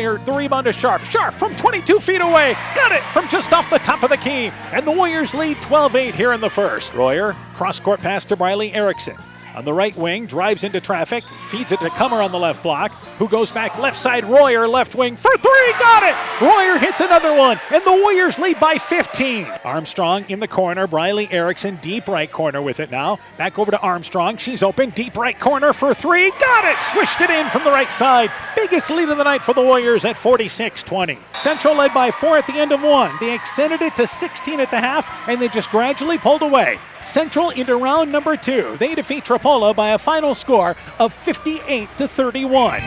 Royer, the rebound to Scharf. Scharf from 22 feet away. Got it from just off the top of the key. And the Warriors lead 12-8 here in the first. Royer, cross-court pass to Briley Erickson. On the right wing, drives into traffic, feeds it to Kummer on the left block, who goes back left side. Royer, left wing for three, got it! Royer hits another one, and the Warriors lead by 15. Armstrong in the corner, Briley Erickson deep right corner with it now. Back over to Armstrong, she's open, deep right corner for three, got it! Swished it in from the right side. Biggest lead of the night for the Warriors at 46-20. Central led by 4 at the end of one. They extended it to 16 at the half, and they just gradually pulled away. Central into round number 2. They defeat Trappola by a final score of 58-31.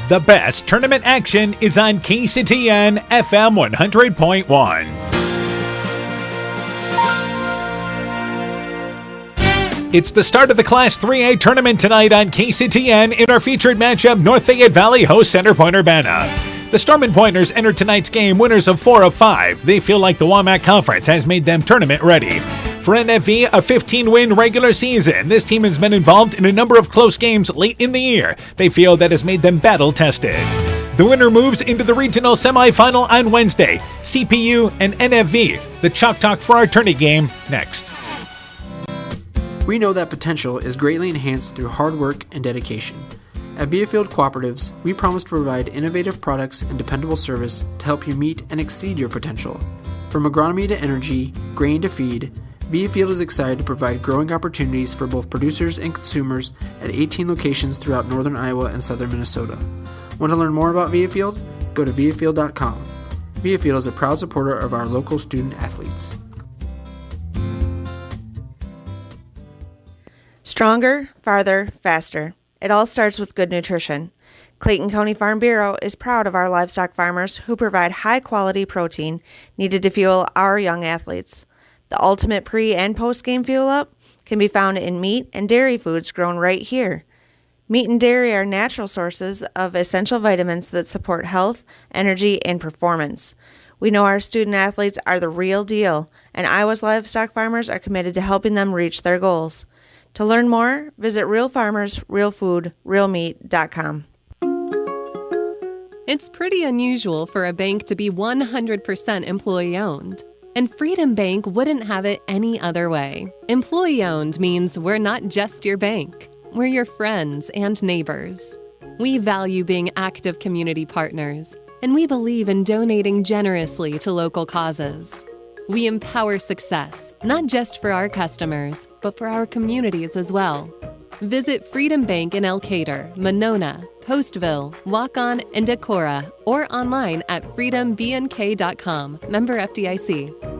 The best tournament action is on KCTN FM 100.1. It's the start of the Class 3A tournament tonight on KCTN in our featured matchup. North Fayette Valley hosts Center Point-Urbana. The Storm and Pointers entered tonight's game winners of 4 of 5. They feel like the WAMAC Conference has made them tournament ready. For NFV, a 15-win regular season. This team has been involved in a number of close games late in the year. They feel that has made them battle-tested. The winner moves into the regional semifinal on Wednesday. CPU and NFV. The Chalk Talk for our tourney game next. We know that potential is greatly enhanced through hard work and dedication. At Viafield Cooperatives, we promise to provide innovative products and dependable service to help you meet and exceed your potential. From agronomy to energy, grain to feed, Viafield is excited to provide growing opportunities for both producers and consumers at 18 locations throughout northern Iowa and southern Minnesota. Want to learn more about Viafield? Go to viafield.com. Viafield is a proud supporter of our local student athletes. Stronger, farther, faster. It all starts with good nutrition. Clayton County Farm Bureau is proud of our livestock farmers who provide high-quality protein needed to fuel our young athletes. The ultimate pre- and post-game fuel-up can be found in meat and dairy foods grown right here. Meat and dairy are natural sources of essential vitamins that support health, energy, and performance. We know our student athletes are the real deal, and Iowa's livestock farmers are committed to helping them reach their goals. To learn more, visit realfarmersrealfoodrealmeat.com. It's pretty unusual for a bank to be 100% employee-owned. And Freedom Bank wouldn't have it any other way. Employee-owned means we're not just your bank. We're your friends and neighbors. We value being active community partners, and we believe in donating generously to local causes. We empower success, not just for our customers, but for our communities as well. Visit Freedom Bank in Elkader, Monona, Postville, Waukon, and Decorah, or online at freedombnk.com. Member FDIC.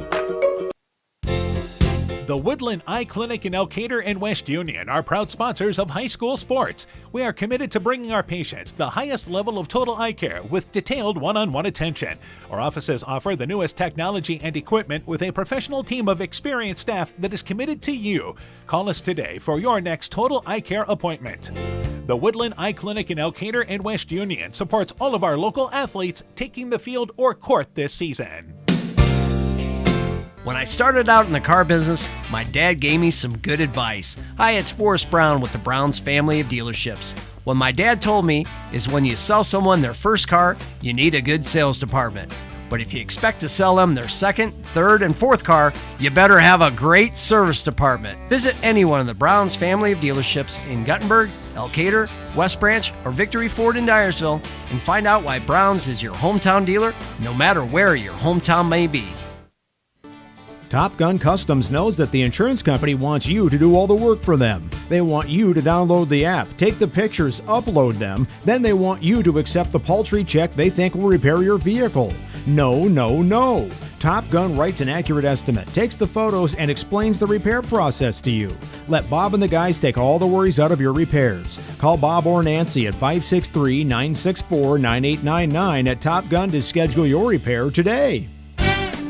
The Woodland Eye Clinic in Elkader and West Union are proud sponsors of high school sports. We are committed to bringing our patients the highest level of total eye care with detailed one-on-one attention. Our offices offer the newest technology and equipment with a professional team of experienced staff that is committed to you. Call us today for your next total eye care appointment. The Woodland Eye Clinic in Elkader and West Union supports all of our local athletes taking the field or court this season. When I started out in the car business, my dad gave me some good advice. Hi, it's Forrest Brown with the Brown's family of dealerships. What my dad told me is when you sell someone their first car, you need a good sales department. But if you expect to sell them their second, third, and fourth car, you better have a great service department. Visit any one of the Brown's family of dealerships in Guttenberg, Elkader, West Branch, or Victory Ford in Dyersville and find out why Brown's is your hometown dealer, no matter where your hometown may be. Top Gun Customs knows that the insurance company wants you to do all the work for them. They want you to download the app, take the pictures, upload them, then they want you to accept the paltry check they think will repair your vehicle. No, no, no. Top Gun writes an accurate estimate, takes the photos, and explains the repair process to you. Let Bob and the guys take all the worries out of your repairs. Call Bob or Nancy at 563-964-9899 at Top Gun to schedule your repair today.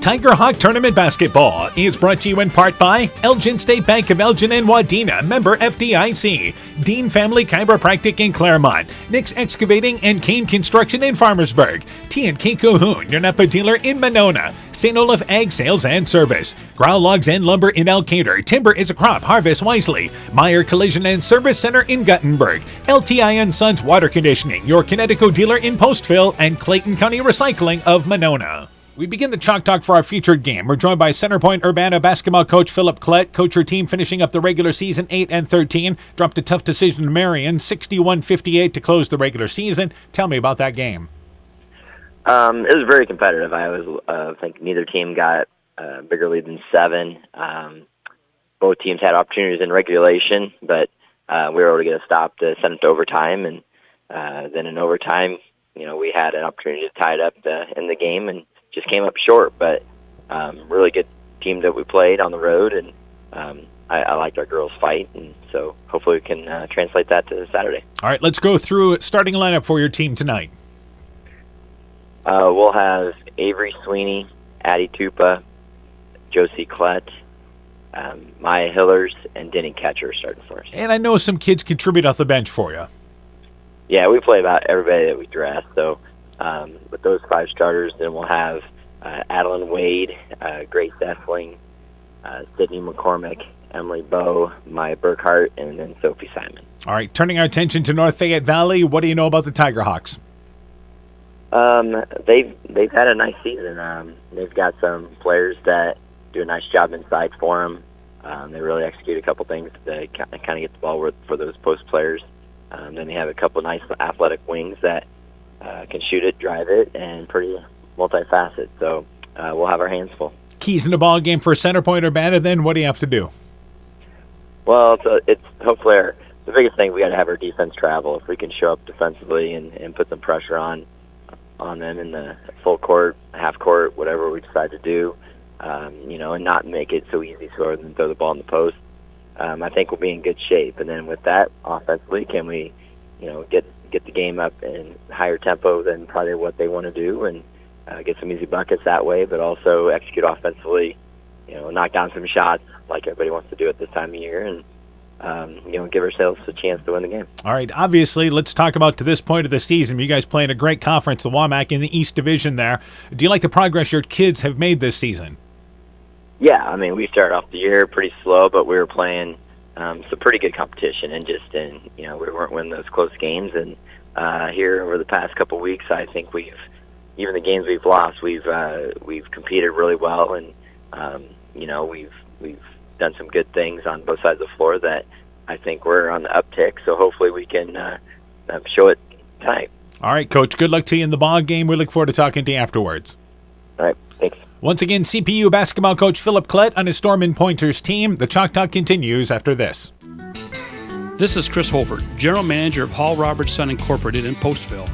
Tiger Hawk Tournament Basketball is brought to you in part by Elgin State Bank of Elgin and Wadena, member FDIC, Dean Family Chiropractic in Claremont, Nick's Excavating and Kane Construction in Farmersburg, T&K Cahoon, your Napa dealer in Monona, St. Olaf Ag Sales and Service, Growl Logs and Lumber in Elkader, Timber is a Crop, Harvest wisely, Meyer Collision and Service Center in Guttenberg, LTI & Sons Water Conditioning, your Connecticut dealer in Postville, and Clayton County Recycling of Monona. We begin the Chalk Talk for our featured game. We're joined by Center Point-Urbana basketball coach Philip Klett. Coach, your team finishing up the regular season 8-13. Dropped a tough decision to Marion, 61-58 to close the regular season. Tell me about that game. It was very competitive. I always think neither team got a bigger lead than 7. Both teams had opportunities in regulation, but we were able to get a stop to send it to overtime. And then in overtime, we had an opportunity to tie it up in the game and just came up short, but really good team that we played on the road, and I liked our girls' fight, and so hopefully we can translate that to Saturday. All right, let's go through starting lineup for your team tonight. We'll have Avery Sweeney, Addie Tupa, Josie Klett, Maya Hillers, and Denny Ketcher starting for us. And I know some kids contribute off the bench for you. Yeah, we play about everybody that we dress, so with those 5 starters, then we'll have Adeline Wade, Grace Essling, Sydney McCormick, Emily Bowe, Maya Burkhart, and then Sophie Simon. All right, turning our attention to North Fayette Valley, what do you know about the Tiger Hawks? They've had a nice season. They've got some players that do a nice job inside for them. They really execute a couple things to kind of get the ball for those post players. Then they have a couple nice athletic wings that can shoot it, drive it, and pretty multifaceted. So we'll have our hands full. Keys in the ball game for Center Point-Urbana, then what do you have to do? Well, it's hopefully the biggest thing, we got to have our defense travel. If we can show up defensively and put some pressure on them in the full court, half court, whatever we decide to do, and not make it so easy for them to throw the ball in the post, I think we'll be in good shape. And then with that, offensively, can we, get the game up in higher tempo than probably what they want to do, and get some easy buckets that way, but also execute offensively, knock down some shots like everybody wants to do at this time of year, and give ourselves a chance to win the game. All right, obviously, let's talk about to this point of the season. You guys play in a great conference, the WAMAC, in the East Division there. Do you like the progress your kids have made this season? Yeah, we started off the year pretty slow, but we were playing some pretty good competition, and we weren't winning those close games. And here over the past couple of weeks, I think even the games we've lost, we've competed really well, and we've done some good things on both sides of the floor that I think we're on the uptick. So hopefully we can show it tonight. All right, Coach. Good luck to you in the ball game. We look forward to talking to you afterwards. All right, thanks. Once again, CPU basketball coach Philip Klett on his Storm and Pointers team. The Chalk Talk continues after this. This is Chris Holbert, General Manager of Hall Roberts Son Incorporated in Postville.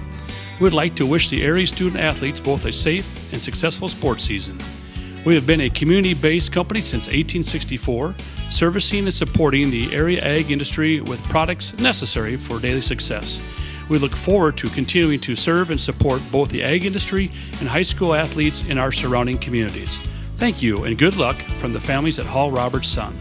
We would like to wish the area student-athletes both a safe and successful sports season. We have been a community-based company since 1864, servicing and supporting the area ag industry with products necessary for daily success. We look forward to continuing to serve and support both the ag industry and high school athletes in our surrounding communities. Thank you and good luck from the families at Hall Roberts Son.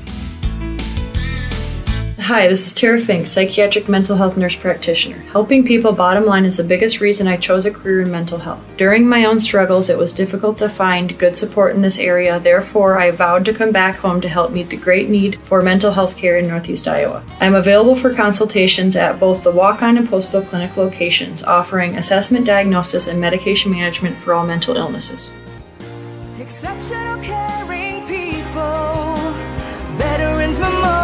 Hi, this is Tara Fink, psychiatric mental health nurse practitioner. Helping people, bottom line, is the biggest reason I chose a career in mental health. During my own struggles, it was difficult to find good support in this area. Therefore, I vowed to come back home to help meet the great need for mental health care in Northeast Iowa. I'm available for consultations at both the Walk-On and Postville Clinic locations, offering assessment, diagnosis, and medication management for all mental illnesses. Exceptional caring people, Veterans Memorial.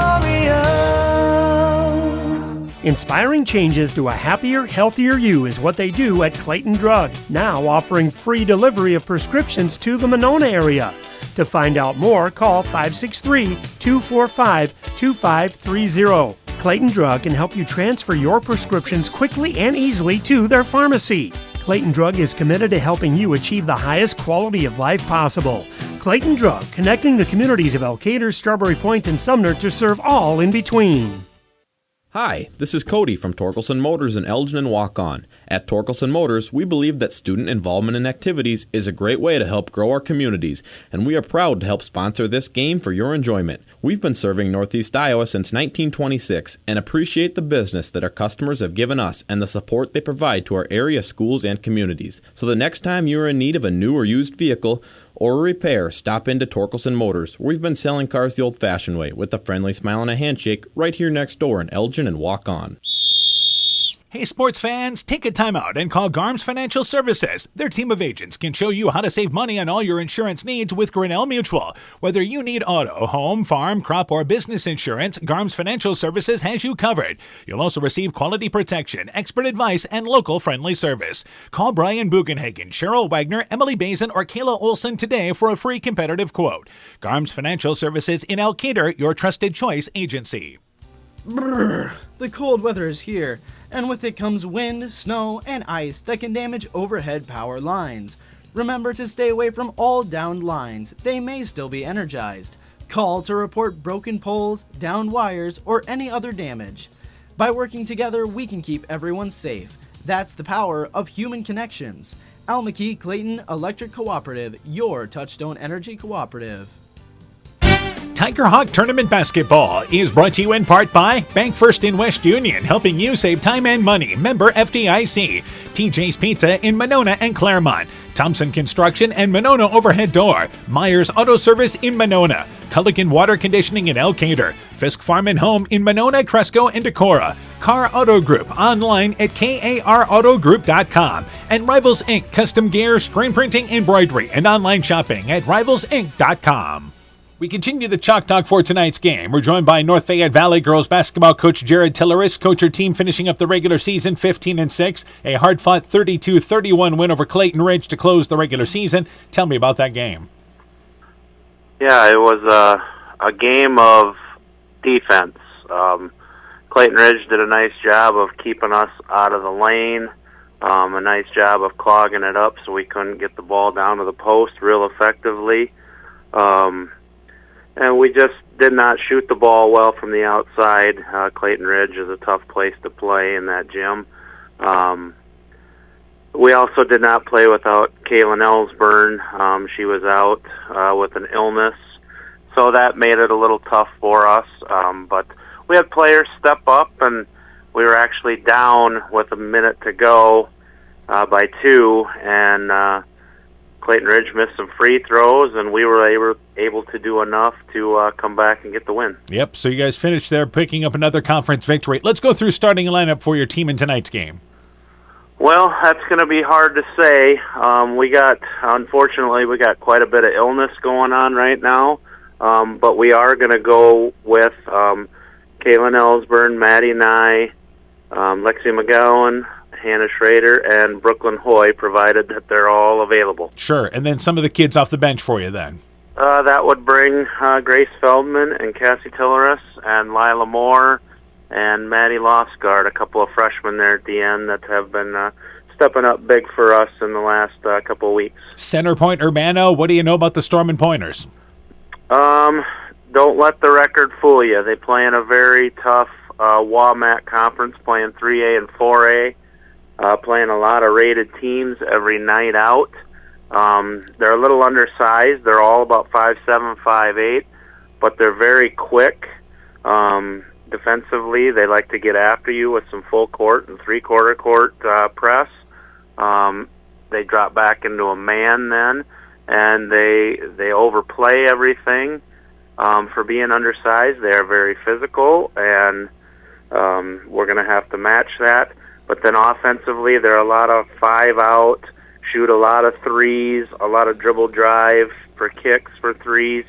Inspiring changes to a happier, healthier you is what they do at Clayton Drug, now offering free delivery of prescriptions to the Monona area. To find out more, call 563-245-2530. Clayton Drug can help you transfer your prescriptions quickly and easily to their pharmacy. Clayton Drug is committed to helping you achieve the highest quality of life possible. Clayton Drug, connecting the communities of Elkader, Strawberry Point, and Sumner to serve all in between. Hi, this is Cody from Torkelson Motors in Elgin and Waukon. At Torkelson Motors, we believe that student involvement in activities is a great way to help grow our communities, and we are proud to help sponsor this game for your enjoyment. We've been serving Northeast Iowa since 1926 and appreciate the business that our customers have given us and the support they provide to our area schools and communities. So the next time you are in need of a new or used vehicle or a repair, stop into Torkelson Motors. We've been selling cars the old-fashioned way with a friendly smile and a handshake right here next door in Elgin and Waukon. Hey sports fans, take a time out and call Garms Financial Services. Their team of agents can show you how to save money on all your insurance needs with Grinnell Mutual. Whether you need auto, home, farm, crop, or business insurance, Garms Financial Services has you covered. You'll also receive quality protection, expert advice, and local friendly service. Call Brian Bugenhagen, Cheryl Wagner, Emily Bazin, or Kayla Olson today for a free competitive quote. Garms Financial Services in Elkader, your trusted choice agency. Brrr, the cold weather is here, and with it comes wind, snow, and ice that can damage overhead power lines. Remember to stay away from all downed lines. They may still be energized. Call to report broken poles, downed wires, or any other damage. By working together, we can keep everyone safe. That's the power of human connections. Almaquee Clayton Electric Cooperative, your Touchstone Energy Cooperative. Tiger Hawk Tournament Basketball is brought to you in part by Bank First in West Union, helping you save time and money. Member FDIC. TJ's Pizza in Monona and Claremont. Thompson Construction and Monona Overhead Door. Myers Auto Service in Monona. Culligan Water Conditioning in Elkader. Fisk Farm and Home in Monona, Cresco, and Decorah. Car Auto Group online at karautogroup.com. And Rivals Inc. Custom Gear, Screen Printing, Embroidery, and online shopping at rivalsinc.com. We continue the Chalk Talk for tonight's game. We're joined by North Fayette Valley girls basketball coach Jared Tilleris. Coach, your team finishing up the regular season 15-6. A hard-fought 32-31 win over Clayton Ridge to close the regular season. Tell me about that game. Yeah, it was a game of defense. Clayton Ridge did a nice job of keeping us out of the lane, a nice job of clogging it up so we couldn't get the ball down to the post real effectively. And we just did not shoot the ball well from the outside. Clayton Ridge is a tough place to play in that gym. We also did not play without Kaylin Ellsburn. She was out with an illness, so that made it a little tough for us. But we had players step up, and we were actually down with a minute to go by 2, and Clayton Ridge missed some free throws, and we were able to do enough to come back and get the win. Yep, so you guys finished there picking up another conference victory. Let's go through starting lineup for your team in tonight's game. Well, that's going to be hard to say. Unfortunately, we got quite a bit of illness going on right now, but we are going to go with Kaylin Ellsburn, Maddie Nye, Lexi McGowan, Hannah Schrader, and Brooklyn Hoy, provided that they're all available. Sure, and then some of the kids off the bench for you then. That would bring Grace Feldman and Cassie Tilleris and Lila Moore and Maddie Lofsgaard, a couple of freshmen there at the end that have been stepping up big for us in the last couple of weeks. Center Point-Urbana, what do you know about the Stormin' Pointers? Don't let the record fool you. They play in a very tough WAMAT conference, playing 3A and 4A. Playing a lot of rated teams every night out. They're a little undersized. They're all about 5'7", 5'8", but they're very quick. Defensively, they like to get after you with some full court and three-quarter court press. They drop back into a man then, and they overplay everything. For being undersized, they are very physical, and we're going to have to match that. But then offensively, they're a lot of 5-out, shoot a lot of threes, a lot of dribble drive for kicks for threes.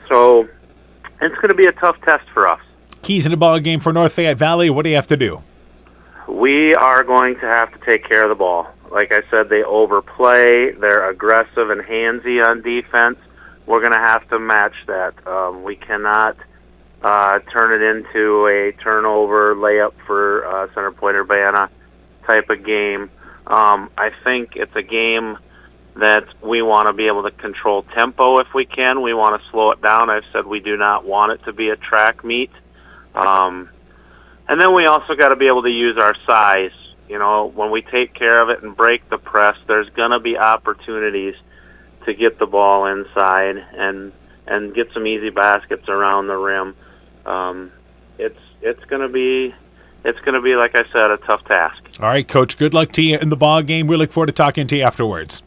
So it's going to be a tough test for us. Keys in the ball game for North Fayette Valley, what do you have to do? We are going to have to take care of the ball. Like I said, they overplay. They're aggressive and handsy on defense. We're going to have to match that. We cannot turn it into a turnover layup for Center Point-Urbana type of game. I think it's a game that we want to be able to control tempo if we can. We want to slow it down. I've said we do not want it to be a track meet. And then we also got to be able to use our size. You know, when we take care of it and break the press, there's going to be opportunities to get the ball inside and get some easy baskets around the rim. It's going to be, like I said, a tough task. All right, Coach, good luck to you in the ball game. We look forward to talking to you afterwards.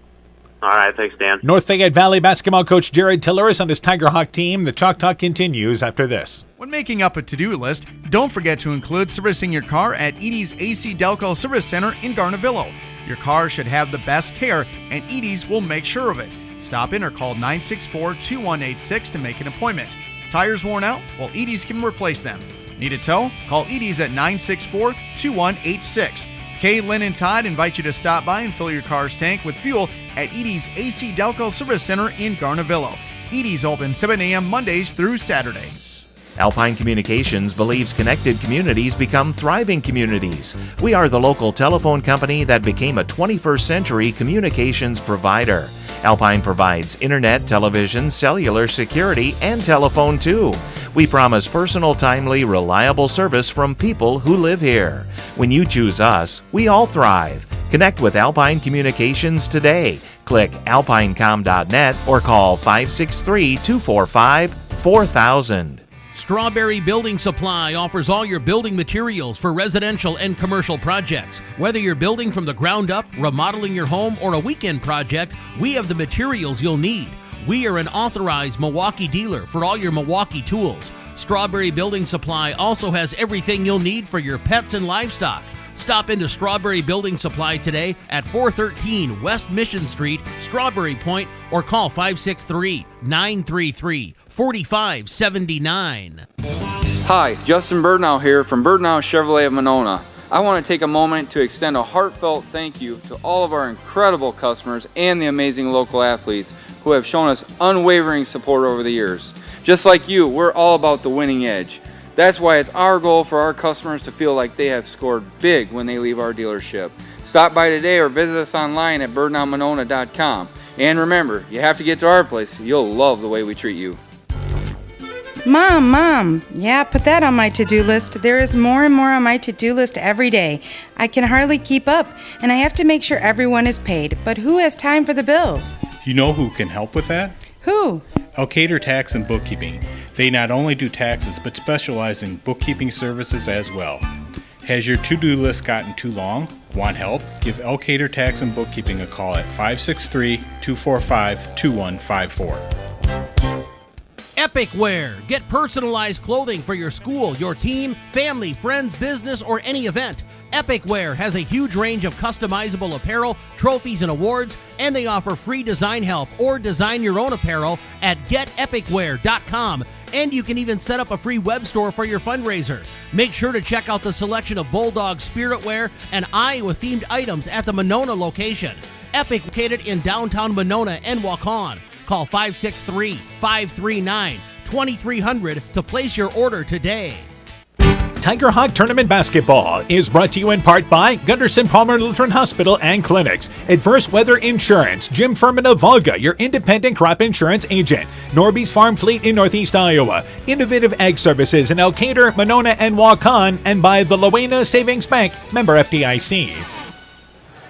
All right, thanks, Dan. North Fayette Valley basketball coach Jared Tiller is on his Tiger Hawk team. The Chalk Talk continues after this. When making up a to-do list, don't forget to include servicing your car at Edie's AC Delco Service Center in Garnavillo. Your car should have the best care, and Edie's will make sure of it. Stop in or call 964-2186 to make an appointment. Tires worn out? Well, Edie's can replace them. Need a tow? Call Edie's at 964-2186. Kay, Lynn, and Todd invite you to stop by and fill your car's tank with fuel at Edie's AC Delco Service Center in Garnavillo. Edie's open 7 a.m. Mondays through Saturdays. Alpine Communications believes connected communities become thriving communities. We are the local telephone company that became a 21st century communications provider. Alpine provides internet, television, cellular security, and telephone too. We promise personal, timely, reliable service from people who live here. When you choose us, we all thrive. Connect with Alpine Communications today. Click alpinecom.net or call 563-245-4000. Strawberry Building Supply offers all your building materials for residential and commercial projects. Whether you're building from the ground up, remodeling your home, or a weekend project, we have the materials you'll need. We are an authorized Milwaukee dealer for all your Milwaukee tools. Strawberry Building Supply also has everything you'll need for your pets and livestock. Stop into Strawberry Building Supply today at 413 West Mission Street, Strawberry Point, or call 563-933-4579. Hi, Justin Birdnow here from Birdnow Chevrolet of Monona. I want to take a moment to extend a heartfelt thank you to all of our incredible customers and the amazing local athletes who have shown us unwavering support over the years. Just like you, we're all about the winning edge. That's why it's our goal for our customers to feel like they have scored big when they leave our dealership. Stop by today or visit us online at birdnowmonona.com. And remember, you have to get to our place. You'll love the way we treat you. Mom, yeah, put that on my to-do list. There is more and more on my to-do list every day. I can hardly keep up, and I have to make sure everyone is paid. But who has time for the bills? You know who can help with that? Who? Elkader Tax and Bookkeeping. They not only do taxes, but specialize in bookkeeping services as well. Has your to-do list gotten too long? Want help? Give Elkader Tax and Bookkeeping a call at 563-245-2154. Epic Wear. Get personalized clothing for your school, your team, family, friends, business, or any event. Epic Wear has a huge range of customizable apparel, trophies, and awards, and they offer free design help or design your own apparel at getepicwear.com. And you can even set up a free web store for your fundraiser. Make sure to check out the selection of Bulldog Spirit Wear and Iowa-themed items at the Monona location. Epic located in downtown Monona and Waukon. Call 563-539-2300 to place your order today. Tiger Hawk Tournament Basketball is brought to you in part by Gunderson Palmer Lutheran Hospital and Clinics, Adverse Weather Insurance, Jim Furman of Volga, your independent crop insurance agent, Norby's Farm Fleet in Northeast Iowa, Innovative Ag Services in Elkader, Monona, and Waukon, and by the Lowena Savings Bank, member FDIC.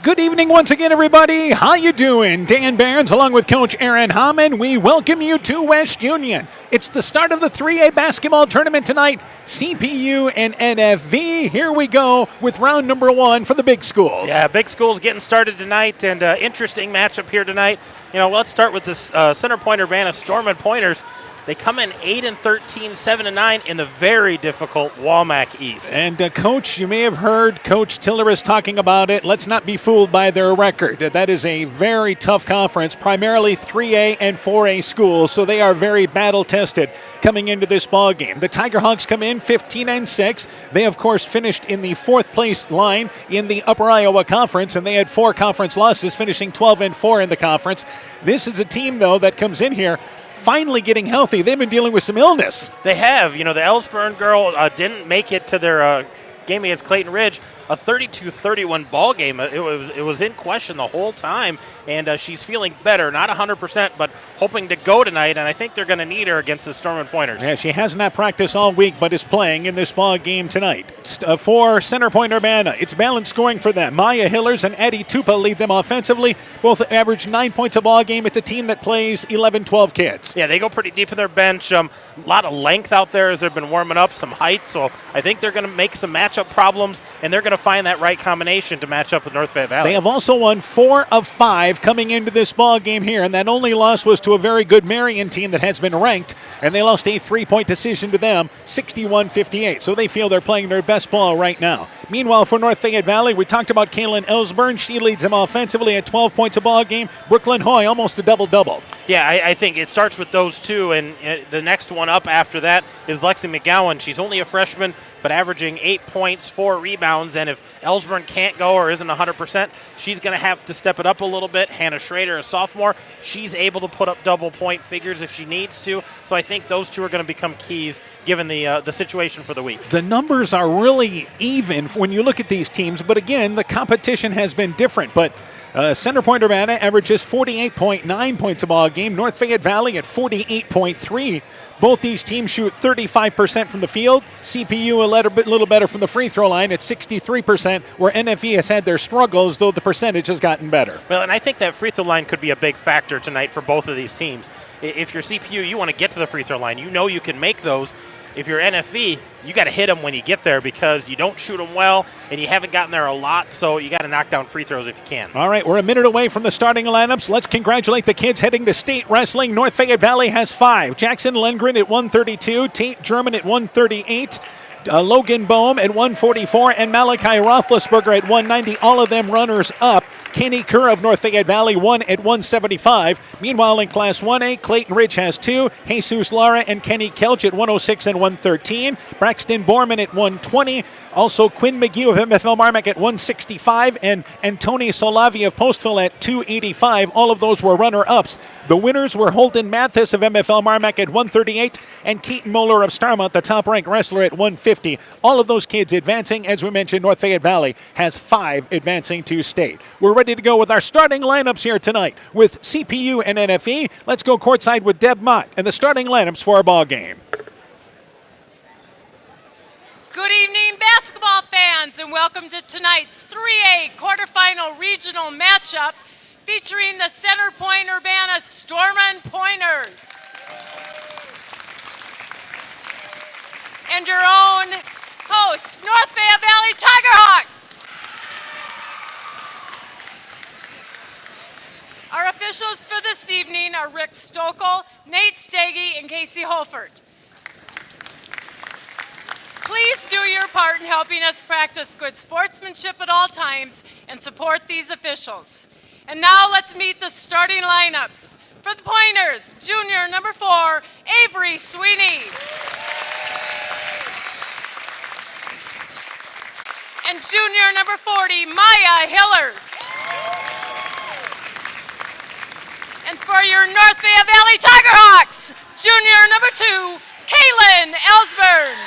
Good evening once again, everybody. How you doing? Dan Barnes along with Coach Aaron Hammond. We welcome you to West Union. It's the start of the 3A basketball tournament tonight. CPU and NFV. Here we go with round number one for the big schools. Yeah, big schools getting started tonight, and interesting matchup here tonight. You know, let's start with this Center Point-Urbana Storm and Pointers. They come in 8-13, 7-9 in the very difficult Walmack East. And, Coach, you may have heard Coach Tilleris talking about it. Let's not be fooled by their record. That is a very tough conference, primarily 3A and 4A schools, so they are very battle-tested coming into this ball game. The Tiger Hawks come in 15-6. They, of course, finished in the fourth place line in the Upper Iowa Conference, and they had 4 conference losses, finishing 12-4 in the conference. This is a team, though, that comes in here finally getting healthy. They've been dealing with some illness. They have. You know, the Ellsburn girl didn't make it to their game against Clayton Ridge. a 32-31 ball game. It was in question the whole time, and she's feeling better, not 100%, but hoping to go tonight, and I think they're going to need her against the Storm Pointers. Yeah, she has not practiced all week, but is playing in this ball game tonight. For Center Point-Urbana, it's balanced scoring for them. Maya Hillers and Addie Tupa lead them offensively. Both average 9 points a ball game. It's a team that plays 11-12 kids. Yeah, they go pretty deep in their bench. A lot of length out there as they've been warming up, some height, so I think they're going to make some matchup problems, and they're going to find that right combination to match up with North Fayette Valley. They have also won 4 of 5 coming into this ball game here, and that only loss was to a very good Marion team that has been ranked, and they lost a 3-point decision to them, 61-58. So they feel they're playing their best ball right now. Meanwhile, for North Fayette Valley, we talked about Kaylin Ellsburn. She leads them offensively at 12 points a ball game. Brooklyn Hoy almost a double-double. Yeah, I think it starts with those two, and the next one up after that is Lexi McGowan. She's only a freshman, but averaging 8 points, 4 rebounds, and if Ellsburn can't go or isn't 100%, she's going to have to step it up a little bit. Hannah Schrader, a sophomore, she's able to put up double-point figures if she needs to, so I think those two are going to become keys given the situation for the week. The numbers are really even when you look at these teams, but again, the competition has been different, but Center Point-Urbana averages 48.9 points a ball game. North Fayette Valley at 48.3. Both these teams shoot 35% from the field. CPU a little better from the free throw line at 63%, where NFE has had their struggles, though the percentage has gotten better. Well, and I think that free throw line could be a big factor tonight for both of these teams. If you're CPU, you want to get to the free throw line. You know you can make those. If you're NFE, you got to hit them when you get there because you don't shoot them well and you haven't gotten there a lot, so you got to knock down free throws if you can. All right, we're a minute away from the starting lineups. Let's congratulate the kids heading to state wrestling. North Fayette Valley has 5. Jackson Lengren at 132, Tate German at 138. Logan Bohm at 144 and Malachi Roethlisberger at 190. All of them runners up. Kenny Kerr of North Fayette Valley won at 175. Meanwhile, in Class 1A, Clayton Ridge has 2. Jesus Lara and Kenny Kelch at 106 and 113. Braxton Borman at 120. Also, Quinn McGee of MFL Marmac at 165 and Tony Solavi of Postville at 285. All of those were runner-ups. The winners were Holden Mathis of MFL Marmac at 138 and Keaton Moeller of Starmont, the top-ranked wrestler, at 150. All of those kids advancing. As we mentioned, North Fayette Valley has 5 advancing to state. We're ready to go with our starting lineups here tonight with CPU and NFE. Let's go courtside with Deb Mott and the starting lineups for our ball game. Good evening, basketball fans, and welcome to tonight's 3A quarterfinal regional matchup featuring the Center Point-Urbana Stormin' Pointers and your own hosts, North Fayette Valley Tigerhawks. Our officials for this evening are Rick Stokel, Nate Staggy, and Casey Holford. Please do your part in helping us practice good sportsmanship at all times and support these officials. And now let's meet the starting lineups. For the Pointers, junior number 4, Avery Sweeney. And junior number 40, Maya Hillers. And for your North Fayette Valley Tigerhawks, junior number 2, Kaylin Ellsburn.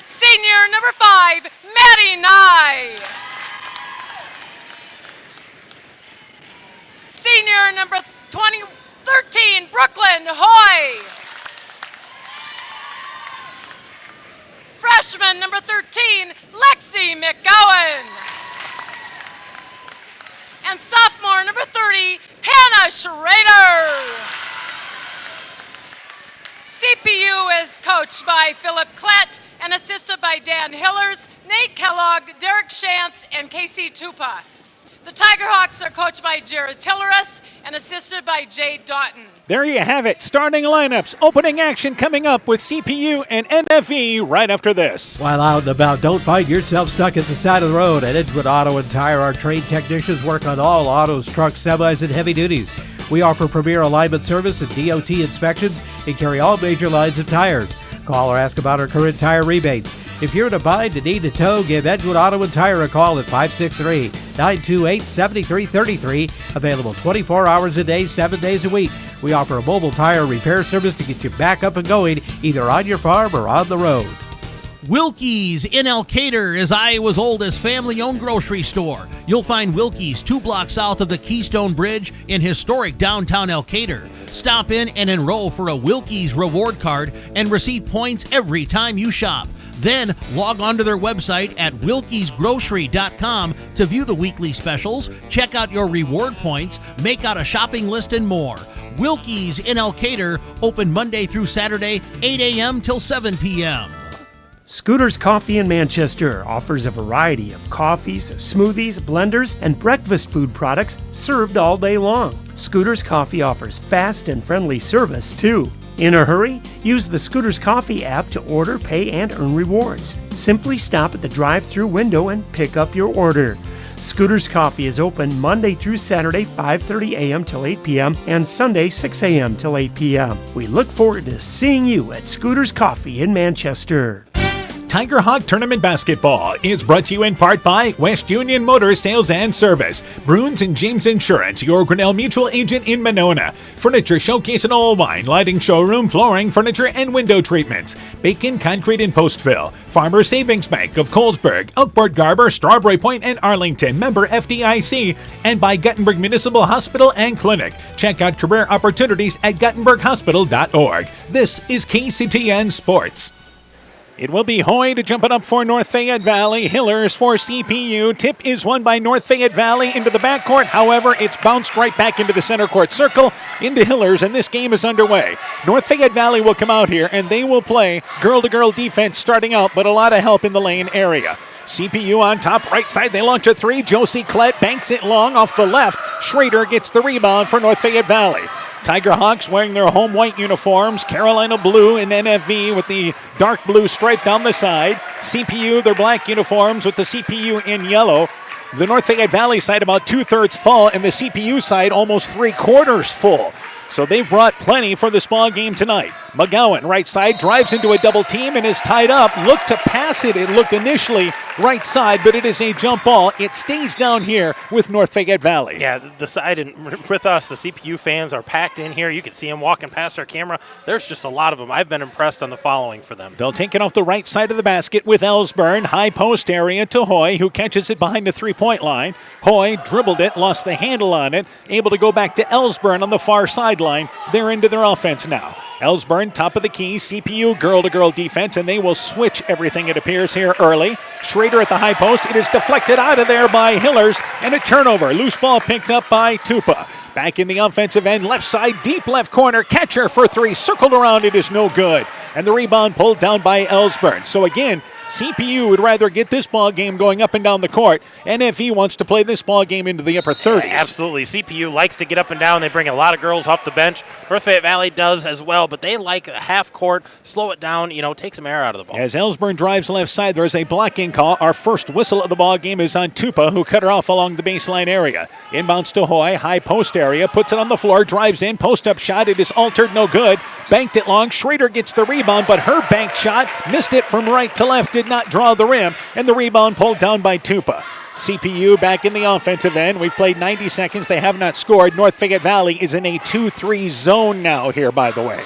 Senior number 5, Maddie Nye. Senior number 13, Brooklyn Hoy. Freshman number 13, Lexi McGowan. And sophomore number 30, Hannah Schrader. CPU is coached by Philip Klett and assisted by Dan Hillers, Nate Kellogg, Derek Shantz, and Casey Tupa. The Tigerhawks are coached by Jared Tilleris and assisted by Jade Doughton. There you have it. Starting lineups. Opening action coming up with CPU and NFE right after this. While out and about, don't find yourself stuck at the side of the road. At Edgewood Auto and Tire, our trained technicians work on all autos, trucks, semis, and heavy duties. We offer premier alignment service and DOT inspections and carry all major lines of tires. Call or ask about our current tire rebates. If you're in a bind and need a tow, give Edgewood Auto and Tire a call at 563-928-7333. Available 24 hours a day, 7 days a week. We offer a mobile tire repair service to get you back up and going, either on your farm or on the road. Wilkie's in Elkader is Iowa's oldest family-owned grocery store. You'll find Wilkie's 2 blocks south of the Keystone Bridge in historic downtown Elkader. Stop in and enroll for a Wilkie's reward card and receive points every time you shop. Then log on to their website at wilkiesgrocery.com to view the weekly specials, check out your reward points, make out a shopping list, and more. Wilkie's in Elkader, open Monday through Saturday, 8 a.m. till 7 p.m. Scooter's Coffee in Manchester offers a variety of coffees, smoothies, blenders, and breakfast food products served all day long. Scooter's Coffee offers fast and friendly service, too. In a hurry? Use the Scooter's Coffee app to order, pay, and earn rewards. Simply stop at the drive-thru window and pick up your order. Scooter's Coffee is open Monday through Saturday, 5:30 a.m. till 8 p.m. and Sunday, 6 a.m. till 8 p.m. We look forward to seeing you at Scooter's Coffee in Manchester. Tiger Hawk Tournament Basketball is brought to you in part by West Union Motor Sales and Service, Bruins and James Insurance, your Grinnell Mutual agent in Monona, Furniture Showcase and Old Wine, Lighting Showroom, Flooring, Furniture, and Window Treatments, Bacon Concrete in Postville, Farmer Savings Bank of Colesburg, Elkport Garber, Strawberry Point, and Arlington, member FDIC, and by Guttenberg Municipal Hospital and Clinic. Check out career opportunities at guttenberghospital.org. This is KCTN Sports. It will be Hoy to jump it up for North Fayette Valley. Hillers for CPU. Tip is won by North Fayette Valley into the backcourt. However, it's bounced right back into the center court circle into Hillers, and this game is underway. North Fayette Valley will come out here, and they will play girl-to-girl defense starting out, but a lot of help in the lane area. CPU on top, right side, they launch a three. Josie Klett banks it long off the left. Schrader gets the rebound for North Fayette Valley. Tiger Hawks wearing their home white uniforms, Carolina blue and NFV with the dark blue stripe down the side. CPU, their black uniforms with the CPU in yellow. The North Fayette Valley side about 2/3 full, and the CPU side almost 3/4 full. So they've brought plenty for this ball game tonight. McGowan, right side, drives into a double team and is tied up. Looked to pass it. It looked initially right side, but it is a jump ball. It stays down here with North Fayette Valley. Yeah, the side with us, the CPU fans are packed in here. You can see them walking past our camera. There's just a lot of them. I've been impressed on the following for them. They'll take it off the right side of the basket with Ellsburn. High post area to Hoy, who catches it behind the three-point line. Hoy dribbled it, lost the handle on it, able to go back to Ellsburn on the far sideline. They're into their offense now. Ellsburn, top of the key, CPU girl-to-girl defense, and they will switch everything, it appears, here early. Schrader at the high post. It is deflected out of there by Hillers, and a turnover. Loose ball picked up by Tupa. Back in the offensive end, left side, deep left corner. Catcher for three, circled around, it is no good. And the rebound pulled down by Ellsburn. So again, CPU would rather get this ball game going up and down the court. NFE wants to play this ball game into the upper 30s. Yeah, absolutely. CPU likes to get up and down. They bring a lot of girls off the bench. North Fayette Valley does as well, but they like a half court, slow it down, take some air out of the ball. As Ellsburn drives left side, there's a blocking call. Our first whistle of the ball game is on Tupa, who cut her off along the baseline area. Inbounds to Hoy, high post area, puts it on the floor, drives in, post-up shot. It is altered, no good. Banked it long. Schrader gets the rebound, but her bank shot missed it from right to left, did not draw the rim, and the rebound pulled down by Tupa. CPU back in the offensive end. We've played 90 seconds. They have not scored. North Fayette Valley is in a 2-3 zone now here, by the way.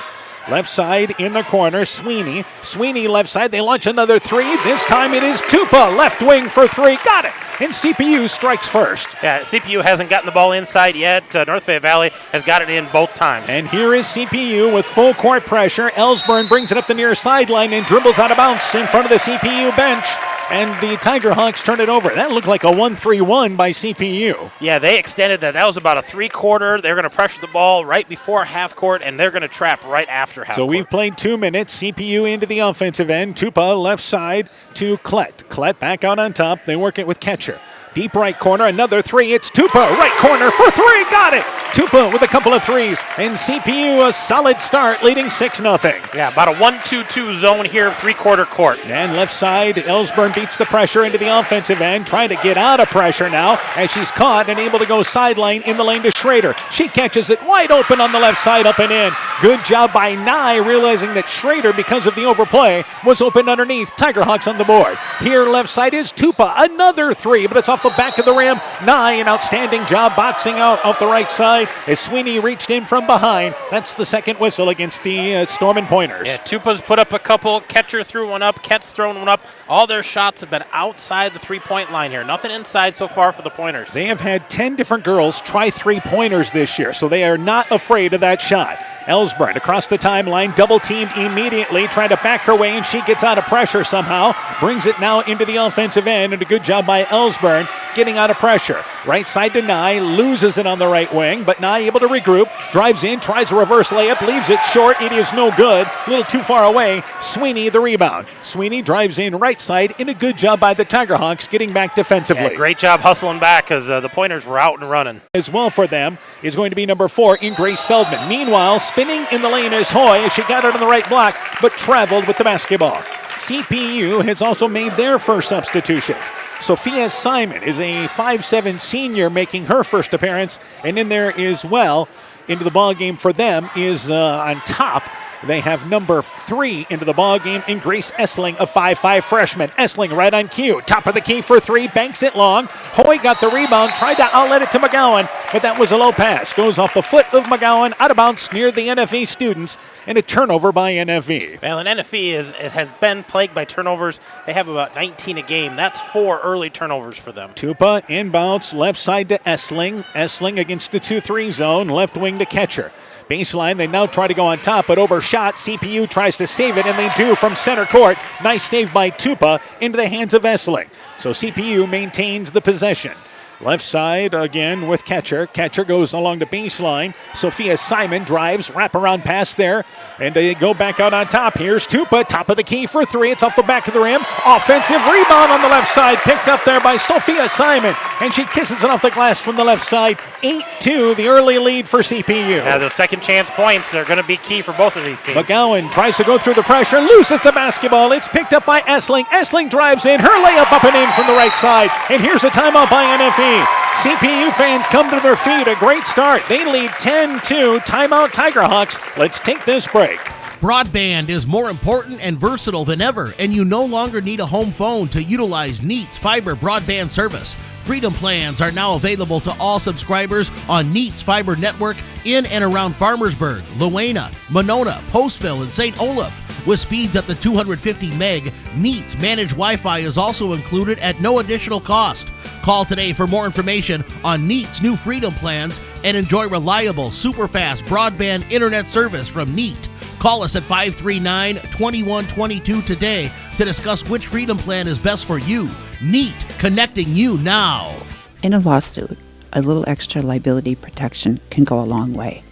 Left side in the corner, Sweeney. Sweeney left side. They launch another three. This time it is Tupa, left wing for three. Got it. And CPU strikes first. Yeah, CPU hasn't gotten the ball inside yet. North Fayette Valley has got it in both times. And here is CPU with full court pressure. Ellsburn brings it up the near sideline and dribbles out of bounds in front of the CPU bench. And the Tiger Hawks turn it over. That looked like a 1-3-1 by CPU. Yeah, they extended that. That was about a three-quarter. They're going to pressure the ball right before half court, and they're going to trap right after half court. So we've played 2 minutes. CPU into the offensive end. Tupa left side to Klett. Klett back out on top. They work it with Ketcher. Deep right corner, another three. It's Tupa, right corner for three. Got it. Tupa with a couple of threes. And CPU a solid start, leading 6-0. Yeah, about a 1-2-2 zone here, three-quarter court. And left side, Ellsburn beats the pressure into the offensive end, trying to get out of pressure now as she's caught and able to go sideline in the lane to Schrader. She catches it wide open on the left side, up and in. Good job by Nye, realizing that Schrader, because of the overplay, was open underneath. Tiger Hawks on the board. Here left side is Tupa, another three, but it's off the back of the rim. Nye, an outstanding job boxing out off the right side. side as Sweeney reached in from behind. That's the second whistle against the Stormin' Pointers. Yeah, Tupa's put up a couple. Catcher threw one up. Ket's thrown one up. All their shots have been outside the three-point line here. Nothing inside so far for the Pointers. They have had 10 different girls try three-pointers this year, so they are not afraid of that shot. Ellsburn across the timeline, double-teamed immediately, trying to back her way, and she gets out of pressure somehow. Brings it now into the offensive end, and a good job by Ellsburn getting out of pressure. Right side to Nye, loses it on the right wing, but Nye able to regroup, drives in, tries a reverse layup, leaves it short. It is no good. A little too far away. Sweeney the rebound. Sweeney drives in right side, and a good job by the Tigerhawks getting back defensively. Yeah, great job hustling back because the Pointers were out and running. As well for them is going to be number 4 in Grace Feldman. Meanwhile, spinning in the lane is Hoy as she got it on the right block, but traveled with the basketball. CPU has also made their first substitutions. Sophia Simon is a 5'7" senior making her first appearance, and in there as well into the ball game for them is on top. They have number 3 into the ball game in Grace Essling, a 5'5" freshman. Essling right on cue. Top of the key for 3. Banks it long. Hoy got the rebound. Tried to outlet it to McGowan, but that was a low pass. Goes off the foot of McGowan, out of bounds near the NFE students, and a turnover by NFE. Well, and NFE has been plagued by turnovers. They have about 19 a game. That's 4 early turnovers for them. Tupa inbounds left side to Essling. Essling against the 2-3 zone. Left wing to Catcher. Baseline, they now try to go on top, but overshot. CPU tries to save it, and they do from center court. Nice save by Tupa into the hands of Essling. So CPU maintains the possession. Left side again with Catcher. Catcher goes along the baseline. Sophia Simon drives, wraparound pass there, and they go back out on top. Here's Tupa, top of the key for 3. It's off the back of the rim. Offensive rebound on the left side, picked up there by Sophia Simon, and she kisses it off the glass from the left side. 8-2, the early lead for CPU. Yeah, the second chance points, they're going to be key for both of these teams. McGowan tries to go through the pressure, loses the basketball. It's picked up by Essling. Essling drives in, her layup up and in from the right side, and here's a timeout by NFE. CPU fans come to their feet. A great start. They lead 10-2. Timeout Tigerhawks. Let's take this break. Broadband is more important and versatile than ever, and you no longer need a home phone to utilize Neat's fiber broadband service. Freedom plans are now available to all subscribers on Neat's fiber network in and around Farmersburg, Luena, Monona, Postville, and St. Olaf. With speeds up to 250 meg, Neat's managed Wi-Fi is also included at no additional cost. Call today for more information on Neat's new Freedom plans and enjoy reliable, super-fast broadband internet service from Neat. Call us at 539-2122 today to discuss which Freedom plan is best for you. Neat, connecting you now. In a lawsuit, a little extra liability protection can go a long way.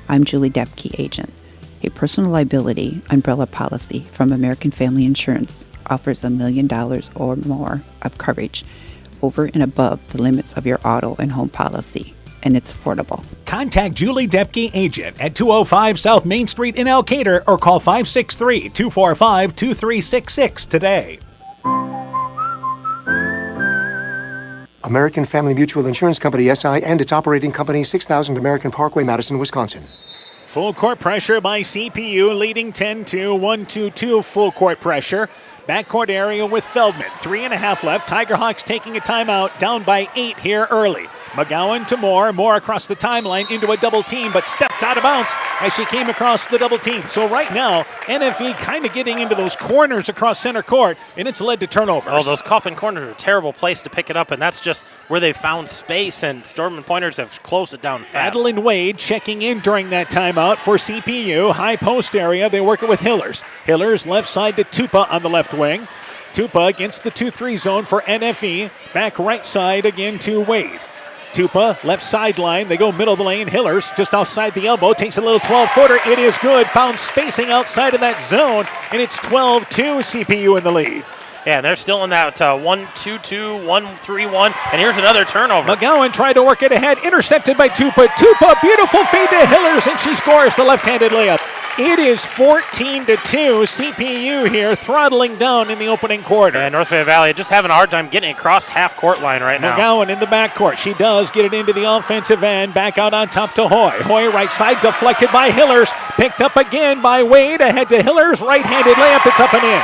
I'm Julie Depke, agent. A personal liability umbrella policy from American Family Insurance offers $1 million or more of coverage over and above the limits of your auto and home policy, and it's affordable. Contact Julie Depke, agent, at 205 South Main Street in Elkader, or call 563-245-2366 today. American Family Mutual Insurance Company, SI, and its operating company, 6000 American Parkway, Madison, Wisconsin. Full court pressure by CPU, leading 10-2, 1-2-2 full court pressure. Backcourt area with Feldman. 3.5 left. Tigerhawks taking a timeout, down by 8 here early. McGowan to Moore. Moore across the timeline into a double team, but stepped out of bounds as she came across the double team. So right now, NFE kind of getting into those corners across center court, and it's led to turnovers. Oh, those coffin corners are a terrible place to pick it up, and that's just where they found space, and Stormin' Pointers have closed it down fast. Adeline Wade checking in during that timeout for CPU. High post area, they work it with Hillers. Hillers left side to Tupa on the left wing. Tupa against the 2-3 zone for NFE. Back right side again to Wade. Tupa, left sideline. They go middle of the lane. Hillers just offside the elbow. Takes a little 12-footer. It is good. Found spacing outside of that zone, and it's 12-2 CPU in the lead. Yeah, they're still in that 1-2-2, 1-3-1, and here's another turnover. McGowan tried to work it ahead. Intercepted by Tupa. Tupa, beautiful feed to Hillers, and she scores the left-handed layup. It is 14-2. CPU here throttling down in the opening quarter. And North Fayette Valley just having a hard time getting across half-court line right now. McGowan in the backcourt. She does get it into the offensive end. Back out on top to Hoy. Hoy right side deflected by Hillers. Picked up again by Wade. Ahead to Hillers. Right-handed layup. It's up and in.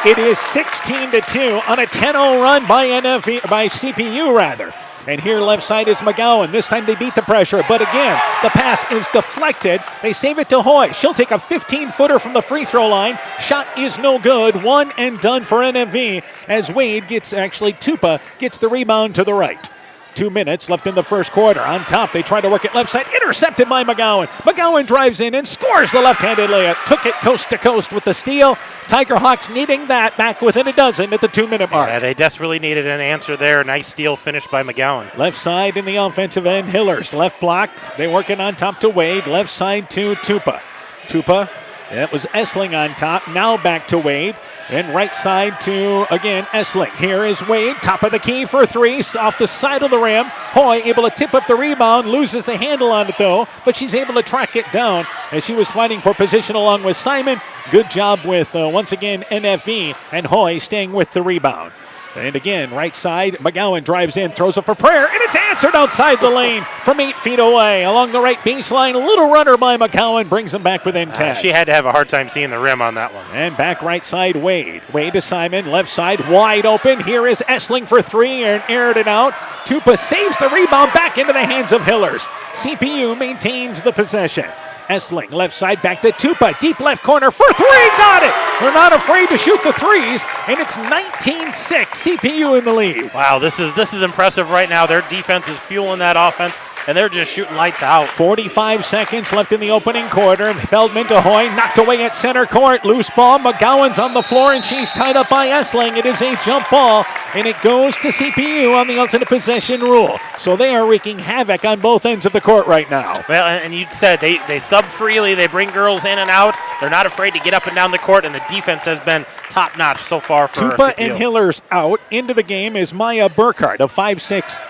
It is 16-2 on a 10-0 run by CPU rather. And here left side is McGowan. This time they beat the pressure, but again, the pass is deflected. They save it to Hoy. She'll take a 15-footer from the free throw line. Shot is no good. One and done for NFV as Tupa gets the rebound to the right. 2 minutes left in the first quarter. On top, they try to work it left side. Intercepted by McGowan. McGowan drives in and scores the left-handed layup. Took it coast to coast with the steal. Tiger Hawks needing that back within a dozen at the 2-minute mark. Yeah, they desperately needed an answer there. Nice steal finished by McGowan. Left side in the offensive end, Hillers. Left block. They work it on top to Wade. Left side to Tupa. That was Essling on top. Now back to Wade. And right side to, again, Essling. Here is Wade, top of the key for three, off the side of the rim. Hoy able to tip up the rebound, loses the handle on it though, but she's able to track it down as she was fighting for position along with Simon. Good job with, once again, NFV, and Hoy staying with the rebound. And again, right side, McGowan drives in, throws up a prayer, and it's answered outside the lane from 8 feet away. Along the right baseline, a little runner by McGowan brings them back within 10. She had to have a hard time seeing the rim on that one. And back right side, Wade. Wade to Simon, left side, wide open. Here is Essling for three, and aired it out. Tupa saves the rebound back into the hands of Hillers. CPU maintains the possession. Essling, left side, back to Tupa. Deep left corner for three. Got it. They're not afraid to shoot the threes, and it's 19-6. CPU in the lead. Wow, this is impressive right now. Their defense is fueling that offense, and they're just shooting lights out. 45 seconds left in the opening quarter. Feldman to Hoy, knocked away at center court. Loose ball. McGowan's on the floor, and she's tied up by Essling. It is a jump ball, and it goes to CPU on the alternate possession rule. So they are wreaking havoc on both ends of the court right now. Well, and you said they sub freely. They bring girls in and out. They're not afraid to get up and down the court, and the defense has been top-notch so far for Tupa CPU. and Hillers out. Into the game is Maya Burkhardt, a 5'6"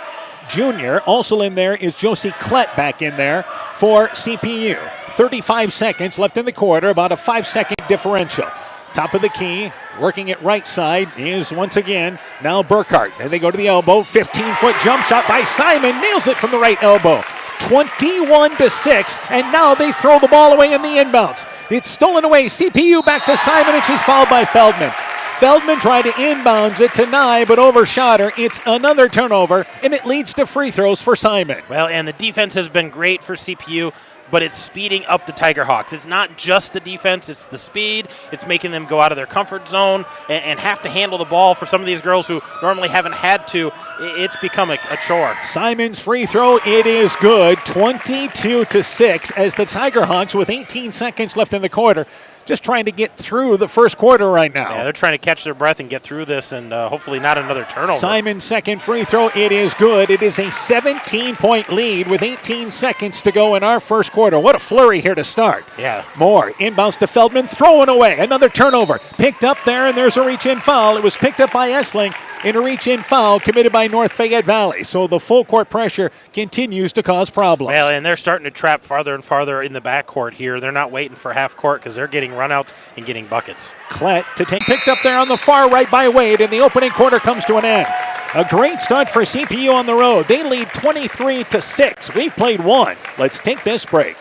junior. Also in there is Josie Klett back in there for CPU. 35 seconds left in the quarter, about a 5-second differential. Top of the key, working it right side is once again now Burkhardt. And they go to the elbow. 15-foot jump shot by Simon. Nails it from the right elbow. 21-6, and now they throw the ball away in the inbounds. It's stolen away. CPU back to Simon, and she's fouled by Feldman. Feldman tried to inbounds it to Nye, but overshot her. It's another turnover, and it leads to free throws for Simon. Well, and the defense has been great for CPU, but it's speeding up the Tiger Hawks. It's not just the defense, it's the speed. It's making them go out of their comfort zone and have to handle the ball. For some of these girls who normally haven't had to, it's become a chore. Simon's free throw, it is good. 22-6 as the Tiger Hawks, with 18 seconds left in the quarter, just trying to get through the first quarter right now. Yeah, they're trying to catch their breath and get through this, and hopefully not another turnover. Simon's second free throw, it is good. It is a 17-point lead with 18 seconds to go in our first quarter. What a flurry here to start. Yeah. More inbounds to Feldman, throwing away. Another turnover. Picked up there, and there's a reach-in foul. It was picked up by Essling in a reach-in foul committed by North Fayette Valley. So the full court pressure continues to cause problems. Well, and they're starting to trap farther and farther in the backcourt here. They're not waiting for half court because they're getting runouts and getting buckets. Klett to take picked up there on the far right by Wade, and the opening quarter comes to an end. A great start for CPU on the road. They lead 23-6. We've played one. Let's take this break.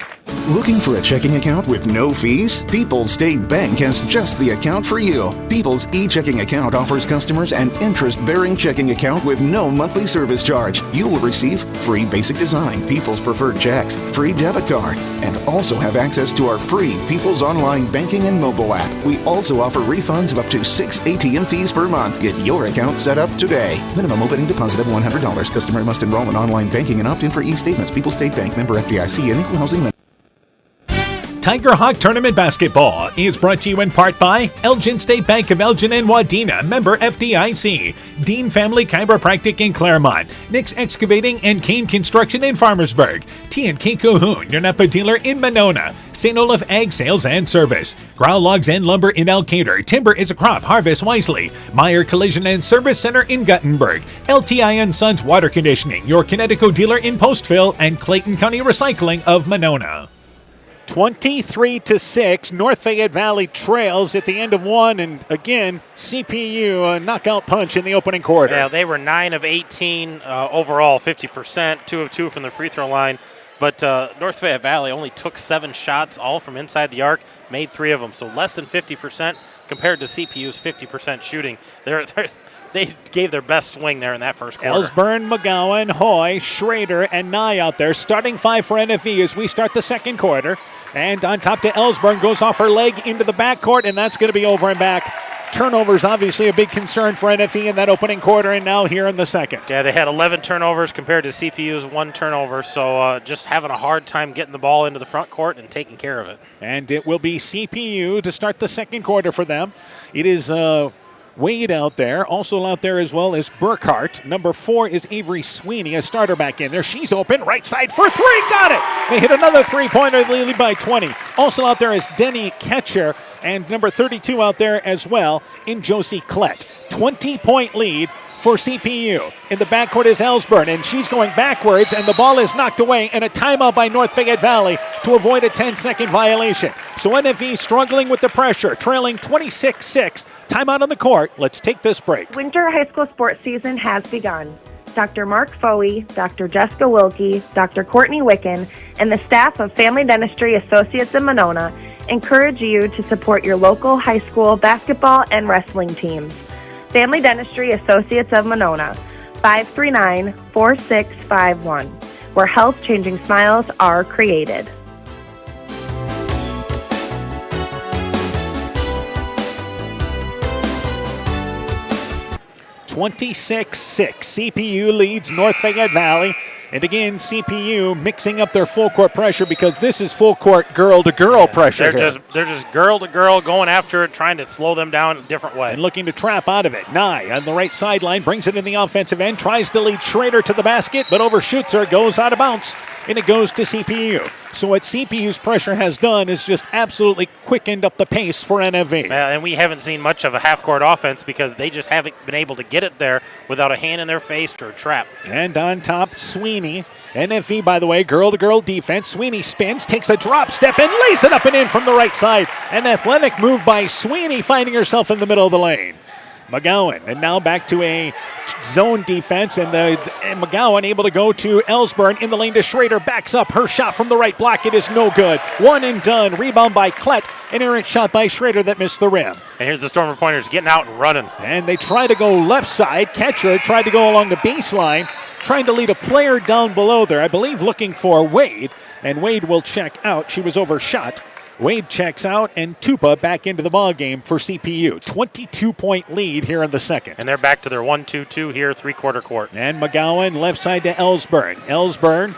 Looking for a checking account with no fees? People's State Bank has just the account for you. People's e-checking account offers customers an interest-bearing checking account with no monthly service charge. You will receive free basic design, People's Preferred Checks, free debit card, and also have access to our free People's Online Banking and mobile app. We also offer refunds of up to 6 ATM fees per month. Get your account set up today. Minimum opening deposit of $100. Customer must enroll in online banking and opt in for e-statements. People's State Bank, member FDIC, and equal housing. Tiger Hawk Tournament Basketball is brought to you in part by Elgin State Bank of Elgin and Wadena, member FDIC, Dean Family Chiropractic in Claremont, Nick's Excavating and Kane Construction in Farmersburg, T&K Cahoon, your Napa dealer in Monona, St. Olaf Ag Sales and Service, Growl Logs and Lumber in Elkader, Timber is a Crop, Harvest wisely, Meyer Collision and Service Center in Guttenberg, LTI & Sons Water Conditioning, your Connecticut dealer in Postville, and Clayton County Recycling of Monona. 23-6, North Fayette Valley trails at the end of one, and again, CPU a knockout punch in the opening quarter. Yeah, they were 9 of 18 overall, 50%, 2 of 2 from the free throw line. But North Fayette Valley only took 7 shots, all from inside the arc, made 3 of them, so less than 50% compared to CPU's 50% shooting. They're they gave their best swing there in that first quarter. Ellsburn, McGowan, Hoy, Schrader, and Nye out there. Starting 5 for NFE as we start the second quarter. And on top to Ellsburn, goes off her leg into the backcourt, and that's going to be over and back. Turnovers obviously a big concern for NFE in that opening quarter, and now here in the second. Yeah, they had 11 turnovers compared to CPU's 1 turnover, so just having a hard time getting the ball into the front court and taking care of it. And it will be CPU to start the second quarter for them. It is Wade out there. Also out there as well is Burkhart. Number 4 is Avery Sweeney, a starter back in there. She's open, right side for 3, got it! They hit another three-pointer, lead by 20. Also out there is Denny Ketcher, and number 32 out there as well in Josie Klett. 20-point lead for CPU. In the backcourt is Ellsburn, and she's going backwards, and the ball is knocked away, and a timeout by North Fayette Valley to avoid a 10-second violation. So NFE struggling with the pressure, trailing 26-6. Timeout on the court. Let's take this break. Winter high school sports season has begun. Dr. Mark Foey, Dr. Jessica Wilkie, Dr. Courtney Wicken, and the staff of Family Dentistry Associates in Monona encourage you to support your local high school basketball and wrestling teams. Family Dentistry Associates of Monona, 539-4651, where health-changing smiles are created. 26-6. CPU leads North Fayette Valley. And again, CPU mixing up their full court pressure because this is full court girl-to-girl pressure. They're just girl-to-girl going after it, trying to slow them down in a different way. And looking to trap out of it. Nye on the right sideline brings it in the offensive end, tries to lead Schrader to the basket, but overshoots her, goes out of bounds, and it goes to CPU. So what CPU's pressure has done is just absolutely quickened up the pace for NFV. And we haven't seen much of a half-court offense because they just haven't been able to get it there without a hand in their face or a trap. And on top, Sweeney. NFV, by the way, girl-to-girl defense. Sweeney spins, takes a drop step, and lays it up and in from the right side. An athletic move by Sweeney, finding herself in the middle of the lane. McGowan, and now back to a zone defense, and McGowan able to go to Ellsburn in the lane to Schrader, backs up her shot from the right block. It is no good. One and done. Rebound by Klett. An errant shot by Schrader that missed the rim. And here's the Stormer Pointers getting out and running. And they try to go left side. Ketcher tried to go along the baseline, trying to lead a player down below there, I believe looking for Wade, and Wade will check out. She was overshot. Wade checks out, and Tupa back into the ballgame for CPU. 22-point lead here in the second. And they're back to their 1-2-2 here, three-quarter court. And McGowan left side to Ellsburn. Ellsburn,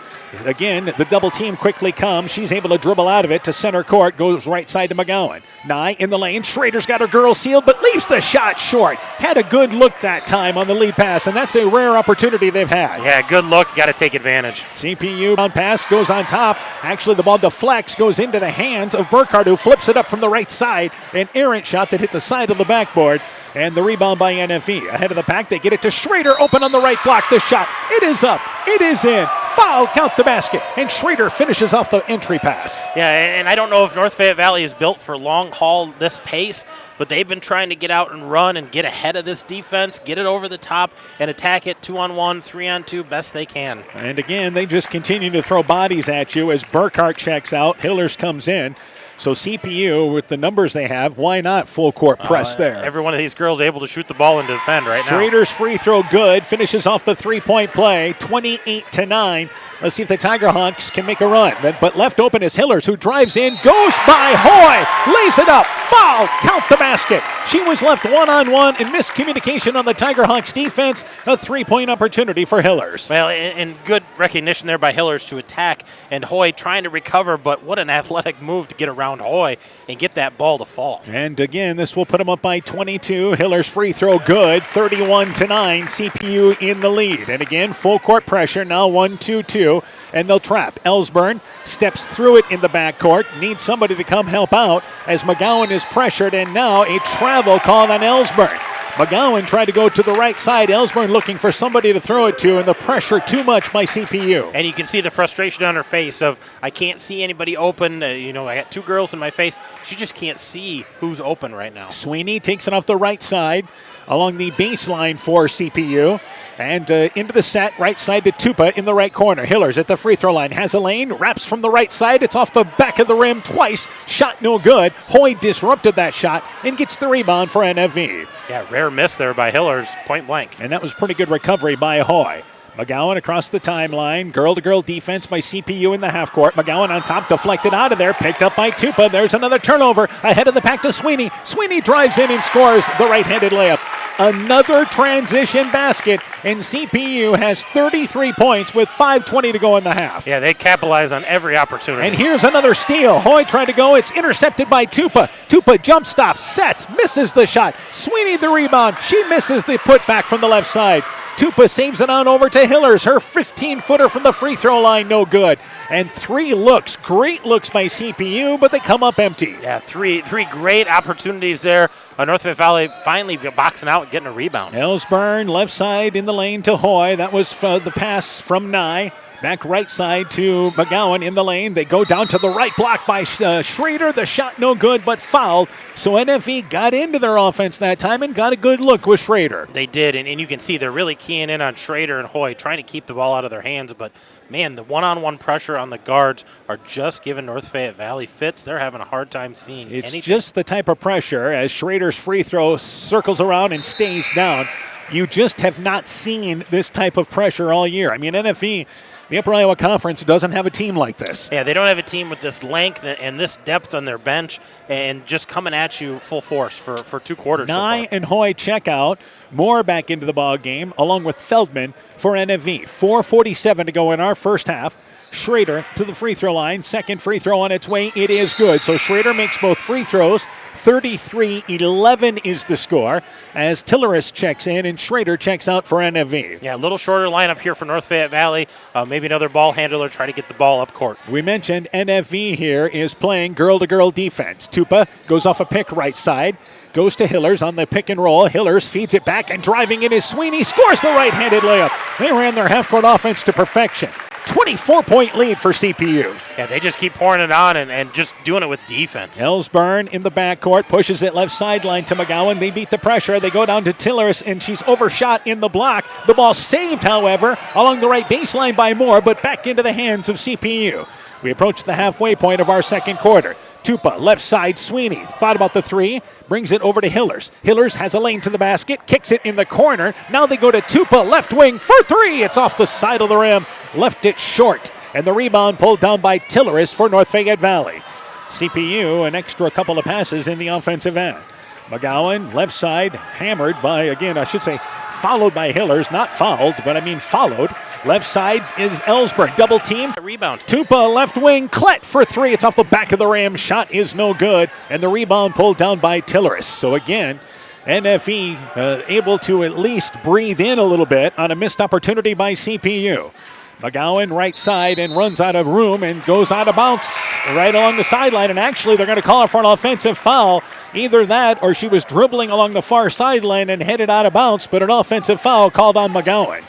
again, the double team quickly comes. She's able to dribble out of it to center court, goes right side to McGowan. Nye in the lane. Schrader's got her girl sealed, but leaves the shot short. Had a good look that time on the lead pass, and that's a rare opportunity they've had. Yeah, good look. Got to take advantage. CPU on pass goes on top. Actually, the ball deflects, goes into the hands of Burkhart, who flips it up from the right side. An errant shot that hit the side of the backboard. And the rebound by NFE. Ahead of the pack, they get it to Schrader, open on the right block. The shot, it is up, it is in. Foul, count the basket. And Schrader finishes off the entry pass. Yeah, and I don't know if North Fayette Valley is built for long haul this pace, but they've been trying to get out and run and get ahead of this defense, get it over the top, and attack it 2-on-1, 3-on-2, best they can. And again, they just continue to throw bodies at you as Burkhart checks out. Hillers comes in. So CPU, with the numbers they have, why not full court press there? Every one of these girls able to shoot the ball and defend right now. Schrader's free throw good, finishes off the three-point play, 28-9. Let's see if the Tiger Hawks can make a run. But left open is Hillers, who drives in, goes by Hoy, lays it up, foul, count the basket. She was left one-on-one and miscommunication on the Tiger Hawks defense. A three-point opportunity for Hillers. Well, and good recognition there by Hillers to attack, and Hoy trying to recover, but what an athletic move to get around Hoy and get that ball to fall. And again, this will put them up by 22. Hillers free throw good, 31-9. CPU in the lead. And again, full court pressure, now 1-2-2. And they'll trap. Ellsburn steps through it in the backcourt. Needs somebody to come help out as McGowan is pressured, and now a travel called on Ellsburn. McGowan tried to go to the right side. Ellsburn looking for somebody to throw it to, and the pressure too much by CPU. And you can see the frustration on her face of, I can't see anybody open. I got two girls in my face. She just can't see who's open right now. Sweeney takes it off the right side. along the baseline for CPU. And into the set, right side to Tupa in the right corner. Hillers at the free throw line, has a lane, wraps from the right side. It's off the back of the rim twice. Shot no good. Hoy disrupted that shot and gets the rebound for NFV. Yeah, rare miss there by Hillers, point blank. And that was pretty good recovery by Hoy. McGowan across the timeline. Girl-to-girl defense by CPU in the half court. McGowan on top, deflected out of there. Picked up by Tupa. There's another turnover. Ahead of the pack to Sweeney. Sweeney drives in and scores the right-handed layup. Another transition basket, and CPU has 33 points with 5:20 to go in the half. Yeah, they capitalize on every opportunity. And here's another steal. Hoy trying to go. It's intercepted by Tupa. Tupa jump stops, sets, misses the shot. Sweeney the rebound. She misses the putback from the left side. Tupa saves it on over to Hillers. Her 15-footer from the free throw line, no good. And 3 looks, great looks by CPU, but they come up empty. Yeah, three great opportunities there. North Fayette Valley finally boxing out and getting a rebound. Ellsburn, left side in the lane to Hoy. That was the pass from Nye. Back right side to McGowan in the lane. They go down to the right block by Schrader. The shot no good, but fouled. So NFE got into their offense that time and got a good look with Schrader. They did, and you can see they're really keying in on Schrader and Hoy, trying to keep the ball out of their hands. But, man, the one-on-one pressure on the guards are just giving North Fayette Valley fits. They're having a hard time seeing It's anything. just the type of pressure as Schrader's free throw circles around and stays down. You just have not seen this type of pressure all year. I mean, NFE, the Upper Iowa Conference, doesn't have a team like this. Yeah, they don't have a team with this length and this depth on their bench and just coming at you full force for 2 quarters. Nye and Hoy check out. Moore back into the ball game, along with Feldman for NFV. 4:47 to go in our first half. Schrader to the free throw line. Second free throw on its way. It is good. So Schrader makes both free throws. 33-11 is the score as Tilleris checks in and Schrader checks out for NFV. Yeah, a little shorter lineup here for North Fayette Valley. Maybe another ball handler try to get the ball up court. We mentioned NFV here is playing girl-to-girl defense. Tupa goes off a pick right side. Goes to Hillers on the pick and roll. Hillers feeds it back, and driving in is Sweeney. Scores the right-handed layup. They ran their half-court offense to perfection. 24-point lead for CPU. Yeah, they just keep pouring it on and just doing it with defense. Ellsburn in the backcourt pushes it left sideline to McGowan. They beat the pressure. They go down to Tilleris, and she's overshot in the block. The ball saved, however, along the right baseline by Moore, but back into the hands of CPU. We approach the halfway point of our second quarter. Tupa, left side, Sweeney. Thought about the three, brings it over to Hillers. Hillers has a lane to the basket, kicks it in the corner. Now they go to Tupa, left wing for 3. It's off the side of the rim, left it short. And the rebound pulled down by Tilleris for North Fayette Valley. CPU, an extra couple of passes in the offensive end. McGowan, left side, hammered by, again, I should say, followed by Hillers. Not fouled, but I mean followed. Left side is Ellsberg. Double team. Rebound. Tupa, left wing. Klett for 3. It's off the back of the rim. Shot is no good. And the rebound pulled down by Tilleris. So again, NFE able to at least breathe in a little bit on a missed opportunity by CPU. McGowan right side and runs out of room and goes out of bounds right along the sideline. And actually, they're going to call her for an offensive foul. Either that or she was dribbling along the far sideline and headed out of bounds, but an offensive foul called on McGowan.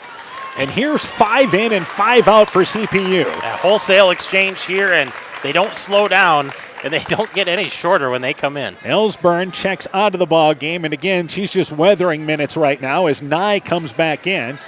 And here's 5 in and 5 out for CPU. A wholesale exchange here, and they don't slow down, and they don't get any shorter when they come in. Ellsburn checks out of the ball game, and again, she's just weathering minutes right now as Nye comes back in.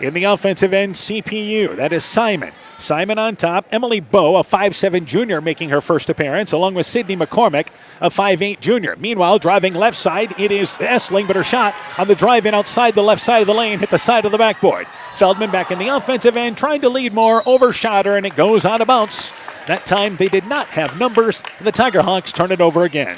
In the offensive end, CPU, that is Simon. Simon on top. Emily Bowe, a 5'7 junior, making her first appearance, along with Sydney McCormick, a 5'8 junior. Meanwhile, driving left side, it is Essling, but her shot on the drive-in outside the left side of the lane hit the side of the backboard. Feldman back in the offensive end, trying to lead more, overshot her, and it goes out of bounds. That time, they did not have numbers, and the Tiger Hawks turn it over again.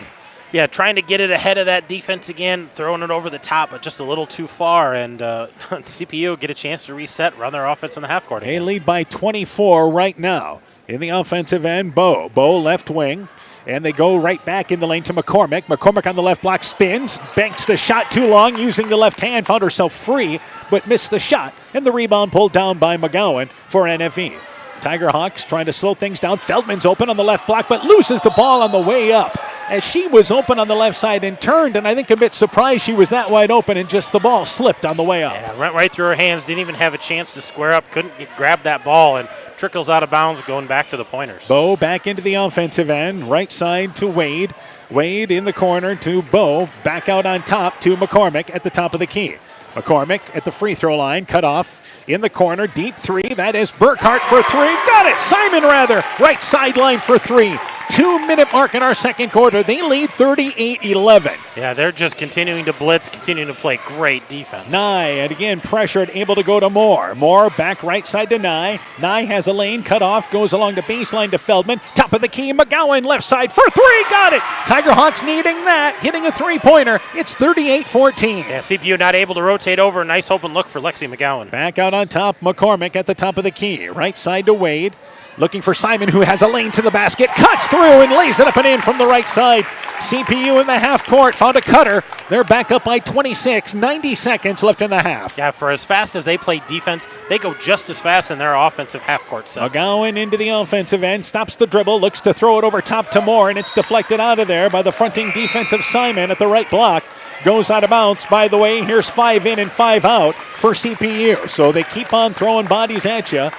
Yeah, trying to get it ahead of that defense again, throwing it over the top, but just a little too far. And CPU get a chance to reset, run their offense in the half court again. They lead by 24 right now. In the offensive end, Bowe. Bowe left wing. And they go right back in the lane to McCormick. McCormick on the left block spins, banks the shot too long, using the left hand, found herself free, but missed the shot. And the rebound pulled down by McGowan for NFE. Tiger Hawks trying to slow things down. Feldman's open on the left block, but loses the ball on the way up. as she was open on the left side and turned, and I think a bit surprised she was that wide open, and just the ball slipped on the way up. Yeah, went right through her hands, didn't even have a chance to square up, couldn't grab that ball, and trickles out of bounds going back to the Pointers. Bo back into the offensive end, right side to Wade. Wade in the corner to Bo, back out on top to McCormick at the top of the key. McCormick at the free throw line, cut off in the corner, deep three. That is Burkhart for three. Got it! Simon rather, right sideline for three. 2-minute mark in our second quarter. They lead 38-11. Yeah, they're just continuing to blitz, continuing to play great defense. Nye, and again, pressured, able to go to Moore. Moore back right side to Nye. Nye has a lane, cut off, goes along the baseline to Feldman. Top of the key, McGowan, left side for three. Got it! Tiger Hawks needing that, hitting a three-pointer. It's 38-14. Yeah, CPU not able to rotate over. Nice open look for Lexi McGowan. Back out on top, McCormick at the top of the key. Right side to Wade. Looking for Simon, who has a lane to the basket. Cuts through and lays it up and in from the right side. CPU in the half court found a cutter. They're back up by 26. 90 seconds left in the half. Yeah, for as fast as they play defense, they go just as fast in their offensive half court sets. McGowan into the offensive end, stops the dribble, looks to throw it over top to Moore, and it's deflected out of there by the fronting defensive Simon at the right block. Goes out of bounds. By the way, here's 5 in and 5 out for CPU. So they keep on throwing bodies at you.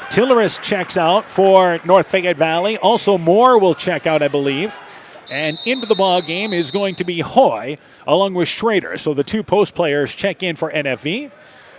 Tilleris checks out for North Fayette Valley. Also, Moore will check out, I believe. And into the ball game is going to be Hoy along with Schrader. So the two post players check in for NFV.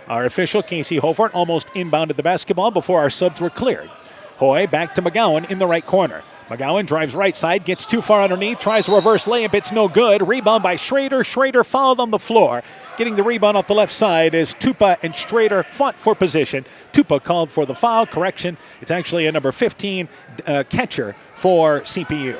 Our official, Casey Hofart, almost inbounded the basketball before our subs were cleared. Hoy back to McGowan in the right corner. McGowan drives right side, gets too far underneath, tries a reverse layup, it's no good. Rebound by Schrader. Schrader fouled on the floor. Getting the rebound off the left side as Tupa and Schrader fought for position. Tupa called for the foul. Correction, it's actually a number 15 catcher for CPU.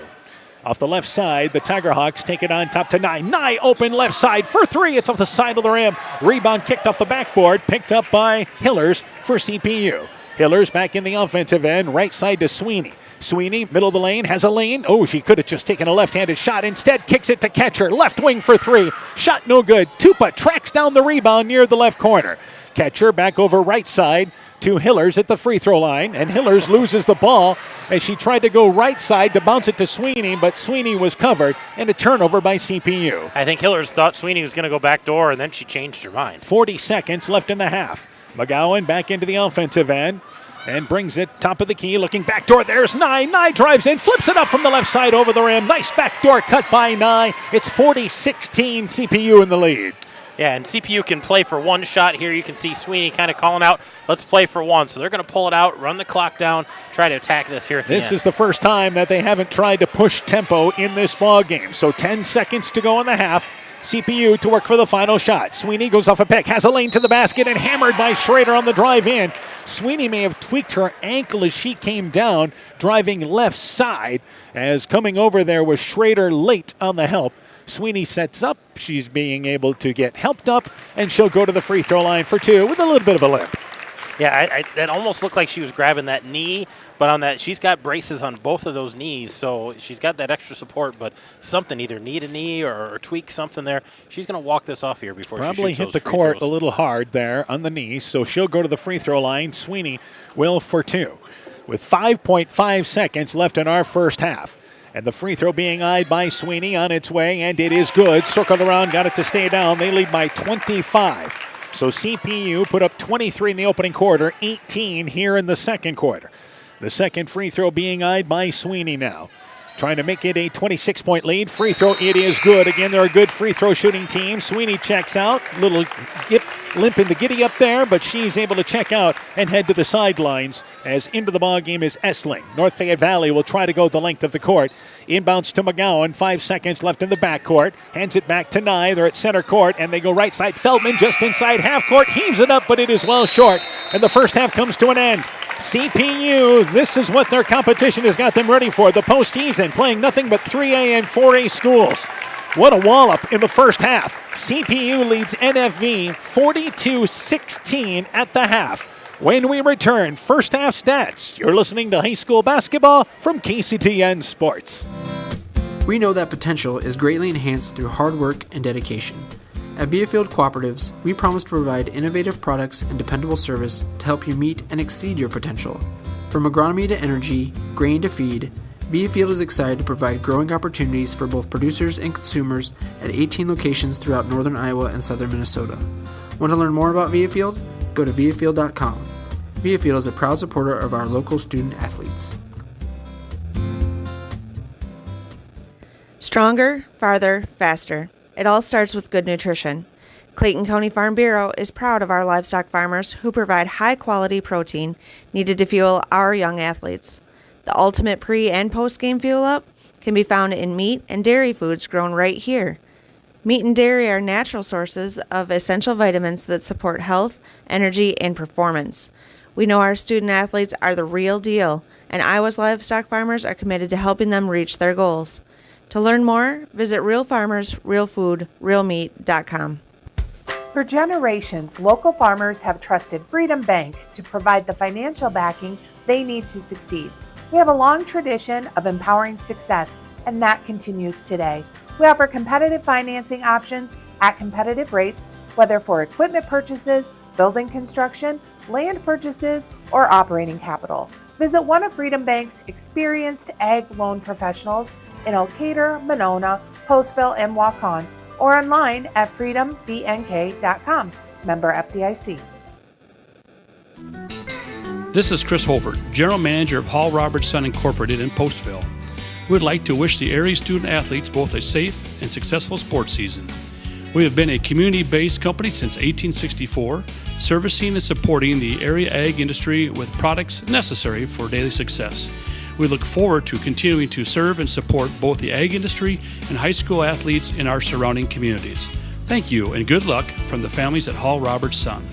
Off the left side, the Tiger Hawks take it on top to Nye. Nye open left side for three. It's off the side of the rim. Rebound kicked off the backboard, picked up by Hillers for CPU. Hillers back in the offensive end, right side to Sweeney. Sweeney, middle of the lane, has a lane. Oh, she could have just taken a left-handed shot. Instead, kicks it to Catcher. Left wing for three. Shot no good. Tupa tracks down the rebound near the left corner. Catcher back over right side to Hillers at the free throw line. And Hillers loses the ball as she tried to go right side to bounce it to Sweeney, but Sweeney was covered and a turnover by CPU. I think Hillers thought Sweeney was going to go back door, and then she changed her mind. 40 seconds left in the half. McGowan back into the offensive end and brings it top of the key, looking backdoor. There's Nye. Nye drives in, flips it up from the left side over the rim. Nice backdoor cut by Nye. It's 40-16, CPU in the lead. Yeah, and CPU can play for one shot here. You can see Sweeney kind of calling out, let's play for one. So they're going to pull it out, run the clock down, try to attack this here at the end. This is the first time that they haven't tried to push tempo in this ball game. So 10 seconds to go in the half. CPU to work for the final shot. Sweeney goes off a pick, has a lane to the basket, and hammered by Schrader on the drive in. Sweeney may have tweaked her ankle as she came down, driving left side, as coming over there was Schrader late on the help. Sweeney sets up. She's being able to get helped up, and she'll go to the free throw line for two with a little bit of a limp. Yeah, that almost looked like she was grabbing that knee, but on that, she's got braces on both of those knees, so she's got that extra support, but something, either knee to knee or tweak something there. She's going to walk this off here before Probably she shoots hit the court a little hard there on the knee, so she'll go to the free throw line. Sweeney will for two with 5.5 seconds left in our first half. And the free throw being eyed by Sweeney on its way, and it is good. Circled around, got it to stay down. They lead by 25. So CPU put up 23 in the opening quarter, 18 here in the second quarter. The second free throw being eyed by Sweeney now. Trying to make it a 26-point lead. Free throw, it is good. Again, they're a good free throw shooting team. Sweeney checks out. Little limp in the giddy up there, but she's able to check out and head to the sidelines as into the ball game is Essling. North Fayette Valley will try to go the length of the court. Inbounds to McGowan. 5 seconds left in the backcourt. Hands it back to Nye. They're at center court, and they go right side. Feldman just inside half court. Heaves it up, but it is well short. And the first half comes to an end. CPU, this is what their competition has got them ready for. The postseason, playing nothing but 3A and 4A schools. What a wallop in the first half. CPU leads NFV 42-16 at the half. When we return, first half stats. You're listening to high school basketball from KCTN Sports. We know that potential is greatly enhanced through hard work and dedication. At Beafield Cooperatives, we promise to provide innovative products and dependable service to help you meet and exceed your potential. From agronomy to energy, grain to feed, Via Field is excited to provide growing opportunities for both producers and consumers at 18 locations throughout northern Iowa and southern Minnesota. Want to learn more about Via Field? Go to viafield.com. Via Field is a proud supporter of our local student athletes. Stronger, farther, faster. It all starts with good nutrition. Clayton County Farm Bureau is proud of our livestock farmers who provide high-quality protein needed to fuel our young athletes. The ultimate pre- and post-game fuel-up can be found in meat and dairy foods grown right here. Meat and dairy are natural sources of essential vitamins that support health, energy, and performance. We know our student athletes are the real deal, and Iowa's livestock farmers are committed to helping them reach their goals. To learn more, visit realfarmersrealfoodrealmeat.com. For generations, local farmers have trusted Freedom Bank to provide the financial backing they need to succeed. We have a long tradition of empowering success, and that continues today. We offer competitive financing options at competitive rates, whether for equipment purchases, building construction, land purchases, or operating capital. Visit one of Freedom Bank's experienced ag loan professionals in Elkader, Monona, Postville, and Waukon, or online at freedombnk.com. Member FDIC. This is Chris Holbert, General Manager of Hall Robertson Incorporated in Postville. We would like to wish the area student athletes both a safe and successful sports season. We have been a community-based company since 1864, servicing and supporting the area ag industry with products necessary for daily success. We look forward to continuing to serve and support both the ag industry and high school athletes in our surrounding communities. Thank you and good luck from the families at Hall Robertson.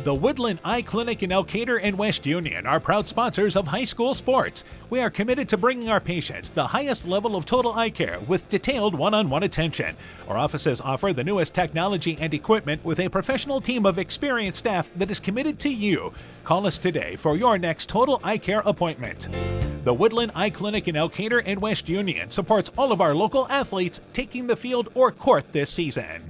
The Woodland Eye Clinic in Elkader and West Union are proud sponsors of high school sports. We are committed to bringing our patients the highest level of total eye care with detailed one-on-one attention. Our offices offer the newest technology and equipment with a professional team of experienced staff that is committed to you. Call us today for your next total eye care appointment. The Woodland Eye Clinic in Elkader and West Union supports all of our local athletes taking the field or court this season.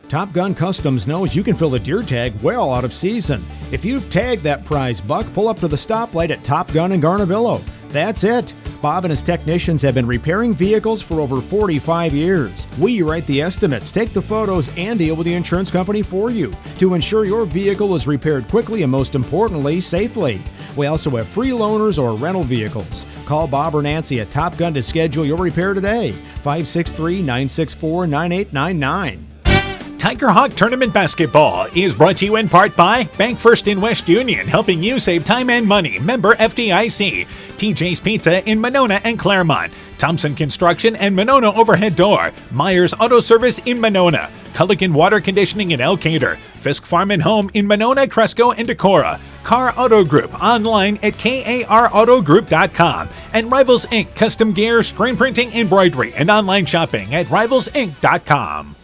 Top Gun Customs knows you can fill the deer tag well out of season. If you've tagged that prize buck, pull up to the stoplight at Top Gun in Garnavillo. That's it. Bob and his technicians have been repairing vehicles for over 45 years. We write the estimates, take the photos, and deal with the insurance company for you to ensure your vehicle is repaired quickly and, most importantly, safely. We also have free loaners or rental vehicles. Call Bob or Nancy at Top Gun to schedule your repair today. 563-964-9899. Tiger Hawk Tournament Basketball is brought to you in part by Bank First in West Union, helping you save time and money. Member FDIC. TJ's Pizza in Monona and Claremont. Thompson Construction and Monona Overhead Door. Myers Auto Service in Monona. Culligan Water Conditioning in Elkader. Fisk Farm and Home in Monona, Cresco, and Decorah. Car Auto Group online at karautogroup.com. And Rivals Inc. Custom Gear, Screen Printing, Embroidery, and online shopping at rivalsinc.com.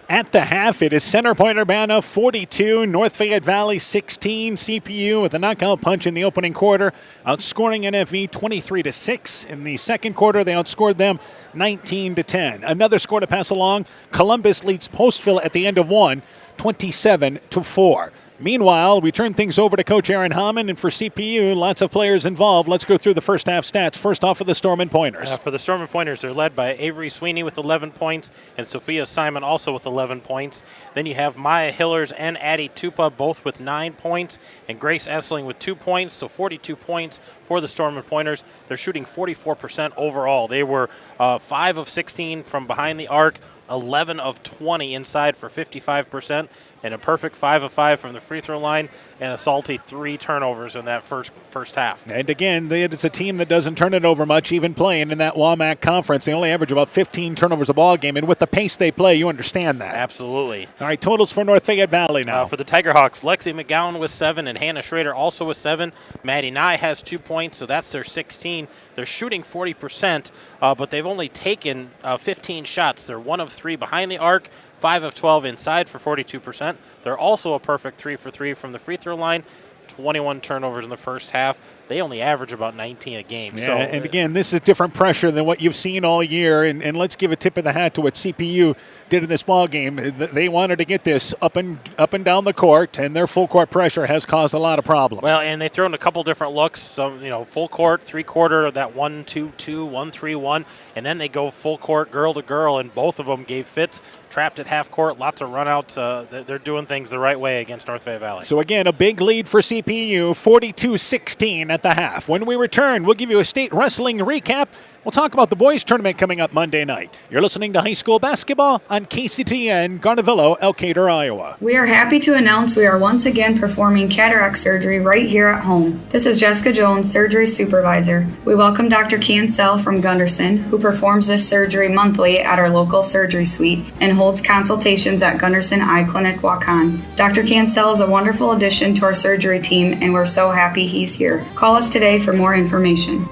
At the half, it is Center Point-Urbana 42, North Fayette Valley 16. CPU with a knockout punch in the opening quarter, outscoring NFV 23-6. In the second quarter, they outscored them 19-10. Another score to pass along. Columbus leads Postville at the end of one, 27-4. Meanwhile, we turn things over to Coach Aaron Hammond, and for CPU, lots of players involved. Let's go through the first half stats. First off for the Storm and Pointers. For the Storm and Pointers, they're led by Avery Sweeney with 11 points and Sophia Simon also with 11 points. Then you have Maya Hillers and Addie Tupa both with 9 points, and Grace Essling with 2 points, so 42 points for the Storm and Pointers. They're shooting 44% overall. They were 5 of 16 from behind the arc, 11 of 20 inside for 55%. And a perfect 5 of 5 from the free throw line, and a salty 3 turnovers in that first half. And again, it's a team that doesn't turn it over much, even playing in that WAMAC conference. They only average about 15 turnovers a ball game, and with the pace they play, you understand that. Absolutely. All right, totals for North Fayette Valley now. For the Tiger Hawks, Lexi McGowan with 7 and Hannah Schrader also with 7. Maddie Nye has 2 points, so that's their 16. They're shooting 40%, but they've only taken 15 shots. They're 1 of 3 behind the arc, 5 of 12 inside for 42%. They're also a perfect 3 for 3 from the free throw line. 21 turnovers in the first half. they only average about 19 a game. Yeah, So, and again, this is different pressure than what you've seen all year. And let's give a tip of the hat to what CPU did in this ball game. They wanted to get this up and down the court, and their full court pressure has caused a lot of problems. well, and they throw in a couple different looks. Some, full court, 3-quarter, that 1-2-2, 1-3-1, and then they go full court, girl to girl, and both of them gave fits. Trapped at half court, lots of runouts. They're doing things the right way against North Fayette Valley. So again, a big lead for CPU, 42-16 at the half. When we return, we'll give you a state wrestling recap. We'll talk about the boys tournament coming up Monday night. You're listening to high school basketball on KCTN, Garnavillo, Elkader, Iowa. We are happy to announce we are once again performing cataract surgery right here at home. This is Jessica Jones, surgery supervisor. We welcome Dr. Cancel from Gunderson, who performs this surgery monthly at our local surgery suite and holds consultations at Gunderson Eye Clinic, Waukon. Dr. Cancel is a wonderful addition to our surgery team, and we're so happy he's here. Call us today for more information.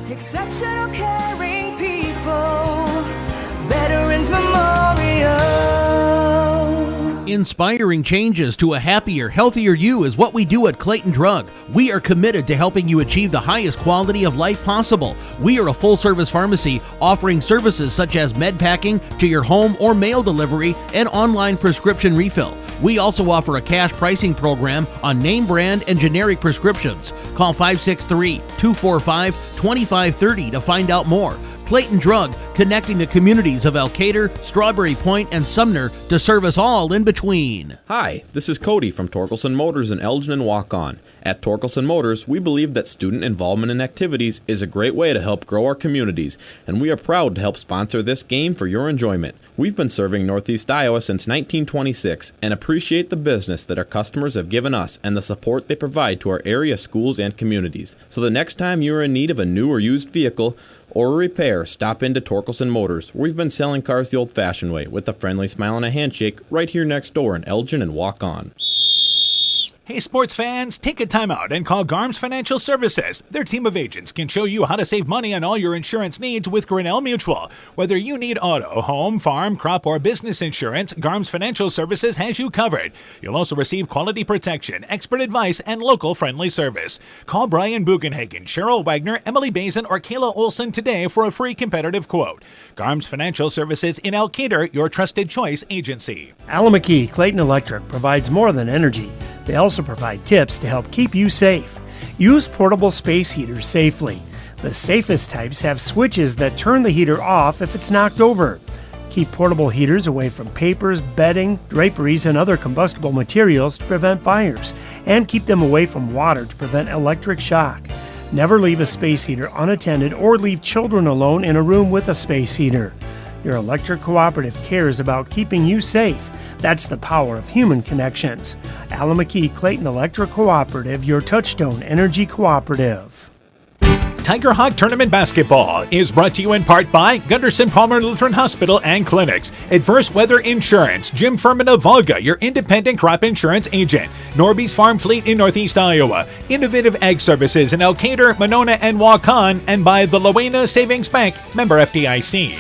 Exceptional caring people, Veterans Memorial. Inspiring changes to a happier, healthier you is what we do at Clayton Drug. We are committed to helping you achieve the highest quality of life possible. We are a full-service pharmacy offering services such as med packing to your home or mail delivery and online prescription refill. We also offer a cash pricing program on name brand and generic prescriptions. Call 563-245-2530 to find out more. Clayton Drug, connecting the communities of Elkader, Strawberry Point, and Sumner to serve us all in between. Hi, this is Cody from Torkelson Motors in Elgin and Waukon. At Torkelson Motors, we believe that student involvement in activities is a great way to help grow our communities, and we are proud to help sponsor this game for your enjoyment. We've been serving Northeast Iowa since 1926 and appreciate the business that our customers have given us and the support they provide to our area schools and communities. So the next time you are in need of a new or used vehicle or a repair, stop into Torkelson Motors. We've been selling cars the old-fashioned way with a friendly smile and a handshake right here next door in Elgin and Waukon. Hey, sports fans, take a time out and call Garms Financial Services. Their team of agents can show you how to save money on all your insurance needs with Grinnell Mutual. Whether you need auto, home, farm, crop, or business insurance, Garms Financial Services has you covered. You'll also receive quality protection, expert advice, and local friendly service. Call Brian Bugenhagen, Cheryl Wagner, Emily Bazin, or Kayla Olson today for a free competitive quote. Garms Financial Services in Elkader, your trusted choice agency. Alamaki Clayton Electric provides more than energy. They also provide tips to help keep you safe. Use portable space heaters safely. The safest types have switches that turn the heater off if it's knocked over. Keep portable heaters away from papers, bedding, draperies, and other combustible materials to prevent fires, and keep them away from water to prevent electric shock. Never leave a space heater unattended or leave children alone in a room with a space heater. Your electric cooperative cares about keeping you safe. That's the power of human connections. Alamaki Clayton Electric Cooperative, your touchstone energy cooperative. Tiger Hawk Tournament Basketball is brought to you in part by Gunderson Palmer Lutheran Hospital and Clinics, Adverse Weather Insurance, Jim Furman of Volga, your independent crop insurance agent, Norby's Farm Fleet in Northeast Iowa, Innovative Ag Services in Elkader, Monona, and Waukon, and by the Lowena Savings Bank, member FDIC.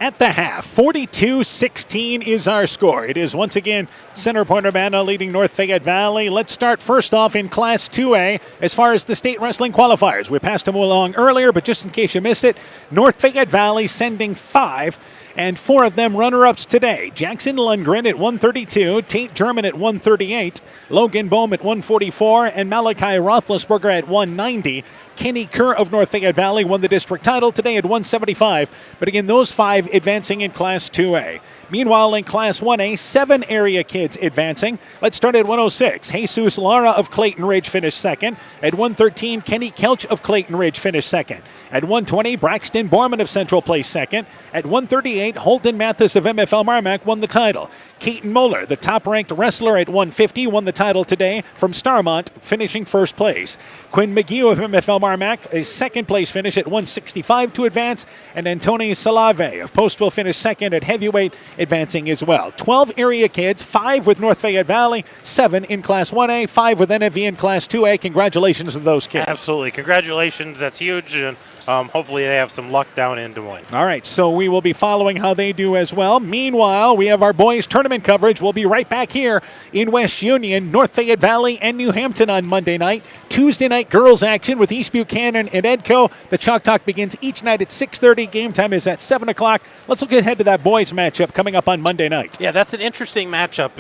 At the half, 42-16 is our score. It is once again Center Point-Urbana leading North Fayette Valley. Let's start first off in Class 2A as far as the state wrestling qualifiers. We passed them along earlier, but just in case you missed it, North Fayette Valley sending 5, and 4 of them runner-ups today. Jackson Lundgren at 132, Tate German at 138, Logan Bohm at 144, and Malachi Roethlisberger at 190. Kenny Kerr of North Fayette Valley won the district title today at 175. But again, those 5 advancing in Class 2A. Meanwhile, in Class 1A, 7 area kids advancing. Let's start at 106. Jesus Lara of Clayton Ridge finished second. At 113, Kenny Kelch of Clayton Ridge finished second. At 120, Braxton Borman of Central placed second. At 138, Holden Mathis of MFL Marmac won the title. Keaton Moeller, the top-ranked wrestler at 150, won the title today from Starmont, finishing first place. Quinn McGee of MFL Marmac, a second-place finish at 165 to advance, and Antoni Salave of Postville finished second at heavyweight, advancing as well. 12 area kids, 5 with North Fayette Valley, 7 in Class 1A, 5 with NFV in Class 2A. Congratulations to those kids. Absolutely. Congratulations. That's huge. And hopefully they have some luck down in Des Moines. All right, so we will be following how they do as well. Meanwhile, we have our boys tournament tournament coverage. We'll be right back here in West Union, North Fayette Valley, and New Hampton on Monday night. Tuesday night girls action with East Buchanan and Edco. The Chalk Talk begins each night at 6:30. Game time is at 7 o'clock. Let's look ahead to that boys matchup coming up on Monday night. Yeah, that's an interesting matchup.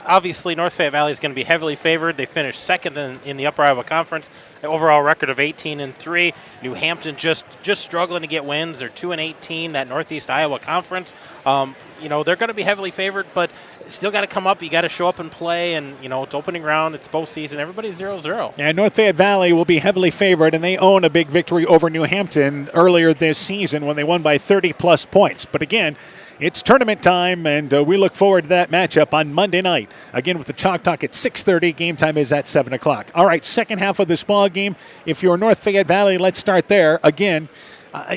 Obviously, North Fayette Valley is going to be heavily favored. They finished second in the Upper Iowa Conference, an overall record of 18-3. New Hampton just struggling to get wins. They're 2-18. That Northeast Iowa Conference. They're going to be heavily favored, but still got to come up. You got to show up and play, and it's opening round. It's both season. Everybody's 0-0. And North Fayette Valley will be heavily favored, and they own a big victory over New Hampton earlier this season when they won by 30-plus points. But again, it's tournament time, and we look forward to that matchup on Monday night. Again, with the Chalk Talk at 6:30. Game time is at 7 o'clock. All right, second half of this ball game. If you're North Fayette Valley, let's start there. Again,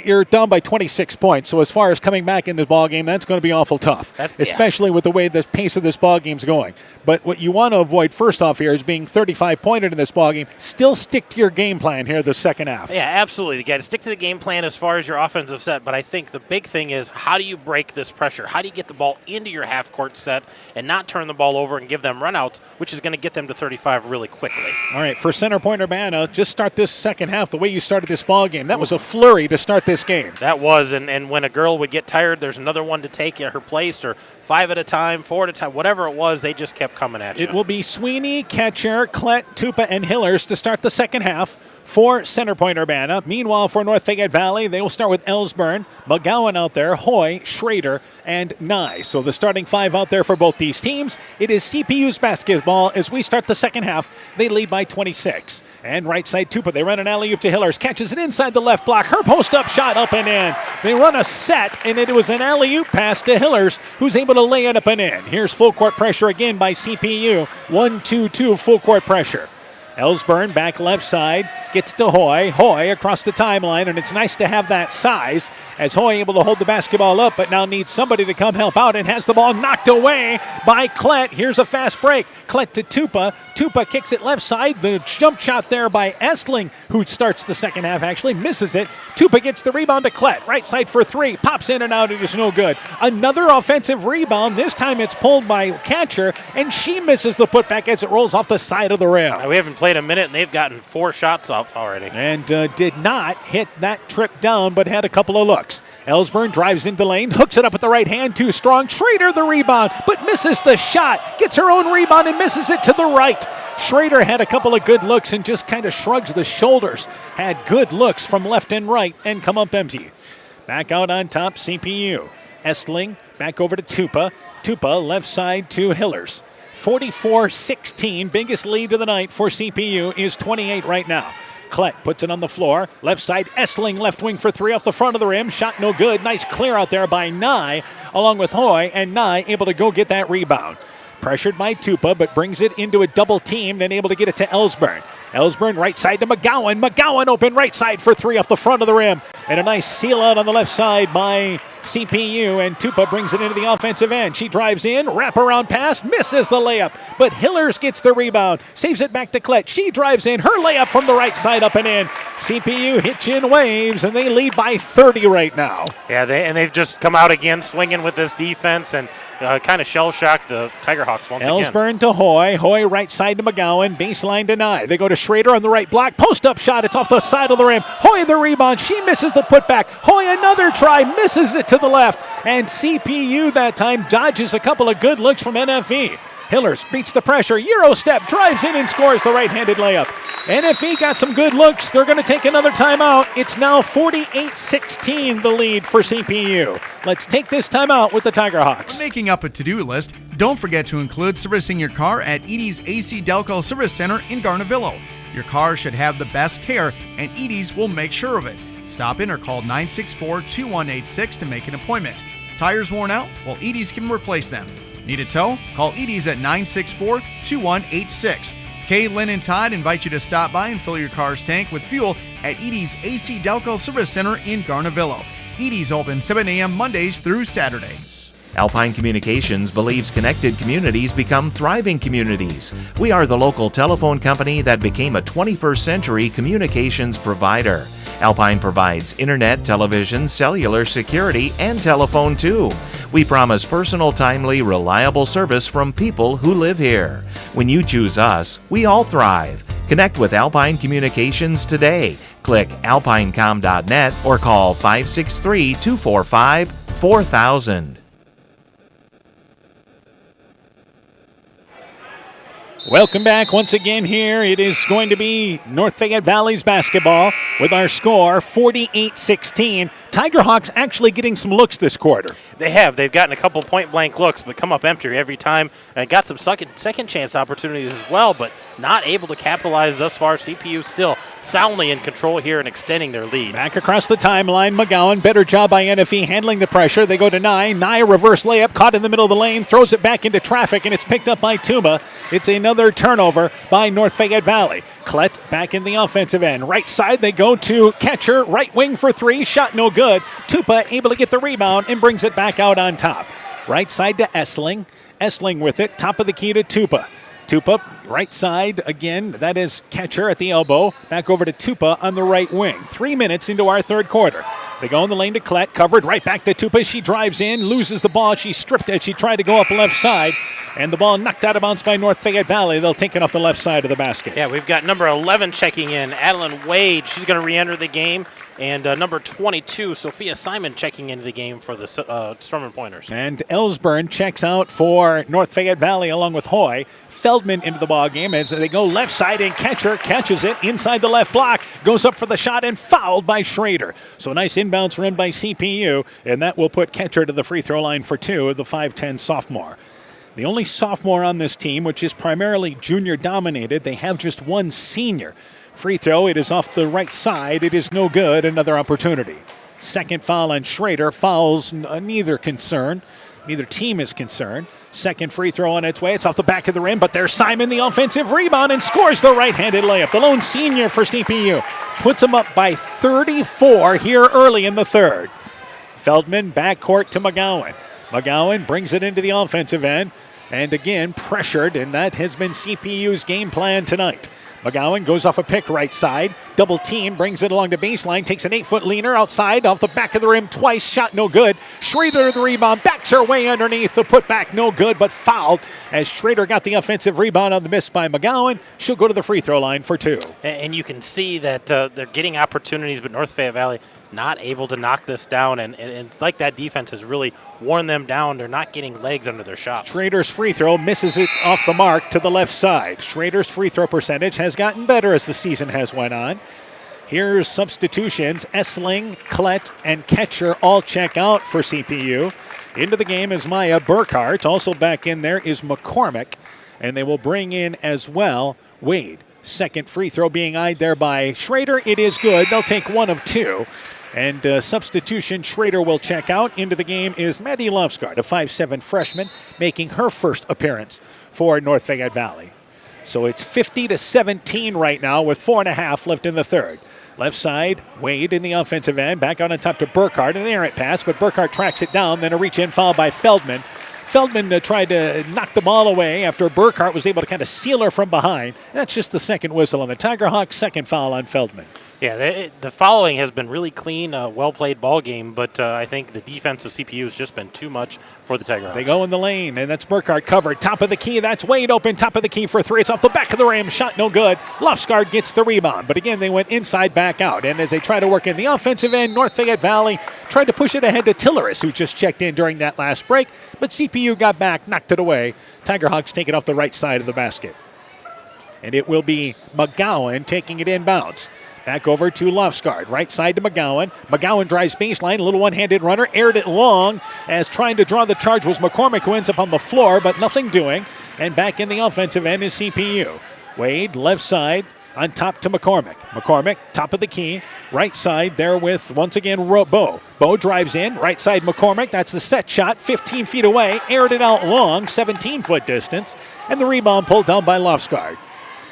you're down by 26 points, so as far as coming back in this ball game, that's going to be awful tough, especially with the way the pace of this ball game's going. But what you want to avoid first off here is being 35-pointed in this ball game. Still stick to your game plan here the second half. Yeah, absolutely. You got to stick to the game plan as far as your offensive set, but I think the big thing is how do you break this pressure? How do you get the ball into your half-court set and not turn the ball over and give them runouts, which is going to get them to 35 really quickly. All right, for Center Point-Urbana, just start this second half the way you started this ball game. That was a flurry to start this game. That was, and when a girl would get tired, there's another one to take at her place, or 5 at a time, 4 at a time, whatever it was, they just kept coming at you. It will be Sweeney, Ketcher, Klett, Tupa, and Hillers to start the second half for Center Point-Urbana. Meanwhile, for North Fayette Valley, they will start with Ellsburn, McGowan out there, Hoy, Schrader, and Nye. So the starting 5 out there for both these teams. It is CPU's basketball as we start the second half. They lead by 26. And right side Tupa, they run an alley-oop to Hillers, catches it inside the left block. Her post-up shot up and in. They run a set, and it was an alley-oop pass to Hillers, who's able to lay it up and in. Here's full court pressure again by CPU. 1-2-2 full court pressure. Ellsburn back left side, gets to Hoy. Hoy across the timeline, and it's nice to have that size as Hoy able to hold the basketball up, but now needs somebody to come help out and has the ball knocked away by Klett. Here's a fast break. Klett to Tupa. Tupa kicks it left side. The jump shot there by Estling, who starts the second half, actually misses it. Tupa gets the rebound to Klett. Right side for 3. Pops in and out. It is no good. Another offensive rebound. This time it's pulled by Catcher, and she misses the putback as it rolls off the side of the rim. We haven't played a minute, and they've gotten 4 shots off already. And did not hit that trip down, but had a couple of looks. Ellsburn drives into lane, hooks it up with the right hand, too strong. Schrader the rebound, but misses the shot. Gets her own rebound and misses it to the right. Schrader had a couple of good looks and just kind of shrugs the shoulders. Had good looks from left and right and come up empty. Back out on top, CPU. Estling back over to Tupa. Tupa left side to Hillers. 44-16, biggest lead of the night for CPU is 28 right now. Klett puts it on the floor. Left side, Estling left wing for 3 off the front of the rim. Shot no good. Nice clear out there by Nye along with Hoy, and Nye able to go get that rebound. Pressured by Tupa, but brings it into a double team and able to get it to Ellsburn. Ellsburn right side to McGowan. McGowan open right side for 3 off the front of the rim. And a nice seal out on the left side by CPU, and Tupa brings it into the offensive end. She drives in, wraparound pass, misses the layup, but Hillers gets the rebound, saves it back to Klett. She drives in, her layup from the right side up and in. CPU hits in waves, and they lead by 30 right now. Yeah, they've just come out again swinging with this defense and kind of shell-shocked the Tiger Hawks once again. Ellsburn to Hoy. Hoy right side to McGowan. Baseline to Nye. They go to Schrader on the right block. Post-up shot. It's off the side of the rim. Hoy the rebound. She misses the putback. Hoy another try. Misses it to the left. And CPU that time dodges a couple of good looks from NFE. Hillers beats the pressure. Euro step. Drives in and scores the right-handed layup. NFE got some good looks. They're going to take another timeout. It's now 48-16 the lead for CPU. Let's take this timeout with the Tiger Hawks. When making up a to-do list, don't forget to include servicing your car at Edie's AC Delco Service Center in Garnavillo. Your car should have the best care, and Edie's will make sure of it. Stop in or call 964-2186 to make an appointment. Tires worn out? Well, Edie's can replace them. Need a tow? Call Edie's at 964-2186. Kay, Lynn, and Todd invite you to stop by and fill your car's tank with fuel at Edie's AC Delco Service Center in Garnavillo. Edie's open 7 a.m. Mondays through Saturdays. Alpine Communications believes connected communities become thriving communities. We are the local telephone company that became a 21st century communications provider. Alpine provides internet, television, cellular security, and telephone too. We promise personal, timely, reliable service from people who live here. When you choose us, we all thrive. Connect with Alpine Communications today. Click alpinecom.net or call 563-245-4000. Welcome back once again here. It is going to be North Fayette Valley's basketball with our score 48-16. Tigerhawks actually getting some looks this quarter. They have. They've gotten a couple point-blank looks, but come up empty every time. And got some second chance opportunities as well, but not able to capitalize thus far. CPU still soundly in control here and extending their lead. Back across the timeline, McGowan, better job by NFE handling the pressure. They go to Nye. Nye, reverse layup, caught in the middle of the lane, throws it back into traffic, and it's picked up by Tuma. It's another turnover by North Fayette Valley. Klett back in the offensive end. Right side, they go to Catcher, right wing for three, shot no good. Tupa able to get the rebound and brings it back out on top. Right side to Essling. Essling with it, top of the key to Tupa. Tupa, right side again. That is Catcher at the elbow. Back over to Tupa on the right wing. 3 minutes into our third quarter. They go in the lane to Klett, covered right back to Tupa. She drives in, loses the ball. She stripped it. She tried to go up left side, and the ball knocked out of bounds by North Fayette Valley. They'll take it off the left side of the basket. Yeah, we've got number 11 checking in, Adeline Wade. She's going to re-enter the game. And number 22, Sophia Simon, checking into the game for the Storm & Pointers. And Ellsburn checks out for North Fayette Valley along with Hoy. Feldman into the ball game as they go left side, and Catcher catches it inside the left block, goes up for the shot and fouled by Schrader. So a nice inbounds run by CPU, and that will put Catcher to the free throw line for two, the 5'10 sophomore. The only sophomore on this team, which is primarily junior dominated, they have just one senior. Free throw, it is off the right side. It is no good. Another opportunity. Second foul on Schrader. Fouls neither concern. Neither team is concerned. Second free throw on its way. It's off the back of the rim, but there's Simon, the offensive rebound, and scores the right-handed layup. The lone senior for CPU puts them up by 34 here early in the third. Feldman backcourt to McGowan. McGowan brings it into the offensive end, and again pressured, and that has been CPU's game plan tonight. McGowan goes off a pick right side. Double team, brings it along the baseline, takes an 8-foot leaner outside, off the back of the rim twice, shot no good. Schrader the rebound, backs her way underneath. The putback no good, but fouled as Schrader got the offensive rebound on the miss by McGowan. She'll go to the free throw line for two. And you can see that they're getting opportunities, but North Fayette Valley not able to knock this down, and it's like that defense has really worn them down. They're not getting legs under their shots. Schrader's free throw misses it off the mark to the left side. Schrader's free throw percentage has gotten better as the season has went on. Here's substitutions. Essling, Klett, and Catcher all check out for CPU. Into the game is Maya Burkhart. Also back in there is McCormick, and they will bring in as well Wade. Second free throw being eyed there by Schrader. It is good. They'll take one of two. And substitution, Schrader will check out. Into the game is Maddie Lofsgaard, a 5'7 freshman, making her first appearance for North Fayette Valley. So it's 50-17 right now with 4.5 left in the third. Left side, Wade in the offensive end. Back on top to Burkhart. An errant pass, but Burkhart tracks it down. Then a reach-in foul by Feldman. Feldman tried to knock the ball away after Burkhart was able to kind of seal her from behind. That's just the second whistle on the Tigerhawks. Second foul on Feldman. Yeah, the fouling has been really clean, well-played ball game, but I think the defense of CPU has just been too much for the Tigerhawks. They go in the lane, and that's Burkhart covered. Top of the key, that's Wade open. Top of the key for three. It's off the back of the rim. Shot no good. Lofsgaard gets the rebound, but again, they went inside, back out. And as they try to work in the offensive end, North Fayette Valley tried to push it ahead to Tilleris, who just checked in during that last break, but CPU got back, knocked it away. Tigerhawks take it off the right side of the basket. And it will be McGowan taking it inbounds. Back over to Lofsgaard, right side to McGowan. McGowan drives baseline, a little one-handed runner, aired it long as trying to draw the charge was McCormick, who ends up on the floor, but nothing doing. And back in the offensive end is CPU. Wade, left side, on top to McCormick. McCormick, top of the key, right side there with, once again, Bo. Bo drives in, right side McCormick, that's the set shot, 15 feet away, aired it out long, 17-foot distance, and the rebound pulled down by Lofsgaard.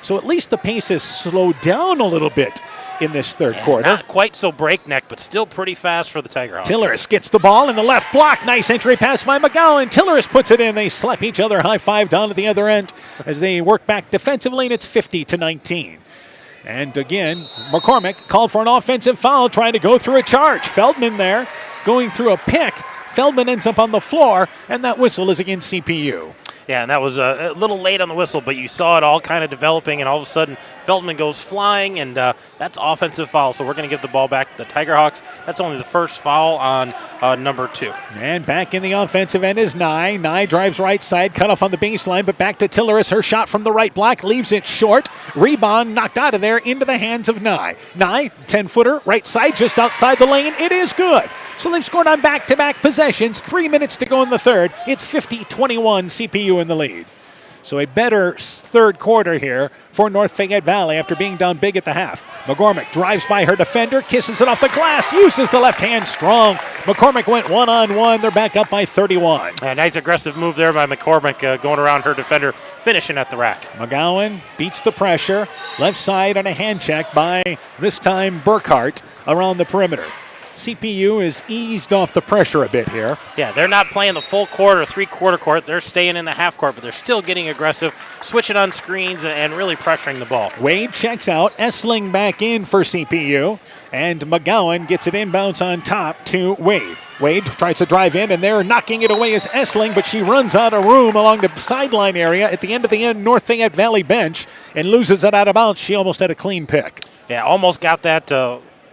So at least the pace has slowed down a little bit in this third quarter. Not quite so breakneck, but still pretty fast for the Tigerhawks. Tilleris gets the ball in the left block. Nice entry pass by McGowan. Tilleris puts it in. They slap each other high five down to the other end as they work back defensively, and it's 50-19. And again, McCormick called for an offensive foul, trying to go through a charge. Feldman there going through a pick. Feldman ends up on the floor, and that whistle is against CPU. Yeah, and that was a little late on the whistle, but you saw it all kind of developing, and all of a sudden Feldman goes flying, and that's offensive foul. So we're going to give the ball back to the Tigerhawks. That's only the first foul on number 2. And back in the offensive end is Nye. Nye drives right side, cut off on the baseline, but back to Tilleris. Her shot from the right block leaves it short. Rebound knocked out of there into the hands of Nye. Nye, 10-footer, right side, just outside the lane. It is good. So they've scored on back-to-back possessions. 3 minutes to go in the third. It's 50-21, CPU in the lead. So a better third quarter here for North Fayette Valley after being down big at the half. McCormick drives by her defender, kisses it off the glass, uses the left hand strong. McCormick went one-on-one. They're back up by 31. A nice aggressive move there by McCormick, going around her defender, finishing at the rack. McGowan beats the pressure. Left side on a hand check by, this time, Burkhart around the perimeter. CPU is eased off the pressure a bit here. Yeah, they're not playing the full court or three-quarter court. They're staying in the half court, but they're still getting aggressive, switching on screens, and really pressuring the ball. Wade checks out. Essling back in for CPU. And McGowan gets it inbounds on top to Wade. Wade tries to drive in, and they're knocking it away as Essling, but she runs out of room along the sideline area at the end of the North Fayette Valley bench and loses it out of bounds. She almost had a clean pick. Yeah, almost got that.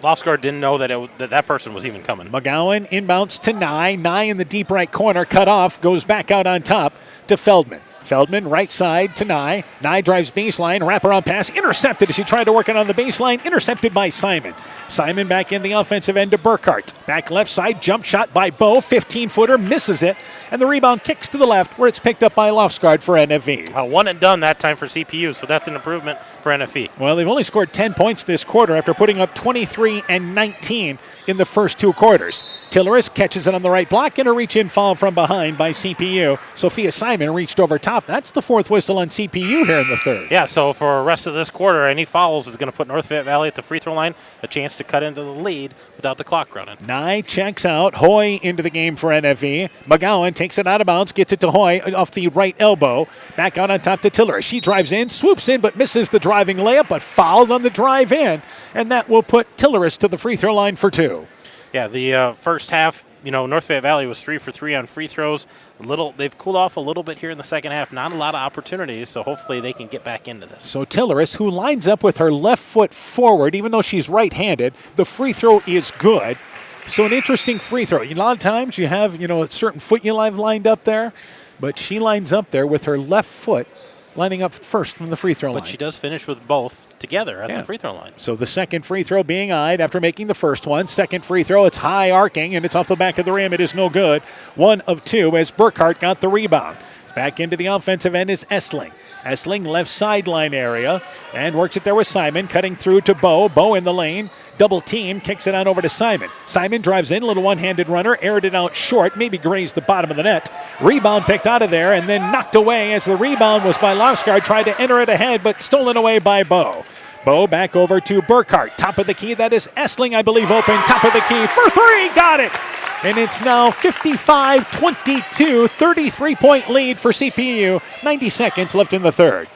Lofsgaard didn't know that person was even coming. McGowan inbounds to Nye. Nye in the deep right corner, cut off, goes back out on top to Feldman. Feldman, right side to Nye. Nye drives baseline, wraparound pass, intercepted as she tried to work it on the baseline, intercepted by Simon. Simon back in the offensive end to Burkhart. Back left side, jump shot by Bowe, 15-footer, misses it, and the rebound kicks to the left where it's picked up by Lofsgaard for NFV. One and done that time for CPU, so that's an improvement for NFV. Well, they've only scored 10 points this quarter after putting up 23 and 19 in the first 2 quarters. Tilleris catches it on the right block and a reach-in foul from behind by CPU. Sophia Simon reached over top. That's the 4th whistle on CPU here in the third. Yeah, so for the rest of this quarter, any fouls is going to put North Fayette Valley at the free throw line, a chance to cut into the lead without the clock running. Nye checks out. Hoy into the game for NFV. McGowan takes it out of bounds, gets it to Hoy off the right elbow. Back out on top to Tilleris. She drives in, swoops in, but misses the driving layup, but fouled on the drive in, and that will put Tilleris to the free throw line for 2. Yeah, the first half, North Fayette Valley was 3 for 3 on free throws. They've cooled off a little bit here in the second half. Not a lot of opportunities, so hopefully they can get back into this. So Tilleris, who lines up with her left foot forward, even though she's right-handed, the free throw is good. So an interesting free throw. A lot of times you have, a certain foot you have lined up there, but she lines up there with her left foot lining up first from the free throw line. But she does finish with both together at the free throw line. So the second free throw being eyed after making the first one. Second free throw, it's high arcing, and it's off the back of the rim. It is no good. 1 of 2 as Burkhart got the rebound. Back into the offensive end is Essling. Essling left sideline area and works it there with Simon, cutting through to Bowe. Bowe in the lane. Double team, kicks it on over to Simon. Simon drives in, little one-handed runner, aired it out short, maybe grazed the bottom of the net. Rebound picked out of there and then knocked away as the rebound was by Lofsgaard, tried to enter it ahead, but stolen away by Bowe. Bowe back over to Burkhart. Top of the key, that is Essling, I believe, open. Top of the key for 3, got it! And it's now 55-22, 33-point lead for CPU. 90 seconds left in the third.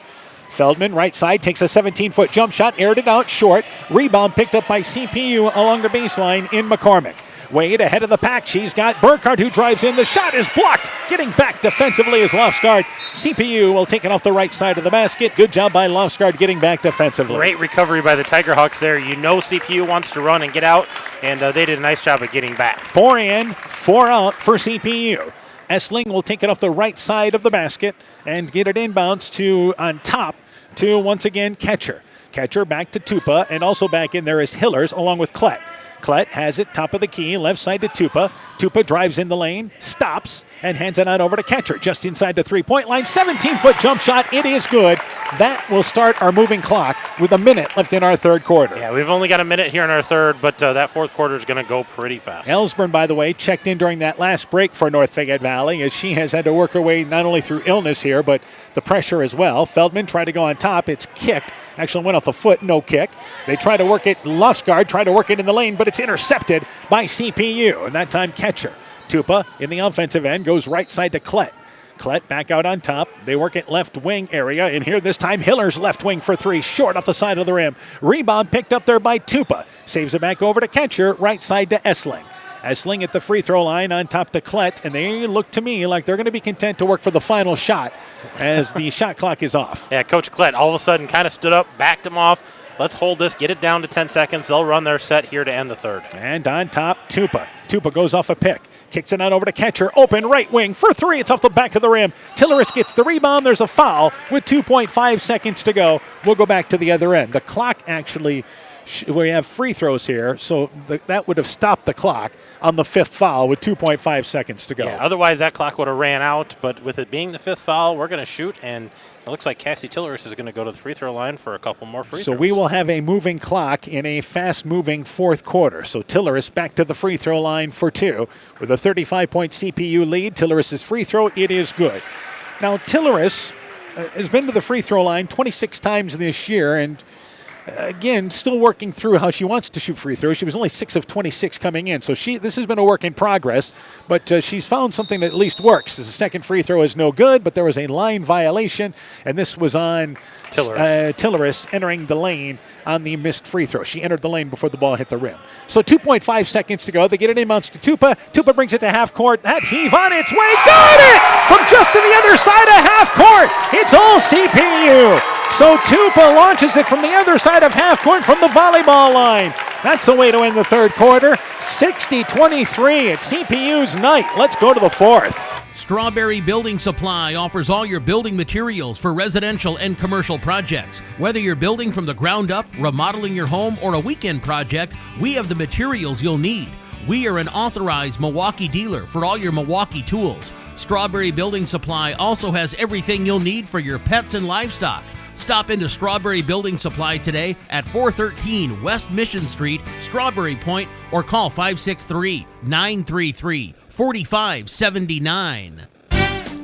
Feldman, right side, takes a 17-foot jump shot, aired it out short. Rebound picked up by CPU along the baseline in McCormick. Wade ahead of the pack. She's got Burkhart who drives in. The shot is blocked. Getting back defensively is Lofsgaard. CPU will take it off the right side of the basket. Good job by Lofsgaard getting back defensively. Great recovery by the Tigerhawks there. CPU wants to run and get out, and they did a nice job of getting back. 4 in, 4 out for CPU. Essling will take it off the right side of the basket and get it inbounds to on top to, once again, Ketcher. Ketcher back to Tupa, and also back in there is Hillers along with Klett. Klett has it, top of the key, left side to Tupa. Tupa drives in the lane, stops, and hands it on over to Ketcher. Just inside the three-point line, 17-foot jump shot. It is good. That will start our moving clock with a minute left in our third quarter. Yeah, we've only got a minute here in our third, but that fourth quarter is going to go pretty fast. Ellsburn, by the way, checked in during that last break for North Fayette Valley as she has had to work her way not only through illness here, but the pressure as well. Feldman tried to go on top. It's kicked. Actually went off the foot, no kick. They try to work it, Lofsgaard tried to work it in the lane, but it's intercepted by CPU, and that time Ketcher. Tupa in the offensive end goes right side to Klett. Klett back out on top. They work at left wing area, and here this time Hiller's left wing for three, short off the side of the rim. Rebound picked up there by Tupa. Saves it back over to Ketcher, right side to Essling. Essling at the free throw line on top to Klett, and they look to me like they're going to be content to work for the final shot as the shot clock is off. Yeah, Coach Klett all of a sudden kind of stood up, backed him off. Let's hold this, get it down to 10 seconds. They'll run their set here to end the third. And on top, Tupa. Tupa goes off a pick. Kicks it out over to Ketcher. Open right wing for three. It's off the back of the rim. Tilleris gets the rebound. There's a foul with 2.5 seconds to go. We'll go back to the other end. The clock actually, we have free throws here, so that would have stopped the clock on the fifth foul with 2.5 seconds to go. Yeah, otherwise that clock would have ran out, but with it being the fifth foul, we're going to shoot, and it looks like Cassie Tilleris is going to go to the free throw line for a couple more free throws. So we will have a moving clock in a fast-moving fourth quarter. So Tilleris back to the free throw line for two. With a 35-point CPU lead, Tilleris' free throw, it is good. Now, Tilleris has been to the free throw line 26 times this year, and again, still working through how she wants to shoot free throws. She was only 6 of 26 coming in, so this has been a work in progress, but she's found something that at least works. The second free throw is no good, but there was a line violation, and this was on Tilleris entering the lane on the missed free throw. She entered the lane before the ball hit the rim. So 2.5 seconds to go. They get it inbounds to Tupa. Tupa brings it to half court. That heave on its way. Got it! From just to the other side of half court. It's all CPU. So Tupa launches it from the other side of half court from the volleyball line. That's the way to end the third quarter. 60-23. It's CPU's night. Let's go to the fourth. Strawberry Building Supply offers all your building materials for residential and commercial projects. Whether you're building from the ground up, remodeling your home, or a weekend project, we have the materials you'll need. We are an authorized Milwaukee dealer for all your Milwaukee tools. Strawberry Building Supply also has everything you'll need for your pets and livestock. Stop into Strawberry Building Supply today at 413 West Mission Street, Strawberry Point, or call 563-933-4579.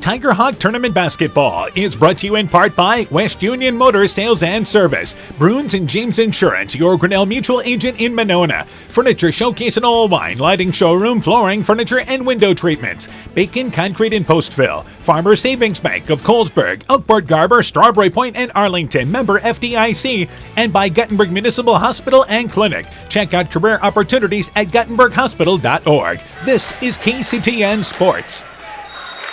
Tiger Hawk Tournament Basketball is brought to you in part by West Union Motor Sales and Service, Bruins and James Insurance, your Grinnell Mutual agent in Monona, Furniture Showcase and Old Wine, Lighting Showroom, Flooring, Furniture, and Window Treatments, Bacon Concrete in Postville, Farmer Savings Bank of Colesburg, Elkport Garber, Strawberry Point, and Arlington, member FDIC, and by Guttenberg Municipal Hospital and Clinic. Check out career opportunities at guttenberghospital.org. This is KCTN Sports.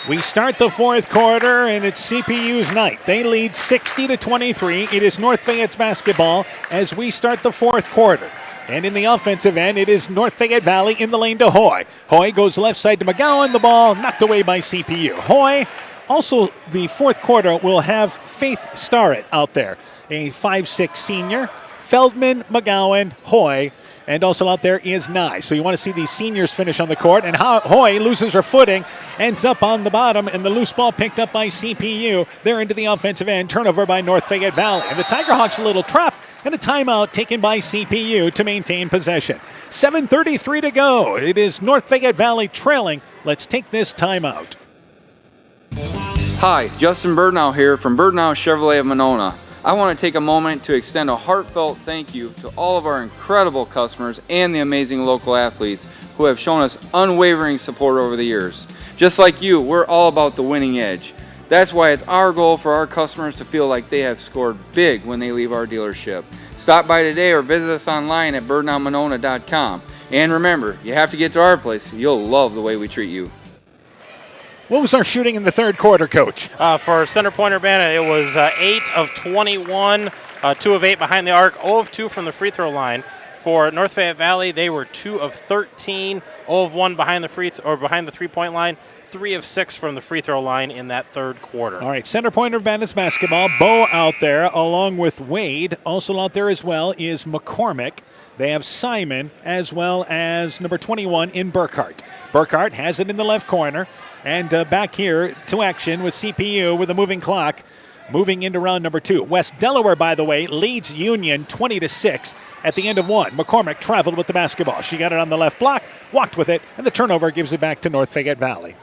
We start the fourth quarter, and it's CPU's night. They lead 60-23. It is North Fayette's basketball as we start the fourth quarter. And in the offensive end, it is North Fayette Valley in the lane to Hoy. Hoy goes left side to McGowan. The ball knocked away by CPU. Hoy, also the fourth quarter, will have Faith Starrett out there, a 5'6 senior. Feldman, McGowan, Hoy. And also out there is Nye. So you want to see these seniors finish on the court. And Hoy loses her footing, ends up on the bottom, and the loose ball picked up by CPU. They're into the offensive end. Turnover by North Fayette Valley. And the Tiger Hawks a little trap, and a timeout taken by CPU to maintain possession. 7:33 to go. It is North Fayette Valley trailing. Let's take this timeout. Hi, Justin Birdnow here from Birdnow Chevrolet of Monona. I want to take a moment to extend a heartfelt thank you to all of our incredible customers and the amazing local athletes who have shown us unwavering support over the years. Just like you, we're all about the winning edge. That's why it's our goal for our customers to feel like they have scored big when they leave our dealership. Stop by today or visit us online at birdnowmonona.com. And remember, you have to get to our place. You'll love the way we treat you. What was our shooting in the third quarter, Coach? For Center Point-Urbana, it was 8 of 21, 2 of 8 behind the arc, 0 of 2 from the free throw line. For North Fayette Valley, they were 2 of 13, 0 of 1 behind the behind the 3-point line, 3 of 6 from the free throw line in that third quarter. All right, Center Point-Urbana's basketball. Bo out there along with Wade. Also out there as well is McCormick. They have Simon as well as number 21 in Burkhart. Burkhart has it in the left corner. And back here to action with CPU with a moving clock. Moving into round number 2. West Delaware, by the way, leads Union 20-6 at the end of 1. McCormick traveled with the basketball. She got it on the left block, walked with it, and the turnover gives it back to North Fayette Valley.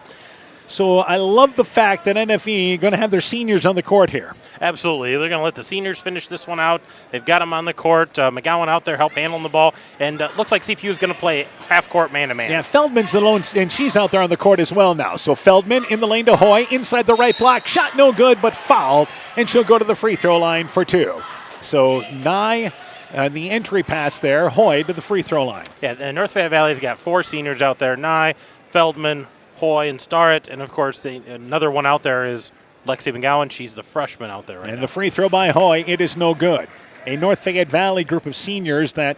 So I love the fact that NFE going to have their seniors on the court here. Absolutely. They're going to let the seniors finish this one out. They've got them on the court. McGowan out there help handling the ball. And looks like CPU is going to play half-court man-to-man. Yeah, Feldman's the lone, and she's out there on the court as well now. So Feldman in the lane to Hoy, inside the right block. Shot no good, but fouled, and she'll go to the free throw line for 2. So Nye, the entry pass there, Hoy to the free throw line. Yeah, and North Fayette Valley's got 4 seniors out there. Nye, Feldman, Hoy, and Starrett. And, of course, another one out there is Lexi McGowan. She's the freshman out there right now. And the free throw by Hoy, it is no good. A North Fayette Valley group of seniors that,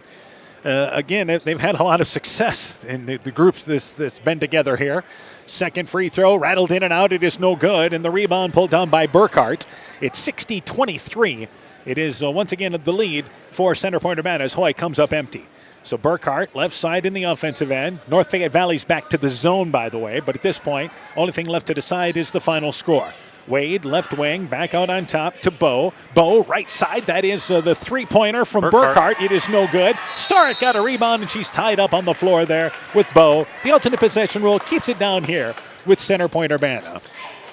again, they've had a lot of success in the groups that's been together here. Second free throw, rattled in and out. It is no good. And the rebound pulled down by Burkhart. It's 60-23. It is, once again, the lead for Center Point-Urbana as Hoy comes up empty. So Burkhart, left side in the offensive end. North Fayette Valley's back to the zone, by the way. But at this point, only thing left to decide is the final score. Wade, left wing, back out on top to Bo. Bo, right side. That is the three-pointer from Burkhart. It is no good. Starrett got a rebound, and she's tied up on the floor there with Bo. The alternate possession rule keeps it down here with Center Point-Urbana.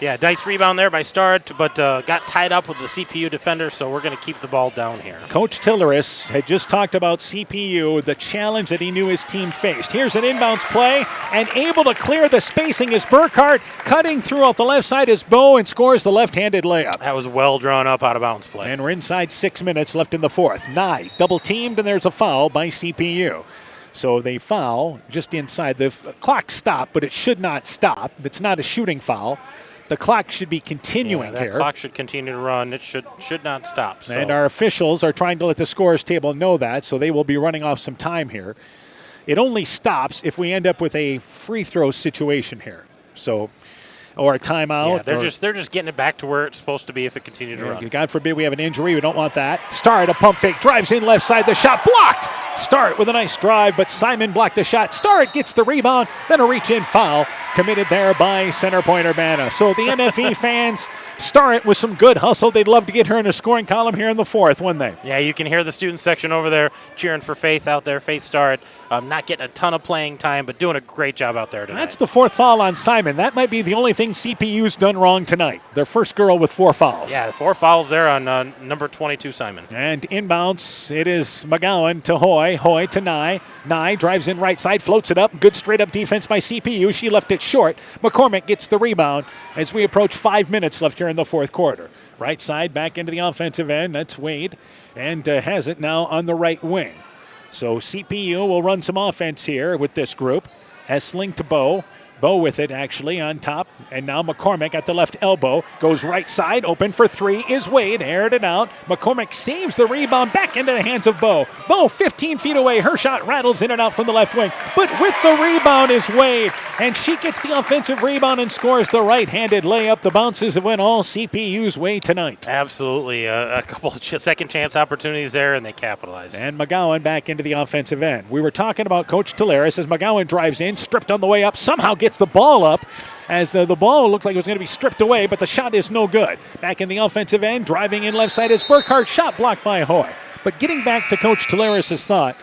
Yeah, nice rebound there by Starrett, but got tied up with the CPU defender, so we're going to keep the ball down here. Coach Tilleris had just talked about CPU, the challenge that he knew his team faced. Here's an inbounds play, and able to clear the spacing is Burkhart, cutting through off the left side is Bo, and scores the left-handed layup. That was well drawn up out of bounds play. And we're inside 6 minutes left in the fourth. Nye double-teamed, and there's a foul by CPU. So they foul just inside. The clock stopped, but it should not stop. It's not a shooting foul. The clock should be continuing here. The clock should continue to run. It should not stop. So. And our officials are trying to let the scorers table know that, so they will be running off some time here. It only stops if we end up with a free throw situation here. So, or a timeout. Yeah, they're just getting it back to where it's supposed to be if it continues to run. God forbid we have an injury. We don't want that. Starrett, a pump fake, drives in left side. The shot blocked. Starrett with a nice drive, but Simon blocked the shot. Starrett gets the rebound, then a reach-in foul committed there by Center Point-Urbana. So the NFE fans, Starrett with some good hustle. They'd love to get her in a scoring column here in the fourth, wouldn't they? Yeah, you can hear the student section over there cheering for Faith out there. Faith Starrett, not getting a ton of playing time, but doing a great job out there tonight. That's the 4th foul on Simon. That might be the only thing CPU's done wrong tonight. Their first girl with 4 fouls. Yeah, 4 fouls there on number 22, Simon. And inbounds, it is McGowan to Hoy. Hoy to Nye. Nye drives in right side, floats it up. Good straight-up defense by CPU. She left it short. McCormick gets the rebound as we approach 5 minutes left here in the fourth quarter. Right side back into the offensive end. That's Wade. And has it now on the right wing. So CPU will run some offense here with this group. Essling to Bo. Bo with it, actually, on top. And now McCormick at the left elbow. Goes right side. Open for 3 is Wade. Aired it out. McCormick saves the rebound back into the hands of Bo. Bo 15 feet away. Her shot rattles in and out from the left wing. But with the rebound is Wade. And she gets the offensive rebound and scores the right-handed layup. The bounces have went all CPU's way tonight. Absolutely. A couple of second chance opportunities there, and they capitalized. And McGowan back into the offensive end. We were talking about Coach Tilleris as McGowan drives in, stripped on the way up, somehow gets the ball up as the ball looked like it was going to be stripped away, but the shot is no good. Back in the offensive end, driving in left side is Burkhart, shot blocked by Hoy. But getting back to Coach Tilleris' thought,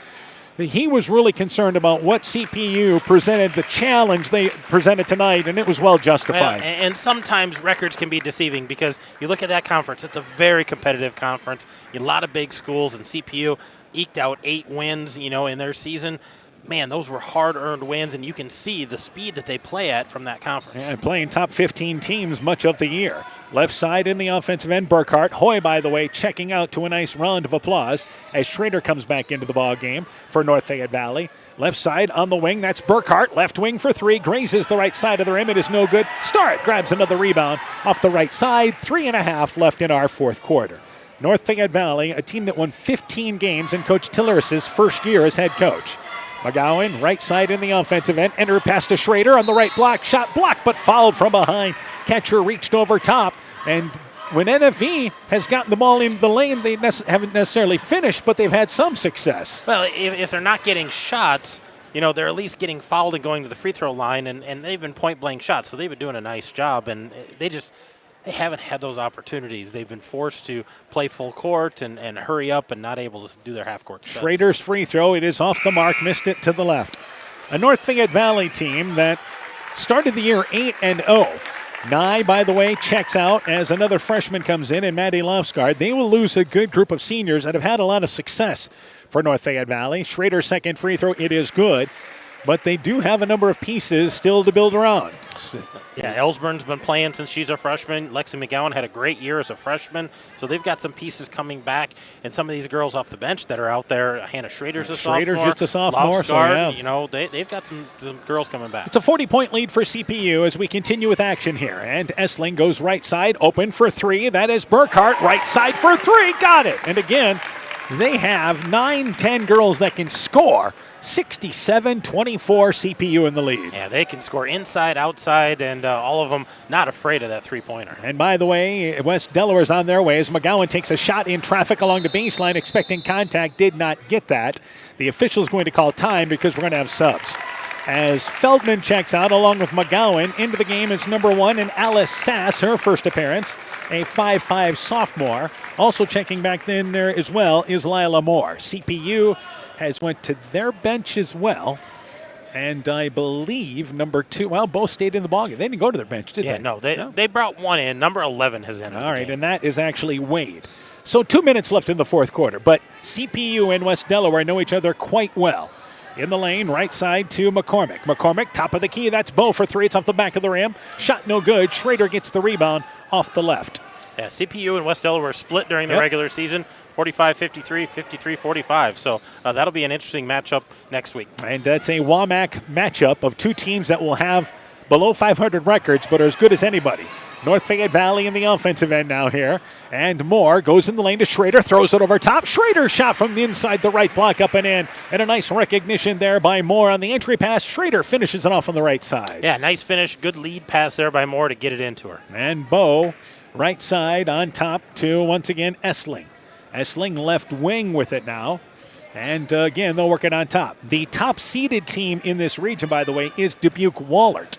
he was really concerned about what CPU presented, the challenge they presented tonight, and it was well justified. Well, and sometimes records can be deceiving because you look at that conference, it's a very competitive conference. A lot of big schools, and CPU eked out 8 wins, in their season. Man, those were hard-earned wins, and you can see the speed that they play at from that conference. And playing top 15 teams much of the year. Left side in the offensive end, Burkhart. Hoy, by the way, checking out to a nice round of applause as Schrader comes back into the ball game for North Fayette Valley. Left side on the wing, that's Burkhart. Left wing for 3, grazes the right side of the rim. It is no good. Starrett grabs another rebound off the right side. 3.5 left in our fourth quarter. North Fayette Valley, a team that won 15 games in Coach Tilleris' first year as head coach. McGowan, right side in the offensive end. Enter pass to Schrader on the right block. Shot blocked, but fouled from behind. Catcher reached over top. And when NFE has gotten the ball into the lane, they haven't necessarily finished, but they've had some success. Well, if they're not getting shots, they're at least getting fouled and going to the free throw line, and they've been point-blank shots, so they've been doing a nice job. And they haven't had those opportunities. They've been forced to play full court and hurry up and not able to do their half-court sets. Schrader's free throw, it is off the mark, missed it to the left. A North Fayette Valley team that Started the year 8-0. Nye, by the way, checks out as another freshman comes in, and Maddie Lofsgaard. They will lose a good group of seniors that have had a lot of success for North Fayette Valley. Schrader's second free throw, it is good, but they do have a number of pieces still to build around. Yeah, Ellsburn's been playing since she's a freshman. Lexi McGowan had a great year as a freshman, so they've got some pieces coming back, and some of these girls off the bench that are out there. Hannah Schrader's a sophomore. Schrader's just a sophomore, so yeah. You know, they've got some girls coming back. It's a 40-point lead for CPU as we continue with action here. And Essling goes right side, open for three. That is Burkhart, right side for three. Got it. And again, they have 9-10 girls that can score. 67-24 CPU in the lead. Yeah, they can score inside, outside, and all of them not afraid of that three-pointer. And by the way, West Delaware's on their way as McGowan takes a shot in traffic along the baseline, expecting contact, did not get that. The official's going to call time because we're going to have subs. As Feldman checks out along with McGowan, into the game is number 1 and Alice Sass, her first appearance, a 5'5 sophomore. Also checking back in there as well is Lila Moore. CPU has went to their bench as well. And I believe number 2, well, both stayed in the ballgame. They didn't go to their bench, did they? No, they brought one in. Number 11 has entered. All right, and that is actually Wade. So 2 minutes left in the fourth quarter, but CPU and West Delaware know each other quite well. In the lane, right side to McCormick. McCormick, top of the key. That's Bowe for three. It's off the back of the rim. Shot no good. Schrader gets the rebound off the left. Yeah, CPU and West Delaware split during the regular season. 45-53, 53-45. So that'll be an interesting matchup next week. And that's a WAMAC matchup of two teams that will have below 500 records but are as good as anybody. North Fayette Valley in the offensive end now here. And Moore goes in the lane to Schrader, throws it over top. Schrader shot from the inside, the right block up and in. And a nice recognition there by Moore on the entry pass. Schrader finishes it off on the right side. Yeah, nice finish. Good lead pass there by Moore to get it into her. And Bowe, right side on top to, once again, Essling. Essling left wing with it now. And again, they'll work it on top. The top-seeded team in this region, by the way, is Dubuque-Wahlert.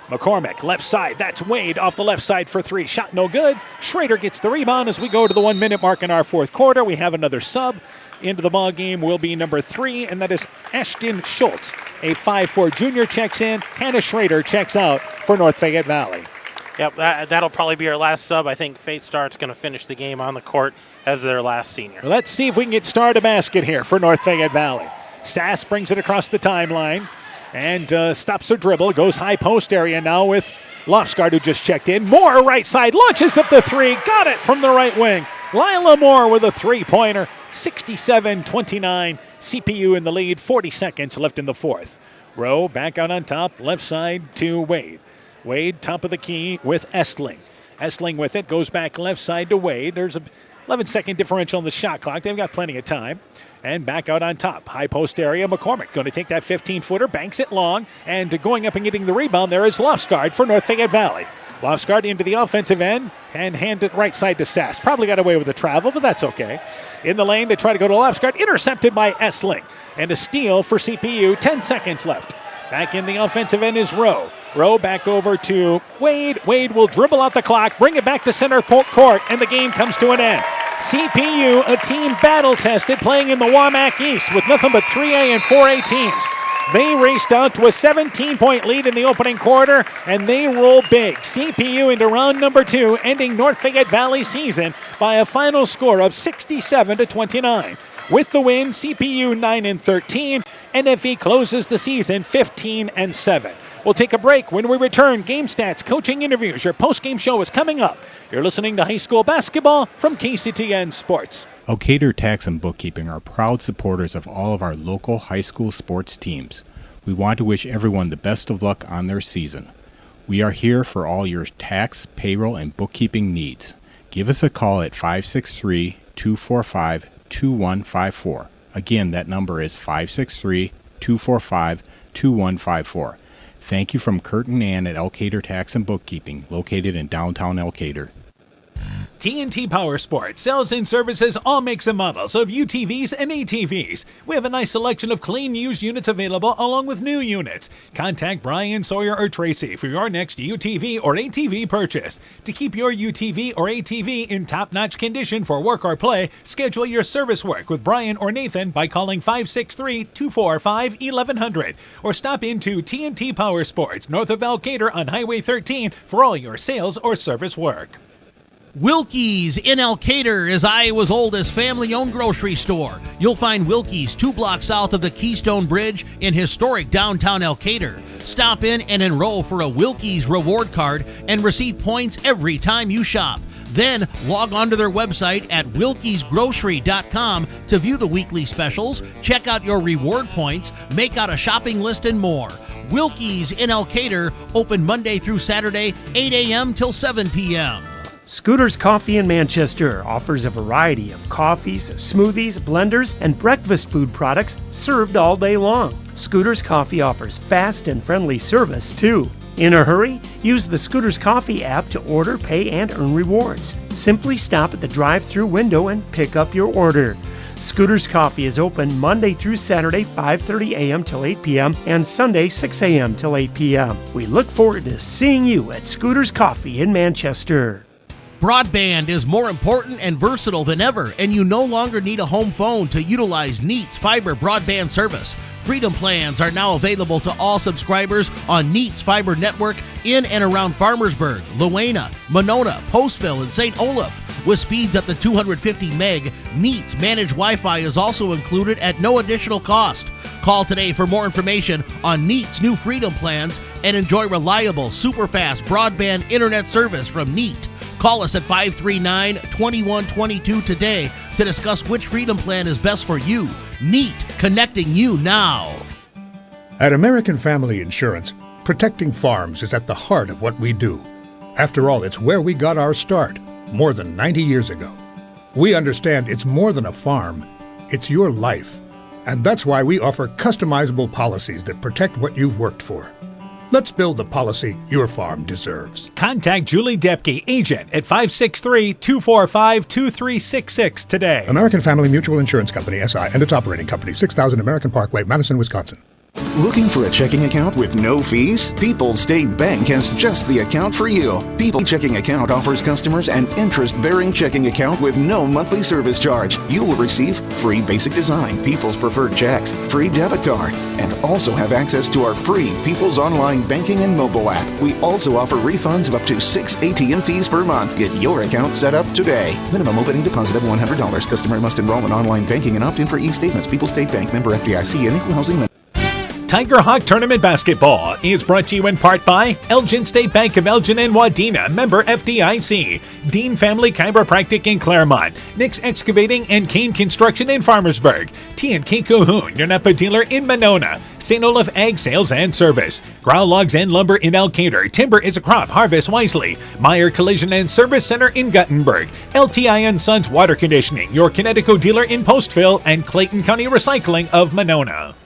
McCormick, left side. That's Wade off the left side for three. Shot no good. Schrader gets the rebound as we go to the 1 minute mark in our fourth quarter. We have another sub. Into the ball game will be number 3, and that is Ashton Schultz. A 5'4 junior checks in. Hannah Schrader checks out for North Fayette Valley. Yep, that'll probably be our last sub. I think Faith Start's going to finish the game on the court as their last senior. Let's see if we can get Star to basket here for North Fayette Valley. Sass brings it across the timeline and stops her dribble. Goes high post area now with Lofsgaard, who just checked in. Moore, right side, launches up the three. Got it from the right wing. Lila Moore with a three-pointer. 67-29. CPU in the lead. 40 seconds left in the fourth. Rowe back out on top. Left side to Wade. Wade, top of the key with Essling. Essling with it, goes back left side to Wade. There's a 11-second differential on the shot clock. They've got plenty of time. And back out on top. High post area, McCormick going to take that 15-footer, banks it long, and going up and getting the rebound there is Lofsgaard for North Fayette Valley. Lofsgaard into the offensive end and hand it right side to Sass. Probably got away with the travel, but that's okay. In the lane to try to go to Lofsgaard, intercepted by Essling. And a steal for CPU, 10 seconds left. Back in the offensive end is Rowe. Rowe back over to Wade. Wade will dribble out the clock, bring it back to center court, and the game comes to an end. CPU, a team battle-tested, playing in the WAMAC East with nothing but 3A and 4A teams. They raced out to a 17-point lead in the opening quarter, and they roll big. CPU into round number 2, ending North Fayette Valley season by a final score of 67-29. With the win, CPU 9-13. NFE closes the season 15-7. We'll take a break. When we return, game stats, coaching interviews. Your post-game show is coming up. You're listening to high school basketball from KCTN Sports. Elkader Tax and Bookkeeping are proud supporters of all of our local high school sports teams. We want to wish everyone the best of luck on their season. We are here for all your tax, payroll, and bookkeeping needs. Give us a call at 563-245-2154. Again, that number is 563-245-2154. Thank you from Kurt and Ann at Elkader Tax and Bookkeeping, located in downtown Elkader. TNT Power Sports sells and services all makes and models of UTVs and ATVs. We have a nice selection of clean used units available along with new units. Contact Brian, Sawyer, or Tracy for your next UTV or ATV purchase. To keep your UTV or ATV in top-notch condition for work or play, schedule your service work with Brian or Nathan by calling 563-245-1100 or stop into TNT Power Sports north of Elkader on Highway 13 for all your sales or service work. Wilkie's in Elkader is Iowa's oldest family-owned grocery store. You'll find Wilkie's 2 blocks south of the Keystone Bridge in historic downtown Elkader. Stop in and enroll for a Wilkie's reward card and receive points every time you shop. Then log on to their website at wilkiesgrocery.com to view the weekly specials, check out your reward points, make out a shopping list, and more. Wilkie's in Elkader, open Monday through Saturday, 8 a.m. till 7 p.m. Scooter's Coffee in Manchester offers a variety of coffees, smoothies, blenders, and breakfast food products served all day long. Scooter's Coffee offers fast and friendly service, too. In a hurry? Use the Scooter's Coffee app to order, pay, and earn rewards. Simply stop at the drive-thru window and pick up your order. Scooter's Coffee is open Monday through Saturday, 5:30 a.m. till 8 p.m. and Sunday, 6 a.m. till 8 p.m. We look forward to seeing you at Scooter's Coffee in Manchester. Broadband is more important and versatile than ever, and you no longer need a home phone to utilize Neat's fiber broadband service. Freedom plans are now available to all subscribers on Neat's fiber network in and around Farmersburg, Luena, Monona, Postville, and St. Olaf. With speeds up to 250 meg, Neat's managed Wi-Fi is also included at no additional cost. Call today for more information on Neat's new Freedom plans and enjoy reliable, super-fast broadband internet service from Neat. Call us at 539-2122 today to discuss which Freedom plan is best for you. Neat, connecting you now. At American Family Insurance, protecting farms is at the heart of what we do. After all, it's where we got our start, more than 90 years ago. We understand it's more than a farm, it's your life. And that's why we offer customizable policies that protect what you've worked for. Let's build the policy your farm deserves. Contact Julie Depke, agent, at 563-245-2366 today. American Family Mutual Insurance Company, SI, and its operating company, 6000 American Parkway, Madison, Wisconsin. Looking for a checking account with no fees? People's State Bank has just the account for you. People's Checking Account offers customers an interest-bearing checking account with no monthly service charge. You will receive free basic design People's Preferred Checks, free debit card, and also have access to our free People's Online Banking and mobile app. We also offer refunds of up to 6 ATM fees per month. Get your account set up today. Minimum opening deposit of $100. Customer must enroll in online banking and opt in for e-statements. People's State Bank, member FDIC, and equal housing lender. Tiger Hawk Tournament Basketball is brought to you in part by Elgin State Bank of Elgin and Wadena, member FDIC, Dean Family Chiropractic in Claremont, Nick's Excavating and Kane Construction in Farmersburg, T&K Cahoon, your Napa dealer in Monona, St. Olaf Ag Sales and Service, Growl Logs and Lumber in Elkader, Timber is a Crop, Harvest Wisely, Meyer Collision and Service Center in Guttenberg, LTI & Sons Water Conditioning, your Connecticut dealer in Postville, and Clayton County Recycling of Monona.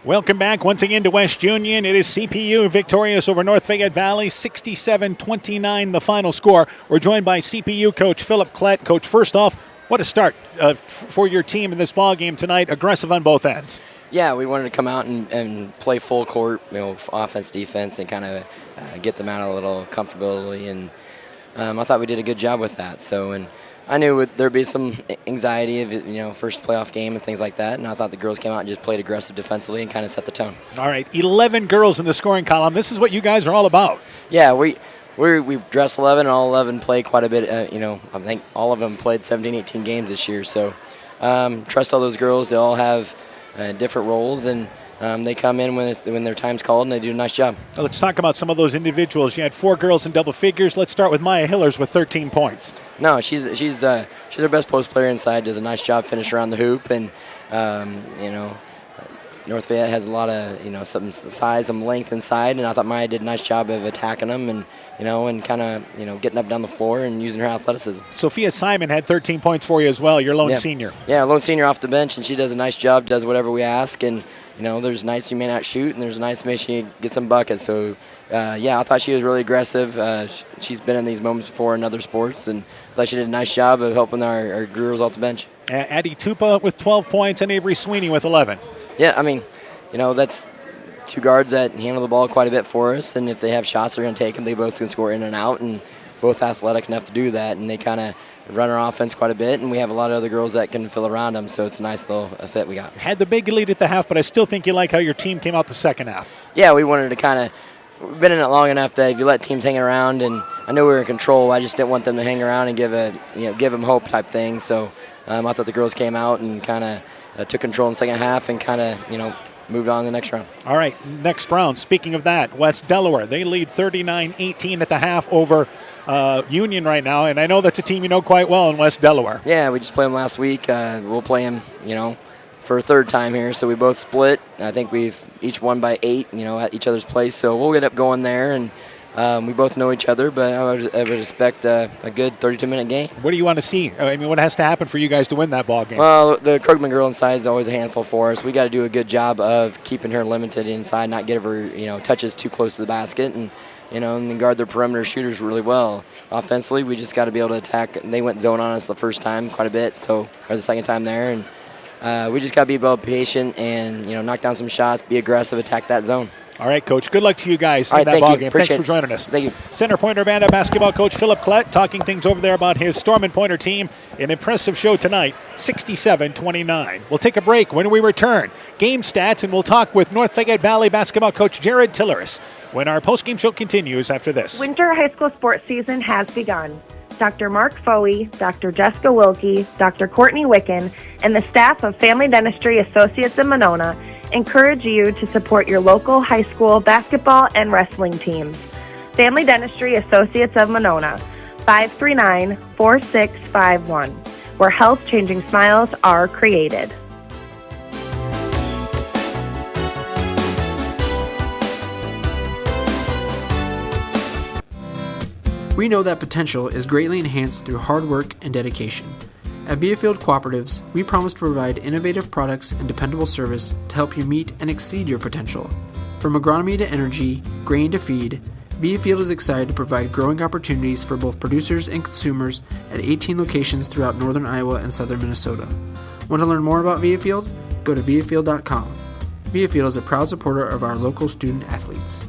Welcome back once again to West Union. It is CPU victorious over North Fayette Valley, 67-29 the final score. We're joined by CPU coach Philip Klett. Coach, first off, what a start for your team in this ball game tonight, aggressive on both ends. Yeah, we wanted to come out and play full court, offense, defense, and kind of get them out of a little comfortability. And I thought we did a good job with that. And I knew there'd be some anxiety of first playoff game and things like that, and I thought the girls came out and just played aggressive defensively and kind of set the tone. All right, 11 girls in the scoring column. This is what you guys are all about. Yeah, we've dressed 11, and all 11 play quite a bit. I think all of them played 17, 18 games this year. So trust all those girls. They all have different roles, and they come in when their time's called, and they do a nice job. Well, let's talk about some of those individuals. You had 4 girls in double figures. Let's start with Maya Hillers with 13 points. No, she's our best post player inside. Does a nice job finish around the hoop, and North Fayette has a lot of some size, some length inside, and I thought Maya did a nice job of attacking them and kind of getting up down the floor and using her athleticism. Sophia Simon had 13 points for you as well. Your lone senior. Yeah, lone senior off the bench, and she does a nice job. Does whatever we ask, and there's nights you may not shoot, and there's nights maybe she get some buckets. So, I thought she was really aggressive. She's been in these moments before in other sports, and I thought she did a nice job of helping our girls off the bench. Addie Tupa with 12 points and Avery Sweeney with 11. Yeah, that's two guards that handle the ball quite a bit for us, and if they have shots, they're going to take them. They both can score in and out, and both athletic enough to do that, and they kind of run our offense quite a bit, and we have a lot of other girls that can fill around them, so it's a nice little fit we got. Had the big lead at the half, but I still think you like how your team came out the second half. Yeah, we wanted to we've been in it long enough that if you let teams hang around, and I know we were in control, I just didn't want them to hang around and give them hope type thing, so I thought the girls came out and kind of took control in the second half and kind of, moved on to the next round. All right, next round. Speaking of that, West Delaware, they lead 39-18 at the half over Union right now, and I know that's a team you know quite well in West Delaware. Yeah, we just played them last week. We'll play them, for a third time here, so we both split. I think we've each won by 8, at each other's place, so we'll get up going there, and we both know each other, but I would expect a good 32-minute game. What do you want to see? What has to happen for you guys to win that ball game? Well, the Krugman girl inside is always a handful for us. We got to do a good job of keeping her limited inside, not give her, touches too close to the basket, and then guard their perimeter shooters really well. Offensively, we just got to be able to attack. They went zone on us the first time quite a bit, or the second time there, and we just got to be about patient and, knock down some shots, be aggressive, attack that zone. All right, Coach. Good luck to you guys in that ball game. Thanks for it. joining us. Thank you. Center Point-Urbana basketball coach Philip Klett talking things over there about his Storm and Pointer team. An impressive show tonight, 67-29. We'll take a break. When we return, game stats, and we'll talk with North Fayette Valley basketball coach Jared Tilleris when our postgame show continues after this. Winter high school sports season has begun. Dr. Mark Foey, Dr. Jessica Wilkie, Dr. Courtney Wicken, and the staff of Family Dentistry Associates in Monona encourage you to support your local high school basketball and wrestling teams. Family Dentistry Associates of Monona, 539-4651, where health-changing smiles are created. We know that potential is greatly enhanced through hard work and dedication. At Viafield Cooperatives, we promise to provide innovative products and dependable service to help you meet and exceed your potential. From agronomy to energy, grain to feed, Viafield is excited to provide growing opportunities for both producers and consumers at 18 locations throughout northern Iowa and southern Minnesota. Want to learn more about Viafield? Go to viafield.com. Viafield is a proud supporter of our local student athletes.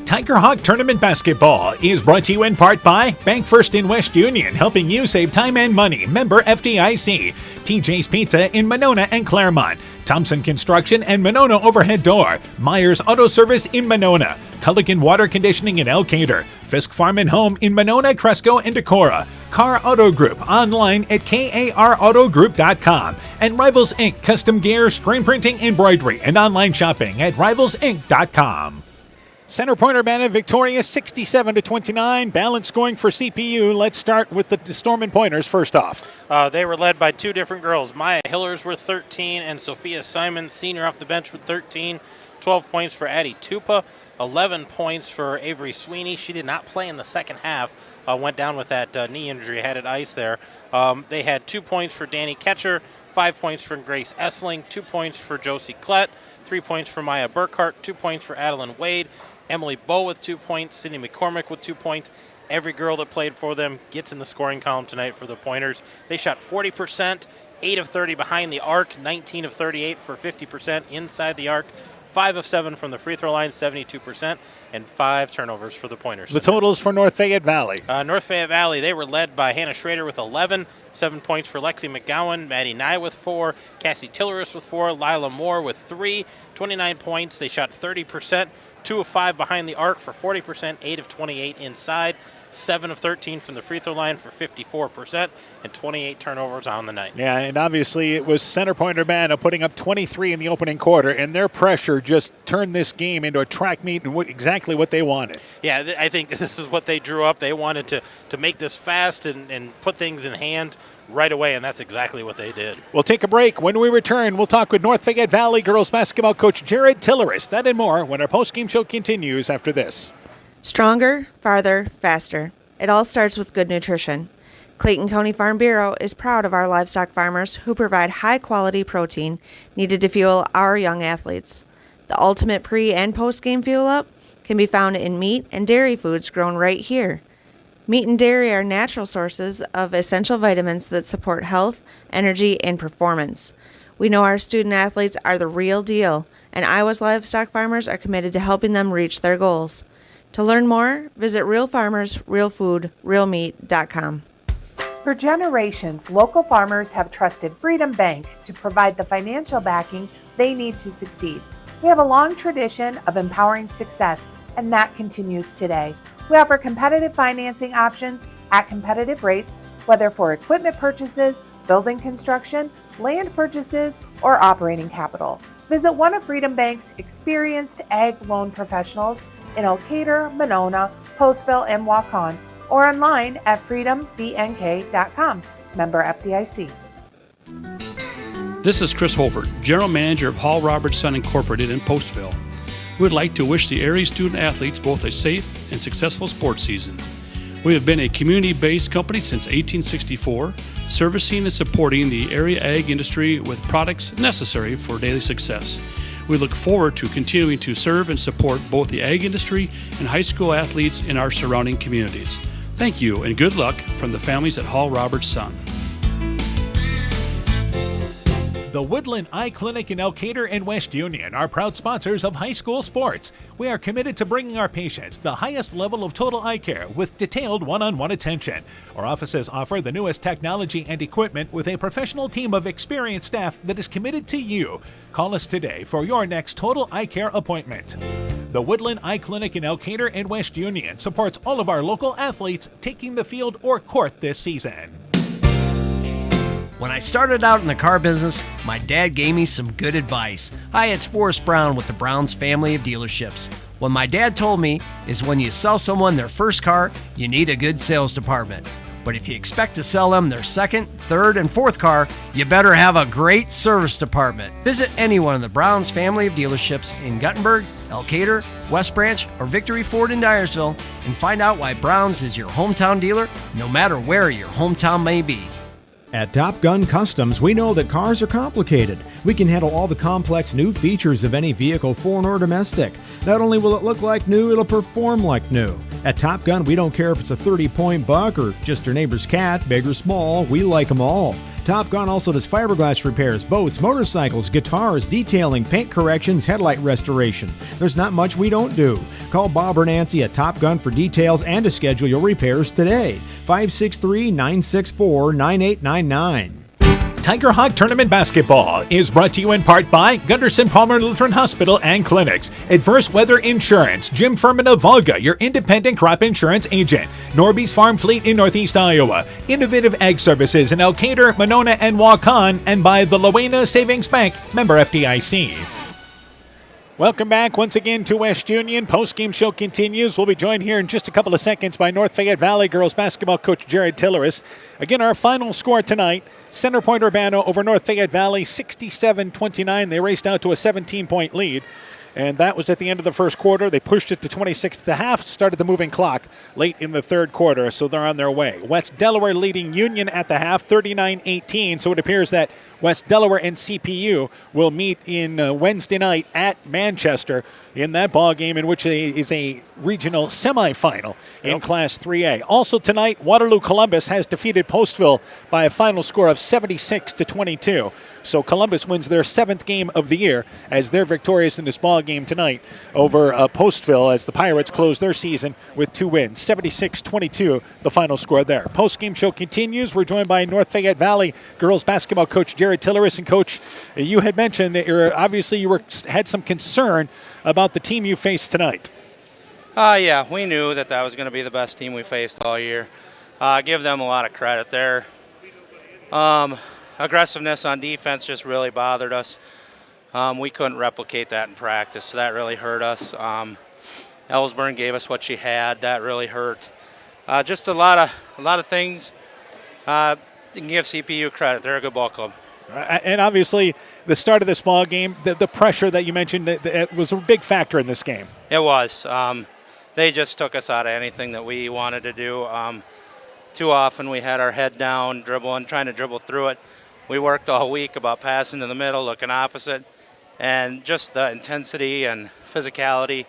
Tiger Hawk Tournament Basketball is brought to you in part by Bank First in West Union, helping you save time and money. Member FDIC. TJ's Pizza in Monona and Claremont. Thompson Construction and Monona Overhead Door. Myers Auto Service in Monona. Culligan Water Conditioning in Elkader. Fisk Farm and Home in Monona, Cresco, and Decorah. Car Auto Group online at karautogroup.com. And Rivals Inc. Custom Gear, Screen Printing, Embroidery, and online shopping at rivalsinc.com. Center Point-Urbana victorious 67-29. Balance scoring for CPU. Let's start with the Storm and Pointers first off. They were led by two different girls. Maya Hillers with 13 and Sophia Simon, senior off the bench with 13. 12 points for Addie Tupa. 11 points for Avery Sweeney. She did not play in the second half. Went down with that knee injury, had it ice there. They had 2 points for Danny Ketcher, 5 points for Grace Essling, 2 points for Josie Klett, 3 points for Maya Burkhart, 2 points for Adeline Wade, Emily Bowe with 2 points, Sydney McCormick with 2 points. Every girl that played for them gets in the scoring column tonight for the Pointers. They shot 40%, 8 of 30 behind the arc, 19 of 38 for 50% inside the arc, 5 of 7 from the free throw line, 72%, and 5 turnovers for the Pointers. The totals for North Fayette Valley. North Fayette Valley, they were led by Hannah Schrader with 11, 7 points for Lexi McGowan, Maddie Nye with 4, Cassie Tilleris with 4, Lila Moore with 3, 29 points. They shot 30%, 2 of 5 behind the arc for 40%, 8 of 28 inside, 7 of 13 from the free throw line for 54%, and 28 turnovers on the night. Yeah, and obviously it was Center Point-Urbana putting up 23 in the opening quarter, and their pressure just turned this game into a track meet and exactly what they wanted. Yeah, I think this is what they drew up. They wanted to make this fast and put things in hand right away, and that's exactly what they did. We'll take a break. When we return, we'll talk with North Fayette Valley girls basketball coach Jared Tilleris. That and more when our postgame show continues after this. Stronger, farther, faster. It all starts with good nutrition. Clayton County Farm Bureau is proud of our livestock farmers who provide high-quality protein needed to fuel our young athletes. The ultimate pre- and post-game fuel-up can be found in meat and dairy foods grown right here. Meat and dairy are natural sources of essential vitamins that support health, energy, and performance. We know our student athletes are the real deal, and Iowa's livestock farmers are committed to helping them reach their goals. To learn more, visit Real Farmers, Real Food, RealMeat.com. For generations, local farmers have trusted Freedom Bank to provide the financial backing they need to succeed. We have a long tradition of empowering success, and that continues today. We offer competitive financing options at competitive rates, whether for equipment purchases, building construction, land purchases, or operating capital. Visit one of Freedom Bank's experienced ag loan professionals in Elkader, Monona, Postville, and Waukon, or online at freedombnk.com. Member FDIC. This is Chris Holbert, General Manager of Hall Roberts Son Incorporated in Postville. We would like to wish the area student athletes both a safe and successful sports season. We have been a community-based company since 1864, servicing and supporting the area ag industry with products necessary for daily success. We look forward to continuing to serve and support both the ag industry and high school athletes in our surrounding communities. Thank you and good luck from the families at Hall Roberts Son. The Woodland Eye Clinic in Elkader and West Union are proud sponsors of high school sports. We are committed to bringing our patients the highest level of total eye care with detailed one-on-one attention. Our offices offer the newest technology and equipment with a professional team of experienced staff that is committed to you. Call us today for your next total eye care appointment. The Woodland Eye Clinic in Elkader and West Union supports all of our local athletes taking the field or court this season. When I started out in the car business, my dad gave me some good advice. Hi, it's Forrest Brown with the Browns family of dealerships. What my dad told me is when you sell someone their first car, you need a good sales department. But if you expect to sell them their second, third, and fourth car, you better have a great service department. Visit any one of the Browns family of dealerships in Guttenberg, Elkader, West Branch, or Victory Ford in Dyersville and find out why Browns is your hometown dealer, no matter where your hometown may be. At Top Gun Customs, we know that cars are complicated. We can handle all the complex new features of any vehicle, foreign or domestic. Not only will it look like new, it'll perform like new. At Top Gun, we don't care if it's a 30-point buck or just your neighbor's cat, big or small, we like them all. Top Gun also does fiberglass repairs, boats, motorcycles, guitars, detailing, paint corrections, headlight restoration. There's not much we don't do. Call Bob or Nancy at Top Gun for details and to schedule your repairs today. 563-964-9899. Tiger Hawk Tournament Basketball is brought to you in part by Gunderson Palmer Lutheran Hospital and Clinics, Adverse Weather Insurance, Jim Furman of Volga, your independent crop insurance agent, Norby's Farm Fleet in Northeast Iowa, Innovative Ag Services in Elkader, Monona, and Waukon, and by the Lowena Savings Bank, member FDIC. Welcome back once again to West Union. Post-game show continues. We'll be joined here in just a couple of seconds by North Fayette Valley girls basketball coach Jared Tilleris. Again, our final score tonight, Center Point-Urbana over North Fayette Valley, 67-29. They raced out to a 17-point lead. And that was at the end of the first quarter. They pushed it to 26 at the half, started the moving clock late in the third quarter, so they're on their way. West Delaware leading Union at the half, 39-18. So it appears that West Delaware and CPU will meet in Wednesday night at Manchester in that ball game, in which is a regional semifinal in Class 3A. Also tonight, Waterloo Columbus has defeated Postville by a final score of 76-22. So Columbus wins their 7th game of the year as they're victorious in this ball game tonight over Postville as the Pirates close their season with 2 wins. 76-22, the final score there. Post-game show continues. We're joined by North Fayette Valley girls basketball coach Jared Tilleris. And Coach, you had mentioned that you had some concern about the team you faced tonight. Yeah, we knew that was going to be the best team we faced all year. Give them a lot of credit there. Aggressiveness on defense just really bothered us. We couldn't replicate that in practice, so that really hurt us. Ellsburn gave us what she had. That really hurt. Just a lot of things. You can give CPU credit. They're a good ball club. And obviously, the start of this ball game, the pressure that you mentioned, that was a big factor in this game. It was. They just took us out of anything that we wanted to do. too often we had our head down, dribbling, trying to dribble through it. We worked all week about passing to the middle, looking opposite, and just the intensity and physicality.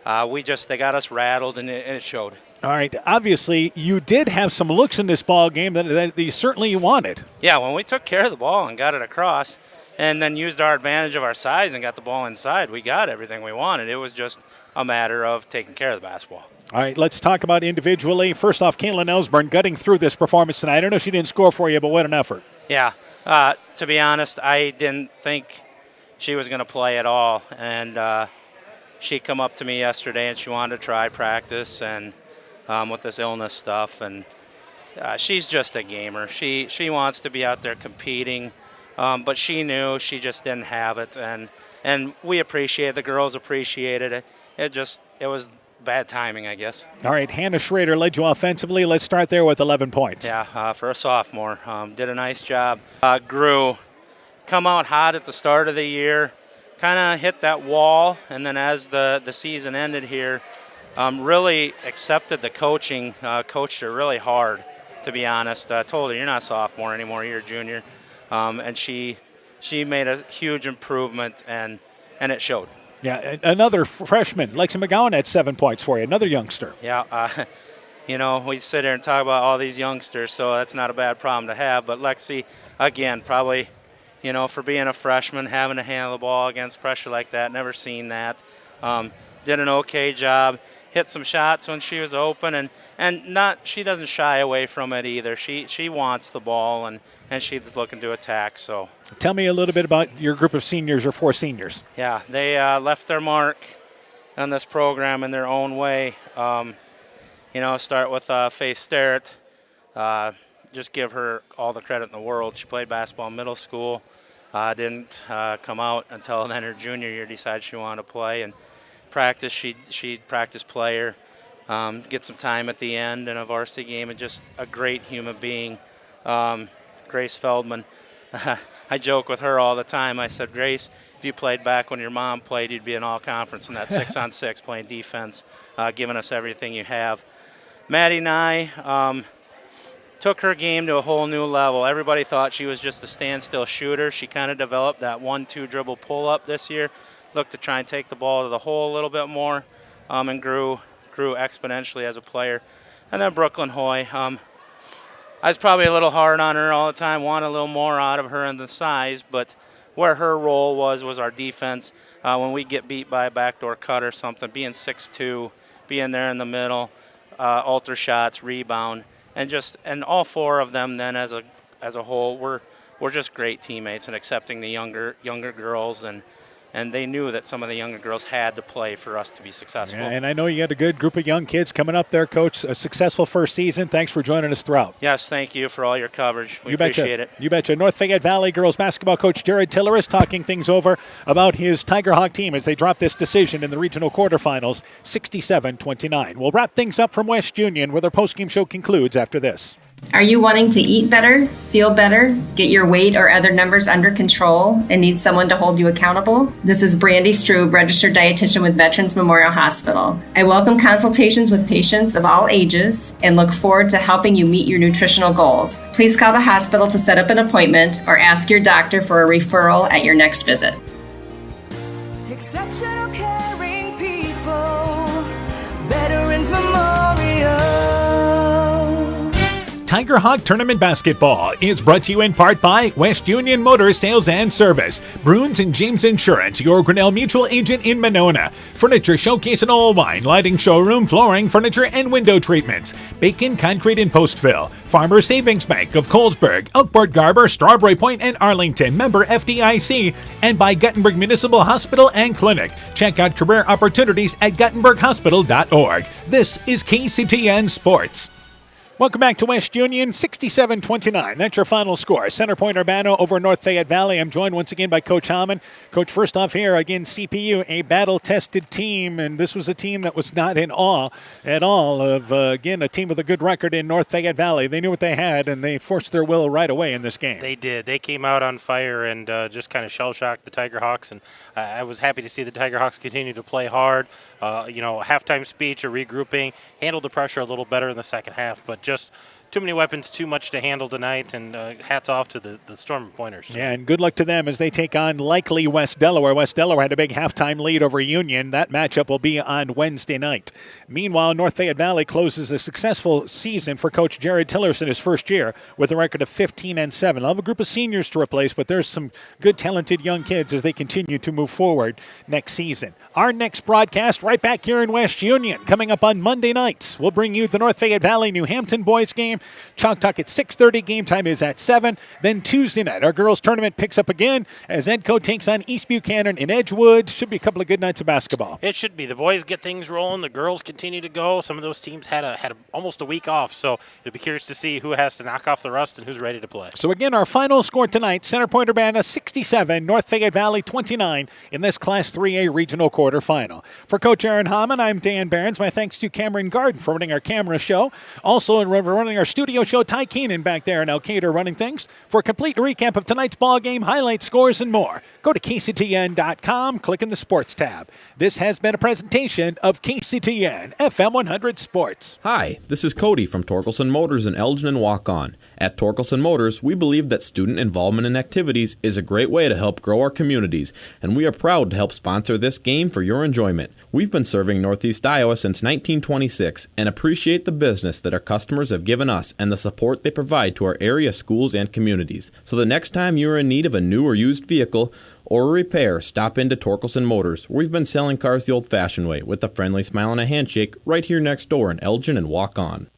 They got us rattled, and it showed. All right. Obviously, you did have some looks in this ball game that you certainly wanted. Yeah, when we took care of the ball and got it across, and then used our advantage of our size and got the ball inside, we got everything we wanted. It was just a matter of taking care of the basketball. All right, let's talk about individually. First off, Kaylin Ellsburn gutting through this performance tonight. I know she didn't score for you, but what an effort. Yeah, to be honest, I didn't think she was going to play at all. And she come up to me yesterday and she wanted to try practice and with this illness stuff. And she's just a gamer. She wants to be out there competing, but she knew she just didn't have it. And we appreciate it. The girls appreciated it. It was bad timing, I guess. All right, Hannah Schrader led you offensively. Let's start there with 11 points. Yeah, for a sophomore. Did a nice job. Grew, come out hot at the start of the year, kind of hit that wall, and then as the season ended here, really accepted the coaching, coached her really hard, to be honest. Told her, you're not a sophomore anymore, you're a junior. And she made a huge improvement, and it showed. Yeah, another freshman, Lexi McGowan, had 7 points for you, another youngster. Yeah, we sit here and talk about all these youngsters, so that's not a bad problem to have. But Lexi, again, probably, for being a freshman, having to handle the ball against pressure like that, never seen that. Did an okay job, hit some shots when she was open, and she doesn't shy away from it either. She wants the ball, and she's looking to attack. So, tell me a little bit about your group of seniors or 4 seniors. Yeah, they left their mark on this program in their own way. Start with Faith Sterrett. Just give her all the credit in the world. She played basketball in middle school. Didn't come out until then her junior year, decided she wanted to play and practice. She practiced player, get some time at the end in a varsity game, and just a great human being. Grace Feldman. I joke with her all the time. I said, Grace, if you played back when your mom played, you'd be in all conference in that 6-on-6 playing defense, giving us everything you have. Maddie Nye took her game to a whole new level. Everybody thought she was just a standstill shooter. She kind of developed that 1-2 dribble pull-up this year, looked to try and take the ball to the hole a little bit more, and grew exponentially as a player. And then Brooklyn Hoy. I was probably a little hard on her all the time, wanted a little more out of her in the size, but where her role was our defense. When we get beat by a backdoor cut or something, being 6'2", being there in the middle, alter shots, rebound, and all 4 of them then as a whole, we're just great teammates and accepting the younger girls, and they knew that some of the younger girls had to play for us to be successful. Yeah, and I know you got a good group of young kids coming up there, Coach. A successful first season. Thanks for joining us throughout. Yes, thank you for all your coverage. We appreciate it. You betcha. North Fayette Valley girls basketball coach Jared Tiller is talking things over about his Tiger Hawk team as they drop this decision in the regional quarterfinals, 67-29. We'll wrap things up from West Union, where their postgame show concludes after this. Are you wanting to eat better, feel better, get your weight or other numbers under control, and need someone to hold you accountable? This is Brandy Strube, registered dietitian with Veterans Memorial Hospital. I welcome consultations with patients of all ages and look forward to helping you meet your nutritional goals. Please call the hospital to set up an appointment or ask your doctor for a referral at your next visit. Exceptional caring people, Veterans Memorial. Tiger Hawk Tournament Basketball is brought to you in part by West Union Motor Sales and Service, Bruins and James Insurance, your Grinnell Mutual agent in Monona, Furniture Showcase and Old Wine, Lighting Showroom, Flooring, Furniture, and Window Treatments, Bacon, Concrete, and Postville, Farmer Savings Bank of Colesburg, Elkport, Garber, Strawberry Point, and Arlington, member FDIC, and by Guttenberg Municipal Hospital and Clinic. Check out career opportunities at guttenberghospital.org. This is KCTN Sports. Welcome back to West Union, 67-29. That's your final score. Center Point-Urbana over North Fayette Valley. I'm joined once again by Coach Hammond. Coach, first off here, again, CPU, a battle-tested team, and this was a team that was not in awe at all of, again, a team with a good record in North Fayette Valley. They knew what they had, and they forced their will right away in this game. They did. They came out on fire and just kind of shell-shocked the Tiger Hawks, and I was happy to see the Tiger Hawks continue to play hard. Halftime speech or regrouping, handled the pressure a little better in the second half, but just too many weapons, too much to handle tonight, and hats off to the Storm Pointers. Yeah, and good luck to them as they take on likely West Delaware. West Delaware had a big halftime lead over Union. That matchup will be on Wednesday night. Meanwhile, North Fayette Valley closes a successful season for Coach Jared Tillerson his first year with a record of 15-7. They'll have a group of seniors to replace, but there's some good, talented young kids as they continue to move forward next season. Our next broadcast right back here in West Union coming up on Monday nights. We'll bring you the North Fayette Valley New Hampton boys game. Chalk Talk at 6:30. Game time is at 7. Then Tuesday night, our girls tournament picks up again as Edco takes on East Buchanan in Edgewood. Should be a couple of good nights of basketball. It should be. The boys get things rolling. The girls continue to go. Some of those teams had almost a week off, so it'll be curious to see who has to knock off the rust and who's ready to play. So again, our final score tonight, Center Point-Urbana 67, North Fayette Valley 29 in this Class 3A regional quarterfinal. For Coach Aaron Hamann, I'm Dan Behrens. My thanks to Cameron Garden for running our camera show. Also running our studio show, Ty Keenan back there in Elkader running things. For a complete recap of tonight's ball game, highlights, scores, and more, go to KCTN.com, click in the Sports tab. This has been a presentation of KCTN FM 100 Sports. Hi, this is Cody from Torkelson Motors in Elgin and Walk-On. At Torkelson Motors, we believe that student involvement in activities is a great way to help grow our communities, and we are proud to help sponsor this game for your enjoyment. We've been serving Northeast Iowa since 1926 and appreciate the business that our customers have given us and the support they provide to our area schools and communities. So the next time you are in need of a new or used vehicle or a repair, stop into Torkelson Motors. We've been selling cars the old-fashioned way with a friendly smile and a handshake right here next door in Elgin and Walk-On.